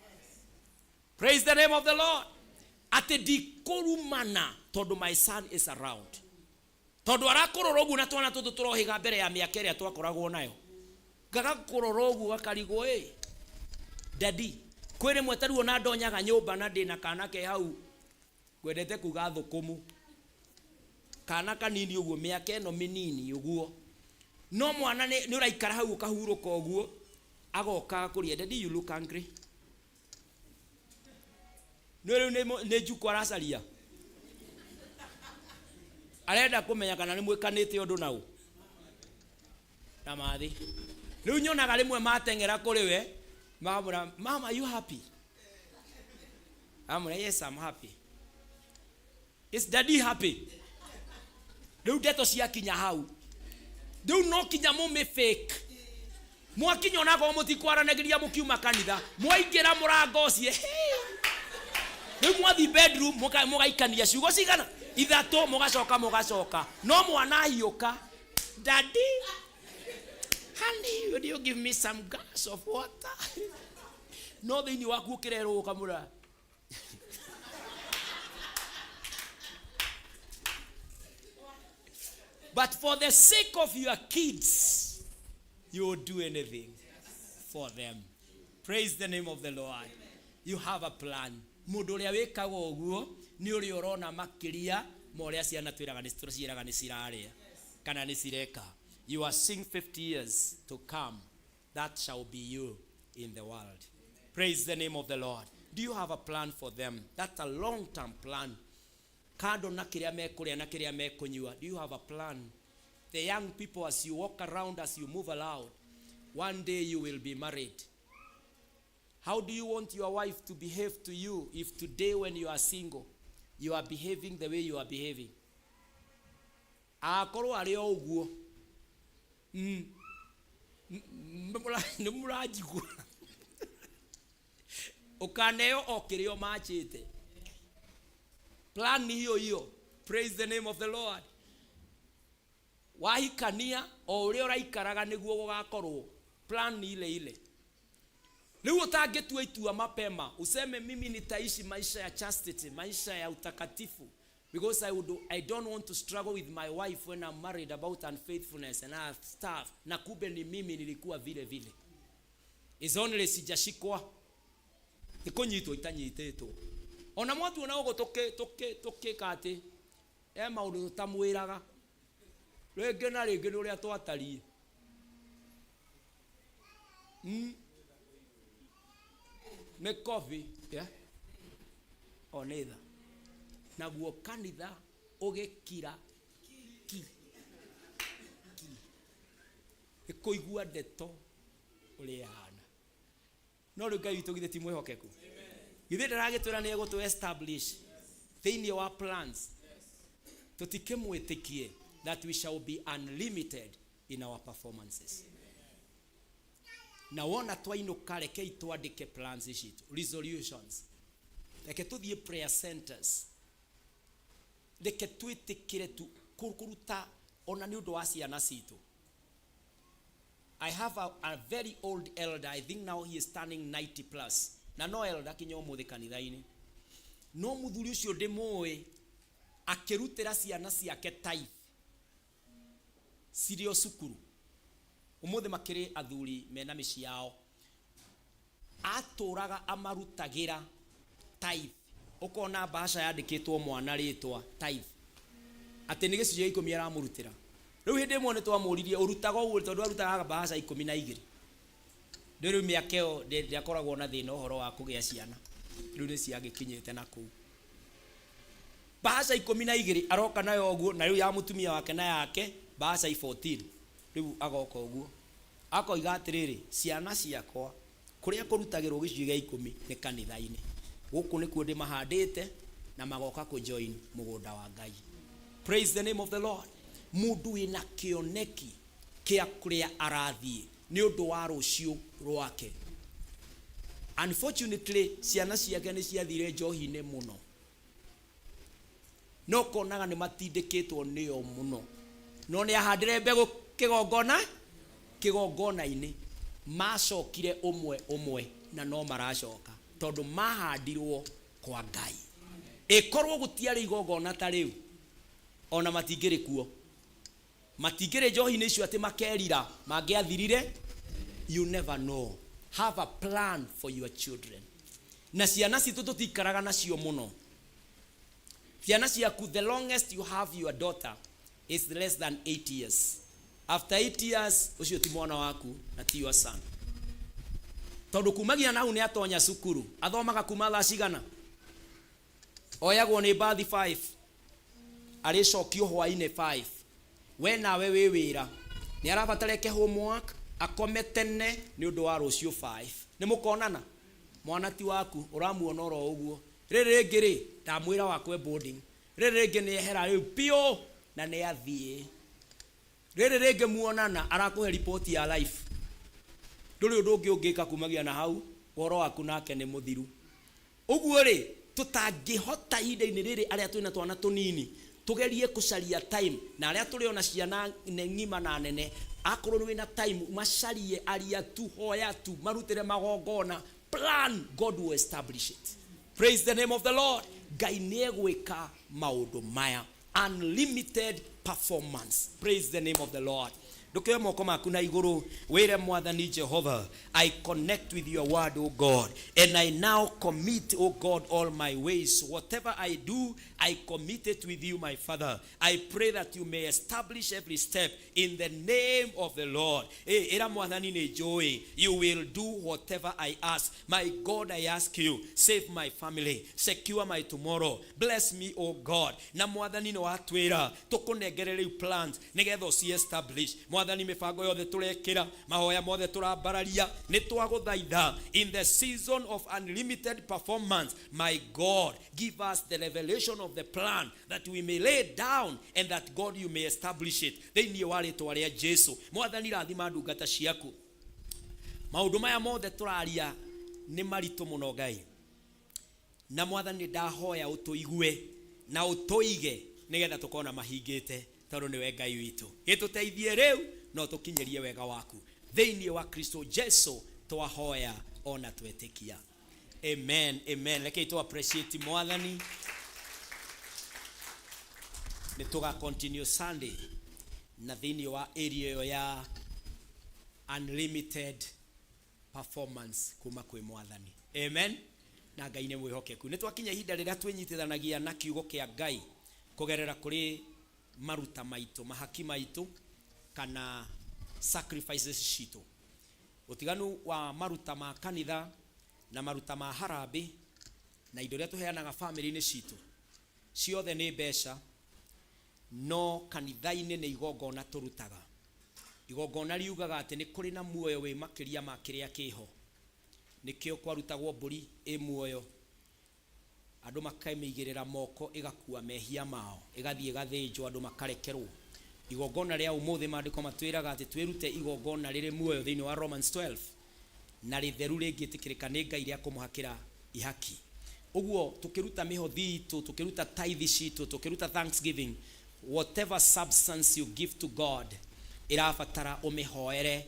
Praise the name of the Lord. Ati ndikurumana tondu my son is around. Tondu arakorora uguo na twana tutu turohiga mbere ya miaka ĩrĩa twakoragwo nayo. Gagakorora uguo gakarigwo daddy kwĩrĩ mwetaruo na ndonyaga nyũmba na ndĩ na kana ke hau gwendete kuga thukumu kana kanini uguo miaka ĩno minini uguo no mwana nĩ ũraikara hau ũkahurũka uguo agoka kũria daddy you look hungry no rĩu nĩ njuko aracaria arenda kũmenya kana nĩ mwĩkanĩte ũndũ nao na mathi rĩu nyonaga rĩmwe mateng'era kũrĩ we mama, are you happy? Yes, I'm happy. Is daddy happy? Rĩu ndeto ciakinya hau rĩu no kinya mũme fake mwakinya onago mũtikwaranagĩria mũkiuma kanitha mwaingĩra mũrango ũcio rĩu mwathi bedroom mũgaikania ciugo cigana ithatũ mũgacoka no mwana hiũka daddy honey, would you give me some glass of water? No, thĩinĩ waku ũkĩrerwo ũkamũra but for the sake of your kids you will do anything for them. Praise the name of the Lord. You have a plan. Mũndũ ũrĩa wĩkaga ũguo nĩ ũrĩa ũrona makĩria ma ũrĩa ciana twĩraga nĩ cirarĩa kana nĩ cireka. You are seeing 50 years to come. That shall be you in the world. Praise the name of the Lord. Do you have a plan for them? That's a long-term plan. Kando na kiria mekuria na kiria mekunyua. Do you have a plan? The young people, as you walk around, as you move around, one day you will be married. How do you want your wife to behave to you if today when you are single, you are behaving the way you are behaving? Akorwo ari oguo. Numurajigwa ukaneo okirio machite plan hiyo. Praise the name of the Lord. Wahikania o uria uraikaraga niguo gugakorwo plan ile leo utagetua itua mapema useme mimi nitaishi maisha ya chastity, maisha ya utakatifu, because I don't want to struggle with my wife when I'm married about unfaithfulness and other stuff. Na kumbe ni mimi nilikuwa vile. Is only sijashikwa. Ikonyitwo itanyitetwo. Ona mwatu onao toke kate. Maundu tamwiraga. Rege na rege uria twatari. Make coffee, yeah? Or neither. Naguo kanitha ugikira ki ikuigua ndeto uri hana no rĩu Ngai witũ githĩ ti mwĩhokeku githĩ ndaragĩtwĩra nĩ egũtũ establish thĩinĩ wa plans tutikĩmwĩtĩkie that we shall be unlimited in our performances. Na wona twainũka rekei twandĩke plans citũ, resolutions, reke tũthiĩ prayer centers, reke twĩtĩkĩre tu kuruta ona nĩ ũndũ wa ciana citũ. I have a very old elder, I think now he is turning 90 plus. Na no elder kinya ũmũthĩ kanitha-inĩ. No mũthuri ũcio ndĩmũĩ akĩrutĩra ciana ciake tithe cirio cukuru. Ũmũthĩ makĩrĩ athuri mena mĩciĩ yao. Atũraga amarutagĩra tithe. Ũkona bahasha yandĩkĩtwo mwana rĩtwa tithe. Atĩ nĩ gĩcunjĩ 10 aramũrutĩra. Rĩu hĩndĩ ĩmwe nĩ twamũririe ũrutaga ũguo tondũ arutaga bahasha 12. Rĩu mĩaka ĩyo ndĩakoragwo na thĩna ũhoro wa kũgĩa ciana. Rĩu nĩ ciagĩkinyĩte na kũu. Bahasha 12 aroka nayo ũguo na rĩu ya mũtumia wake na yake bahasha 14. Rĩu agoka ũguo. Akoiga atĩrĩrĩ, ciana ciakwa kũrĩa kũrutagĩrwo gĩcunjĩ gĩa 10 nĩ kanitha-inĩ. Gũkũ nĩ kuo ndĩmahandĩte na magoka kũjoin mũgũnda wa Ngai. Praise the name of the Lord. Mũndũ wĩna kĩoneki kĩa kũrĩa arathiĩ nĩ ũndũ wa rũciũ rwake. Unfortunately ciana ciake nĩ ciathire njohi-inĩ mũno. no konaga nĩ matindĩkĩtwo nĩo mũno. No nĩ ahandire mbegũ kĩgongona-inĩ, macokire ũmwe na no maracoka tondũ mahandirwo kwa Ngai. Ĩkorwo gũtiarĩ igongona ta rĩu, ona matingĩrĩ kuo, matingĩrĩ njohi-inĩ icio atĩ makerira mangĩathirire. You never know. Have a plan for your children. Na ciana citũ tũtikaraga nacio mũno. Ciana ciaku, the longest you have your daughter is less than 8 years. After 8 years, ucio ti mwana waku na ti your son. Tondũ kumagia na hau nĩ atonya cukuru, athomaga kuma thaa cigana, oyagwo nĩ bathi 5, arĩcokio hwainĩ 5, we nawe wĩ wĩra, nĩ arabatara eke homework, akome tene nĩ ũndũ wa rũciũ 5. Nĩ mũkonana mwana ti waku, ũramuona oro ũguo. Rĩrĩ rĩngĩ rĩ, ndamwĩra wakwe boarding, rĩrĩ rĩngĩ nĩ ehera rĩu pio na nĩ athiĩ. Rĩrĩ rĩngĩ muonana arakũhe report ya life. Ndũrĩ ũndũ ũngĩ ũngĩka kumagia na hau, ũhoro waku nake nĩ mũthiru. Ũguo rĩ, tũtangĩhota ihinda-inĩ rĩrĩ arĩa twĩna twana tũnini, tugerie kucaria time, na arĩa tũrĩ ona ciana ng'ima na nene, akorwo nĩ wĩna time, macarie aria tu, hoya tu, marutĩre magongona. Plan, God will establish it. Praise the name of the Lord. Ngai nĩ egwĩka maũndũ maya. Unlimited performance. Praise the name of the Lord. Nduke moko maku na iguru, wire Mwathani Jehovah, I connect with your word, O God, and I now commit, O God, all my ways. Whatever I do, I commit it with you, my Father. I pray that you may establish every step in the name of the Lord. Era Mwathani ne joy, you will do whatever I ask. My God, I ask you, save my family, secure my tomorrow, bless me, O God. Na Mwathani no atwira, tukunengerere plans, nigetho si establish. Mwathani mifango yothe turekira, mahoya mothe turambararia, ni twaguthaitha in the season of unlimited performance. My God, give us the revelation of the plan that we may lay down and that God you may establish it. Thĩinĩ wa rĩĩtwa rĩa Jesu. Mwathani rathima ndungata ciaku. Maũndũ maya mothe tũraria nĩ maritũ mũno Ngai. Na Mwathani ndahoya ũtũigue na ũtũige nĩgetha tũkona mahingĩte. Tondũ nĩwe Ngai witũ. Gĩtũteithie rĩu no tũkinyerie wega waku. Thĩinĩ wa Kristo Jesu twahoya ona twetĩkia. Amen, amen. Rekei tu appreciate Mwathani. Nĩ tũga continue Sunday na thĩinĩ wa area ya unlimited performance kuma kwĩ Mwathani. Amen. Na Ngai nĩ mwĩhokeku. Nĩ twakinya ihinda rĩrĩa twĩnyitithanagia na kiugo kĩa Ngai kũgerera kũrĩ maruta maitũ, mahaki maitũ kana sacrifices citũ. Ũtiganu wa maruta ma kanitha na maruta ma harambĩ na indo iria tũheanaga family-inĩ citũ, ciothe nĩ mbeca, no kanitha-inĩ nĩ igongona tũrutaga. Igongona riugaga atĩ nĩ kũrĩ na muoyo wĩ makĩria ma kĩrĩa kĩho. Nĩkĩo kwarutagwo mbũri ĩ muoyo, andũ makaimĩigĩrĩra moko ĩgakua mehia mao, ĩgathiĩ ĩgathĩnjwo, andũ makarekerwo. Igongona rĩa ũmũthĩ maandĩko matwĩraga atĩ twĩrute igongona rĩrĩ muoyo thĩinĩ wa Romans 12, na rĩtheru rĩngĩtĩkĩrĩka nĩ Ngai rĩa kũmũhakĩra ihaki. Ũguo tũkĩruta mĩhothi itũ, tũkĩruta tithe citũ, tũkĩruta thanksgiving, whatever substance you give to God, ĩrabatara ũmĩhoere,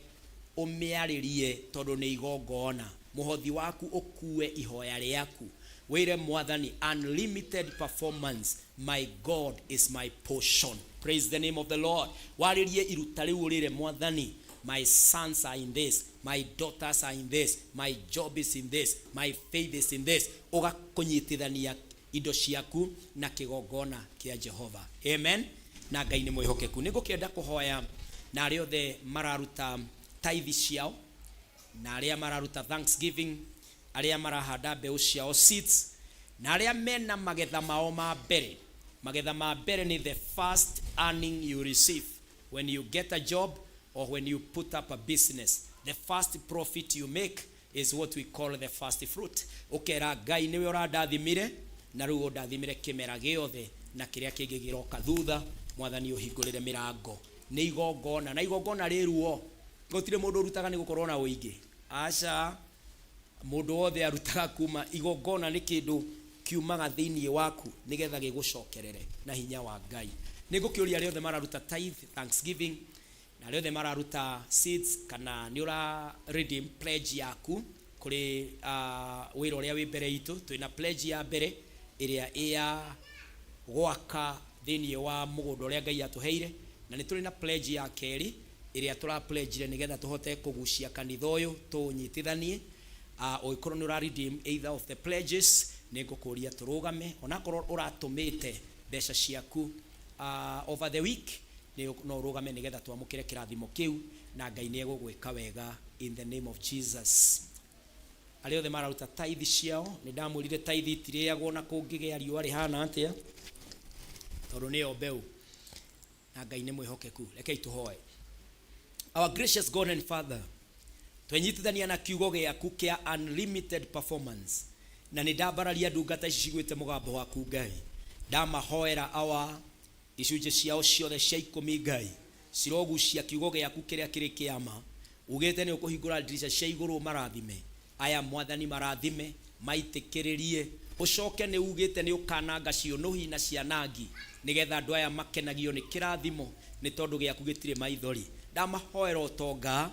ũmĩarĩrie tondũ nĩ igongona. Mũhothi waku ũkue ihoya rĩaku. Wĩre Mwathani, unlimited performance, my God is my portion. Praise the name of the Lord. Waririe iruta rĩu ũrĩre Mwathani, my sons are in this, my daughters are in this, my job is in this, my faith is in this. Ũgakũnyitithania indo ciaku na kĩgongona kĩa Jehova. Amen. Na Ngai nĩ mwĩhokeku. Nĩngũkĩenda kũhoya na arĩa othe mararuta tithe ciao, na arĩa mararuta thanksgiving, arĩa marahanda mbeũ ciao seeds, na arĩa mena magetha mao ma mbere. Magetha ma mbere ni the first earning you receive when you get a job or when you put up a business. The first profit you make is what we call the first fruit. Ukera Ngai niwe ũrandathimire, na rĩu ũndathimire kĩmera gĩothe na kĩrĩa kĩngĩ gĩroka thutha. Mwathani ũhingũrĩre mĩrango. Nĩ igongona, na igongona rĩruo gũtirĩ mũndũ ũrutaga nĩ gũkorwo na ũingĩ. Aca mũndũ wothe arutaga kuma. Igongona nĩ kĩndũ kiumaga thiini waku nigetha gigucokerere na hinya wa Ngai. Nigukiuria rĩothe mararuta tithe, thanksgiving, na rĩothe mararuta seeds kana ni ura redeem pledge yaku kuri wĩra ũrĩa wĩ mbere itũ. Twĩna pledge ya mbere ĩrĩa ya gwaka thiini wa mũgũnda ũrĩa Ngai atuheire, na nĩ tũrĩ na pledge ya kerĩ ĩrĩa tũra pledge nigetha tũhote kũgucia kanitha ũyũ tũnyitithanie. Ũgĩkorwo nĩ ũra redeem either of the pledges, nĩngũkũria tũrũgame onakorwo ũratũmĩte mbeca ciaku over the week, no ũrũgame nigetha twamũkĩre kĩrathimo kĩu na Ngai nĩ egũgwĩka wega in the name of Jesus. Arĩa othe mararuta tithe ciao, nĩ ndamwĩrire tithe itirĩagwo na kũngĩgĩa riũa rĩhana atĩa, tondũ nĩyo mbeũ na Ngai nĩ mwĩhokeku. Rekei tũhoe. Our gracious God and Father, twenyitithania na kiugo gĩaku kĩa unlimited performance, na nĩ ndambararia ndungata ici cigwĩte mũgambo waku Ngai. Ndamahoera awa icunjĩ ciao ciothe cia ikũmi Ngai cirogucia kiugo gĩaku kĩrĩa kĩrĩ kĩama. Ugĩte nĩ ũkũhingũra ndirica cia igũrũ marathime aya, Mwathani marathime maitĩkĩrĩrie. Ũcoke nĩ ugĩte nĩ ũkananga cionũhi na cianangi nigetha andũ aya makenagio nĩ kĩrathimo nĩ tondũ gĩaku gĩtirĩ maithori. Ndamahoera ũtonga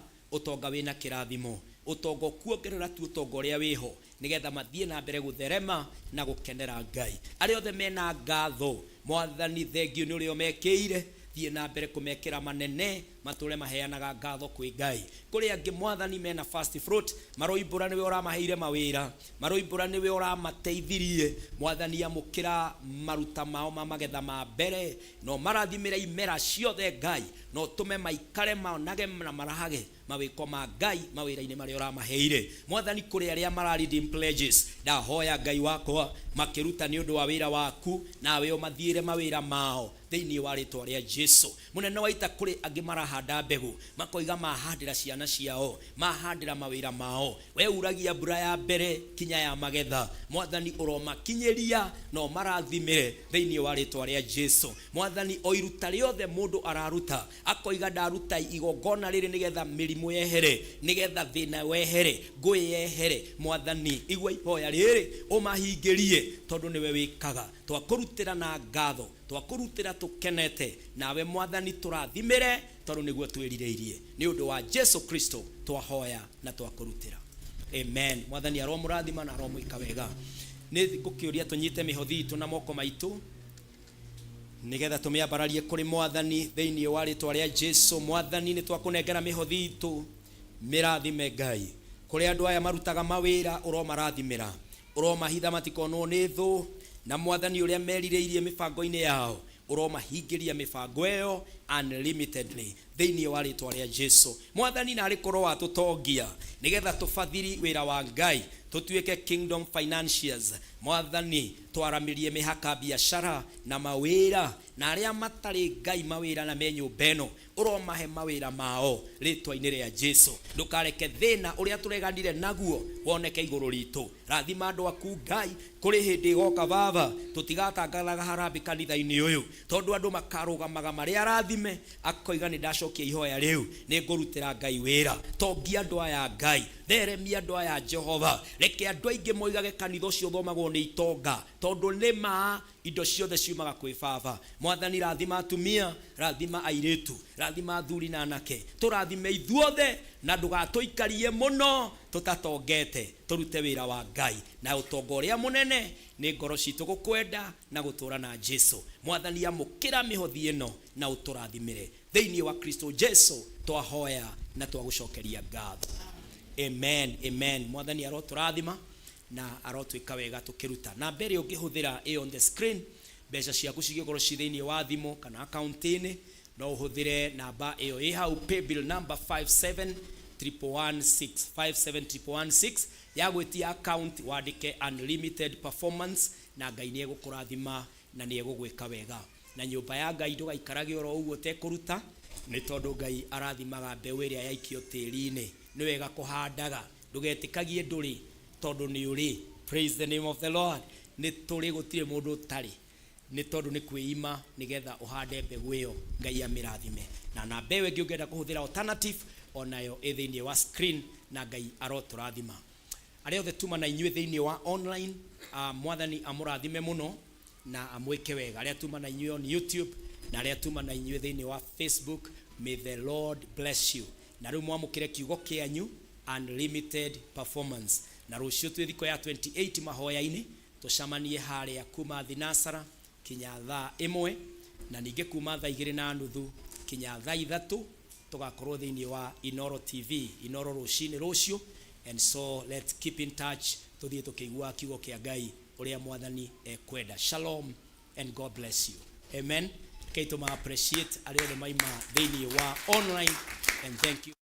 wĩna kĩrathimo, ũtonga kuongerera tu ũtonga ũrĩa wĩho nigetha mathiĩ na mbere gũtherema na gũkenera Ngai. Arĩa othe mena ngatho, Mwathani thengio nĩ ũrĩa mekĩire, thiĩ na mbere kũmekĩra manene matũre maheanaga ngatho kwĩ Ngai. Kũrĩ angĩ Mwathani mena fast fruit, maroimbũra nĩwe ũramaheire mawĩra, maroimbũra nĩwe ũramateithirie. Mwathani amũkĩra maruta mao ma magetha ma mbere, no marathimĩra imera ciothe Ngai, no tũme maikare manage na marahage mawĩko ma Ngai mawĩra-inĩ marĩa ũramaheire. Mwathani kũrĩ arĩa mararedeem pledges, ndahoya Ngai wakwa makĩruta nĩ ũndũ wa wĩra waku, nawe ũmathiĩre mawĩra mao thĩinĩ wa rĩtwa rĩa Jesu. Mũnene wa ita kũrĩ angĩ marahanda mbegũ, makoiga mahandĩra ciana ciao, mahandĩra mawĩra mao, we uragia mbura ya mbere kinya ya magetha. Mwathani ũromakinyĩria no marathimĩre thĩinĩ wa rĩtwa rĩa Jesu. Mwathani o iruta rĩothe mũndũ araruta, akoiga ndaruta igongona rĩrĩ nigetha mĩrimũ yehere, nigetha thĩna wehere, ngũĩ yehere. Mwathani igua ihoya rĩrĩ ũmahingĩrie tondũ nĩwe wĩkaga. Twakũrutĩra na ngatho, twakũrutĩra tũkenete, nawe Mwathani tũrathimĩre tondũ nĩguo twĩrirĩirie. Nĩ ũndũ wa Jesu Kristo twahoya na twakũrutĩra. Amen. Mwathani aromũrathima na aromwĩka wega. Nĩ ngũkĩũria tũnyite mĩhothi itũ na moko maitũ nigetha tũmĩambararie kũrĩ Mwathani thĩinĩ wa rĩtwa rĩa Jesu. Mwathani nĩ twakũnengera mĩhothi itũ, mĩrathime Ngai. Kũrĩ andũ aya marutaga mawĩra, ũromarathimĩra, ũromahitha matikonwo nĩ thũ, na Mwathani ũrĩa merirĩirie mĩbango-inĩ yao ũromahingĩria mĩbango ĩyo unlimitedly thĩinĩ wa rĩtwa rĩa Jesu. Mwathani narĩ korwo watũtongia nigetha tũbathiri wĩra wa Ngai, tũtuĩke kingdom financiers. Mwathani twaramĩrie mĩhaka biashara na mawĩra, na arĩa matarĩ Ngai mawĩra na menyũmba ĩno ũromahe mawĩra mao rĩtwa-inĩ rĩa Jesu. Ndũkareke thĩna ũrĩa tũreganire naguo woneke igũrũ ritũ. Rathima andũ aku Ngai, kũrĩ hĩndĩ ĩgoka Baba tũtigatangathaga harambĩ kanitha-inĩ ũyũ, tondũ andũ makarũgamaga marĩ arathime, akoiga nĩ ndacokia ihoya rĩu, nĩ ngũrutĩra Ngai wĩra. Tongia andũ aya Ngai, theremia andũ aya Jehova, reke andũ aingĩ moigage kanitha ũcio thomagwo nĩ itonga, tondũ nĩma indo ciothe ciumaga kwĩ Baba. Mwathani rathima atumia, rathima airĩtu, rathima athuri na anake, tũrathime ithuothe na ndũgatũikarie mũno tũtatongete, tũrute wĩra wa Ngai na ũtonga ũrĩa mũnene nĩ ngoro citũ gũkwenda na gũtũra na Jesu. Mwathani amũkĩra mĩhothi ĩno na ũtũrathimĩre thĩinĩ wa Kristo Jesu twahoya na twagũcokeria ngatho. Amen, amen. Mwathani arotũrathima na arotwĩka wega tũkĩruta. Na mbere ũngĩhũthĩra on the screen, mbeca ciaku cigĩkorwo ci thĩinĩ wa thimũ kana akaunti-inĩ, no ũhũthĩre namba ĩyo ĩ hau, pay bill number 57116 57116 ya gwĩtia account, wandĩke unlimited performance, na Ngai nĩ egũkũrathima na nĩ egũgwĩka wega. Na nyũmba ya Ngai ndũgaikarage oro ũguo tekũruta, nĩ tondũ Ngai arathimaga mbeũ ĩrĩa yaikio tĩri-inĩ. Nĩ wega kũhandaga, ndũgetĩkagie ndũrĩ tondũ nĩ ũrĩ. Praise the name of the Lord. Nĩ tũrĩ gũtirĩ mũndũ ũtarĩ, nĩ tondũ nĩ kwĩima nigetha ũhande mbegũ ĩyo Ngai amĩrathime. Na namba ĩyo ĩngĩ ũngĩenda kũhũthĩra alternative onayo ĩ thĩinĩ wa screen, na Ngai arotũrathima. aria othe tuma na inyuĩ thĩinĩ wa online, mwathani amũrathime mũno na amwĩke wega. Aria tuma na inyuĩ on YouTube na aria tuma na inyuĩ thĩinĩ wa Facebook, may the Lord bless you. Na rĩu mwamũkĩre kiugo kĩanyu unlimited performance. Na rũciũ twĩ thikũ ya 28 mahoya-inĩ tũcamanie harĩa kuma thinasara kinya thaa 1 na ningĩ kuma thaa 2:30 kinya thaa 3 tugakorwo thĩinĩ wa Inoro TV, Inoro rũcinĩ rũciũ. And so let's keep in touch, tuthiĩ tũkĩigua kiugo kĩa Ngai ũrĩa mwathani ekwenda. Shalom and God bless you. Amen. Kei tũma appreciate arĩa othe maima thĩinĩ wa online, and thank you.